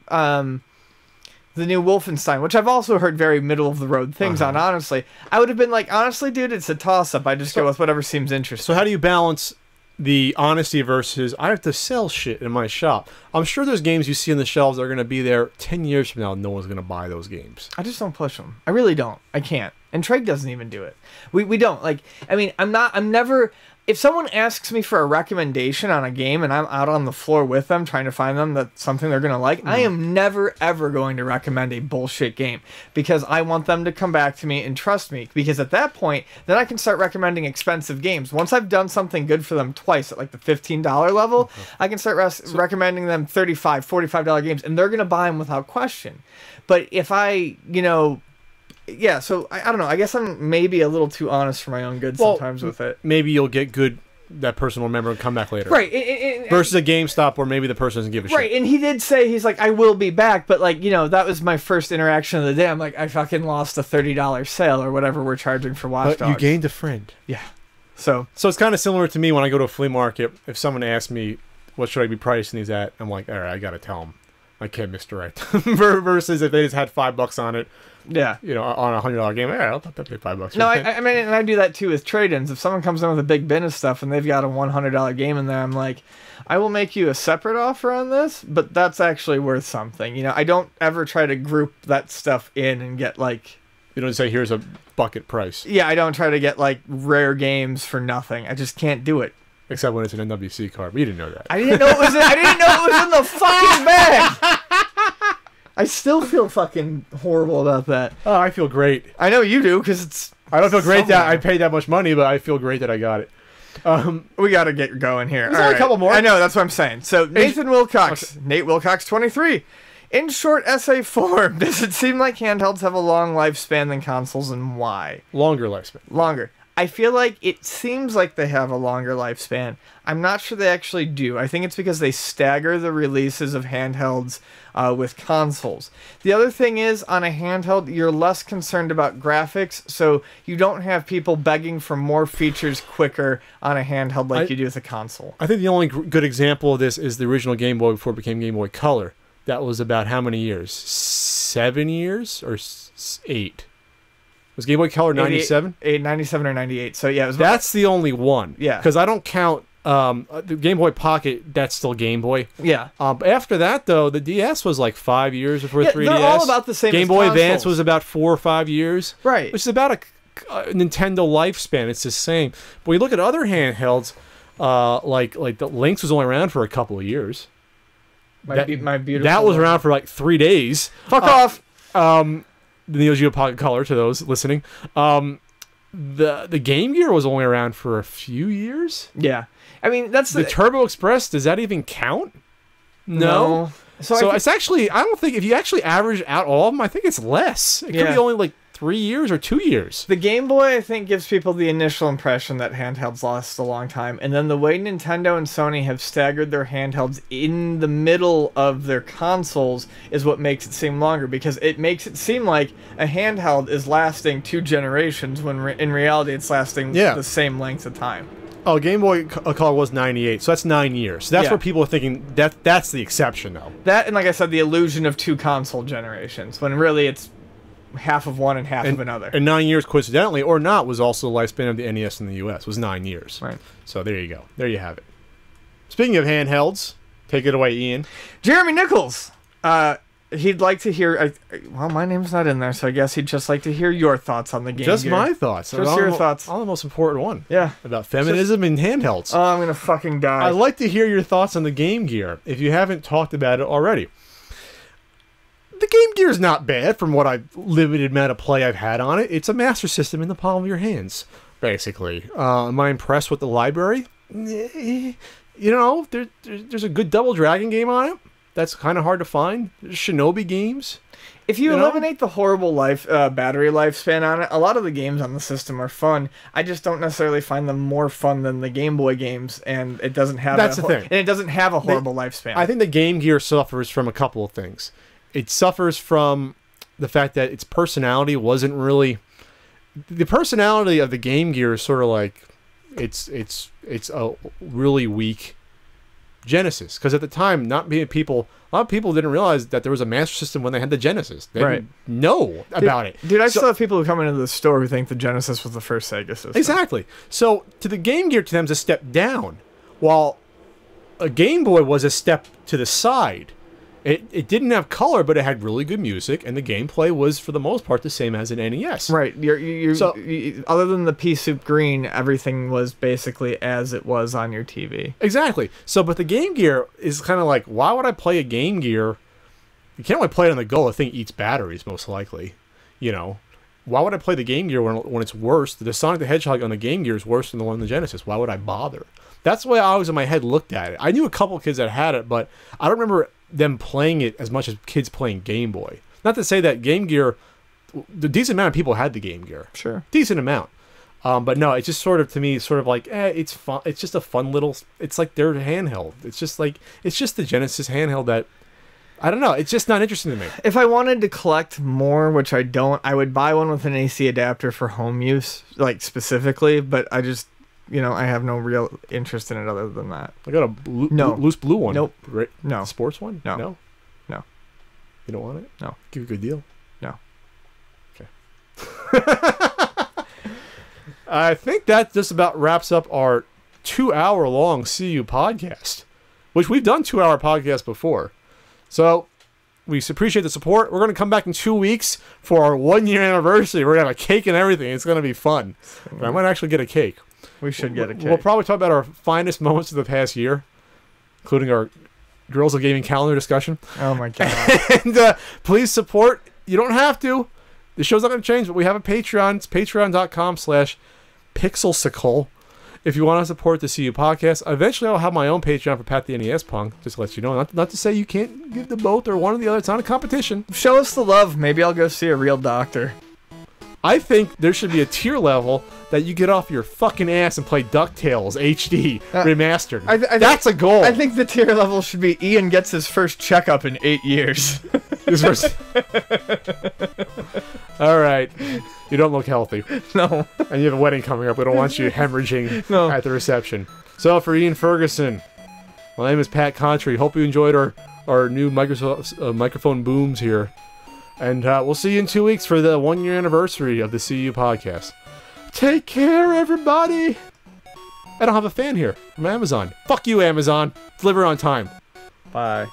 the new Wolfenstein, which I've also heard very middle of the road things on, honestly, I would have been like, honestly, dude, it's a toss up. I just go with whatever seems interesting. So how do you balance the honesty versus I have to sell shit in my shop? I'm sure there's games you see on the shelves that are going to be there 10 years from now. No one's going to buy those games. I just don't push them. I really don't. I can't. And Treg doesn't even do it. We don't. Like, I mean, I'm never... If someone asks me for a recommendation on a game and I'm out on the floor with them trying to find them that's something they're going to like, I am never, ever going to recommend a bullshit game, because I want them to come back to me and trust me, because at that point, then I can start recommending expensive games. Once I've done something good for them twice at like the $15 level, I can start recommending them $35, $45 games, and they're going to buy them without question. But if I, yeah, so I don't know. I guess I'm maybe a little too honest for my own good sometimes with it. Maybe you'll get good. That person will remember and come back later. Right. Versus a GameStop where maybe the person doesn't give a shit. Right, and he did say, he's like, I will be back, but like, that was my first interaction of the day. I'm like, I fucking lost a $30 sale or whatever we're charging for Watch Dogs. But you gained a friend. Yeah. So it's kind of similar to me when I go to a flea market. If someone asks me, what should I be pricing these at? I'm like, all right, I got to tell them. I can't misdirect. Versus if they just had $5 on it. Yeah. On a $100 game, I'll pay $5. No, I mean, and I do that too with trade-ins. If someone comes in with a big bin of stuff and they've got a $100 game in there, I'm like, I will make you a separate offer on this, but that's actually worth something. I don't ever try to group that stuff in and get like... You don't say, here's a bucket price. Yeah, I don't try to get like rare games for nothing. I just can't do it. Except when it's an NWC card, but you didn't know that. I didn't know it was in the fucking bag! I still feel fucking horrible about that. Oh, I feel great. I know you do, because it's... I don't feel great that I paid that much money, but I feel great that I got it. We got to get going here. There's only a couple more. I know, that's what I'm saying. So, Nathan Wilcox. Okay. Nate Wilcox, 23. In short essay form, does it seem like handhelds have a long lifespan than consoles, and why? Longer lifespan. Longer. I feel like it seems like they have a longer lifespan. I'm not sure they actually do. I think it's because they stagger the releases of handhelds with consoles. The other thing is, on a handheld, you're less concerned about graphics, so you don't have people begging for more features quicker on a handheld like you do with a console. I think the only good example of this is the original Game Boy before it became Game Boy Color. That was about how many years? 7 years or 8? Was Game Boy Color 97? 97 or 98. So yeah, it was that's the only one. Yeah. Because I don't count the Game Boy Pocket. That's still Game Boy. Yeah. After that, though, the DS was like 5 years before 3DS. They're all about the same. Game as Boy consoles. Advance was about 4 or 5 years. Right. Which is about a Nintendo lifespan. It's the same. But we look at other handhelds, like the Lynx was only around for a couple of years. My beautiful. That was around for like 3 days. Fuck off. The Neo Geo Pocket Color, to those listening. The Game Gear was only around for a few years. Yeah. I mean, that's the Turbo Express. Does that even count? No. So it's actually, I don't think, if you actually average out all of them, I think it's less. It could be only like 3 years or 2 years. The Game Boy, I think, gives people the initial impression that handhelds last a long time. And then the way Nintendo and Sony have staggered their handhelds in the middle of their consoles is what makes it seem longer. Because it makes it seem like a handheld is lasting 2 generations when in reality it's lasting the same length of time. Oh, Game Boy Color was 98, so that's 9 years. So that's where people are thinking that's the exception, though. That, and like I said, the illusion of 2 console generations, when really it's half of one and half of another. And 9 years, coincidentally or not, was also the lifespan of the NES in the US, was 9 years. Right. So there you go. There you have it. Speaking of handhelds, take it away, Ian. Jeremy Nichols! He'd like to hear... well, my name's not in there, so I guess he'd just like to hear your thoughts on the Game Gear. Just my thoughts. Just your thoughts. On the most important one. Yeah. About feminism and handhelds. Oh, I'm gonna fucking die. I'd like to hear your thoughts on the Game Gear, if you haven't talked about it already. The Game Gear is not bad from what limited amount of play I've had on it. It's a Master System in the palm of your hands, basically. Am I impressed with the library? You know, there's a good Double Dragon game on it. That's kind of hard to find. There's Shinobi games. If you eliminate the horrible battery lifespan on it, a lot of the games on the system are fun. I just don't necessarily find them more fun than the Game Boy games, and it doesn't have the thing. And it doesn't have a horrible lifespan. I think the Game Gear suffers from a couple of things. It suffers from the fact that its personality wasn't really... The personality of the Game Gear is sort of like... It's a really weak Genesis, because at the time, a lot of people didn't realize that there was a Master System when they had the Genesis. They didn't know about it. Dude, I still have people who come into the store who think the Genesis was the first Sega system. Exactly. So to the Game Gear, to them, is a step down, while a Game Boy was a step to the side. It didn't have color, but it had really good music, and the gameplay was, for the most part, the same as an NES. Right. Other than the pea soup green, everything was basically as it was on your TV. Exactly. So, but the Game Gear is kind of like, why would I play a Game Gear? You can't really play it on the go. The thing eats batteries, most likely. You know, why would I play the Game Gear when it's worse? The Sonic the Hedgehog on the Game Gear is worse than the one on the Genesis. Why would I bother? That's the way I always in my head looked at it. I knew a couple of kids that had it, but I don't remember them playing it as much as kids playing Game Boy. Not to say that Game Gear, the decent amount of people had the Game Gear. Sure. Decent amount. But no, it's just sort of, to me, sort of like, it's fun. It's just a fun little, it's like their handheld. It's just the Genesis handheld that, I don't know, it's just not interesting to me. If I wanted to collect more, which I don't, I would buy one with an AC adapter for home use, like specifically, but I just, I have no real interest in it other than that. I got a loose blue one. Nope. Right? No. The sports one? No. No? No. You don't want it? No. Give you a good deal? No. Okay. I think that just about wraps up our 2-hour-long CU podcast, which we've done 2-hour podcasts before. So we appreciate the support. We're going to come back in 2 weeks for our 1-year anniversary. We're going to have a cake and everything. It's going to be fun. But I might actually get a cake. We should get a cake. We'll probably talk about our finest moments of the past year, including our Girls of Gaming calendar discussion. Oh my god. And please support. You don't have to. The show's not going to change, but we have a Patreon. It's patreon.com/pixelsicle. If you want to support the CU podcast, eventually I'll have my own Patreon for Pat the NES Punk. Just to let you know. Not to say you can't give the both or one or the other. It's not a competition. Show us the love. Maybe I'll go see a real doctor. I think there should be a tier level that you get off your fucking ass and play DuckTales HD remastered. That's a goal. I think the tier level should be Ian gets his first checkup in 8 years. His first... All right. You don't look healthy. No. And you have a wedding coming up. We don't want you hemorrhaging at the reception. So for Ian Ferguson, my name is Pat Contry. Hope you enjoyed our new microphone booms here. And we'll see you in 2 weeks for the 1-year anniversary of the CU podcast. Take care, everybody. I don't have a fan here from Amazon. Fuck you, Amazon. Deliver on time. Bye.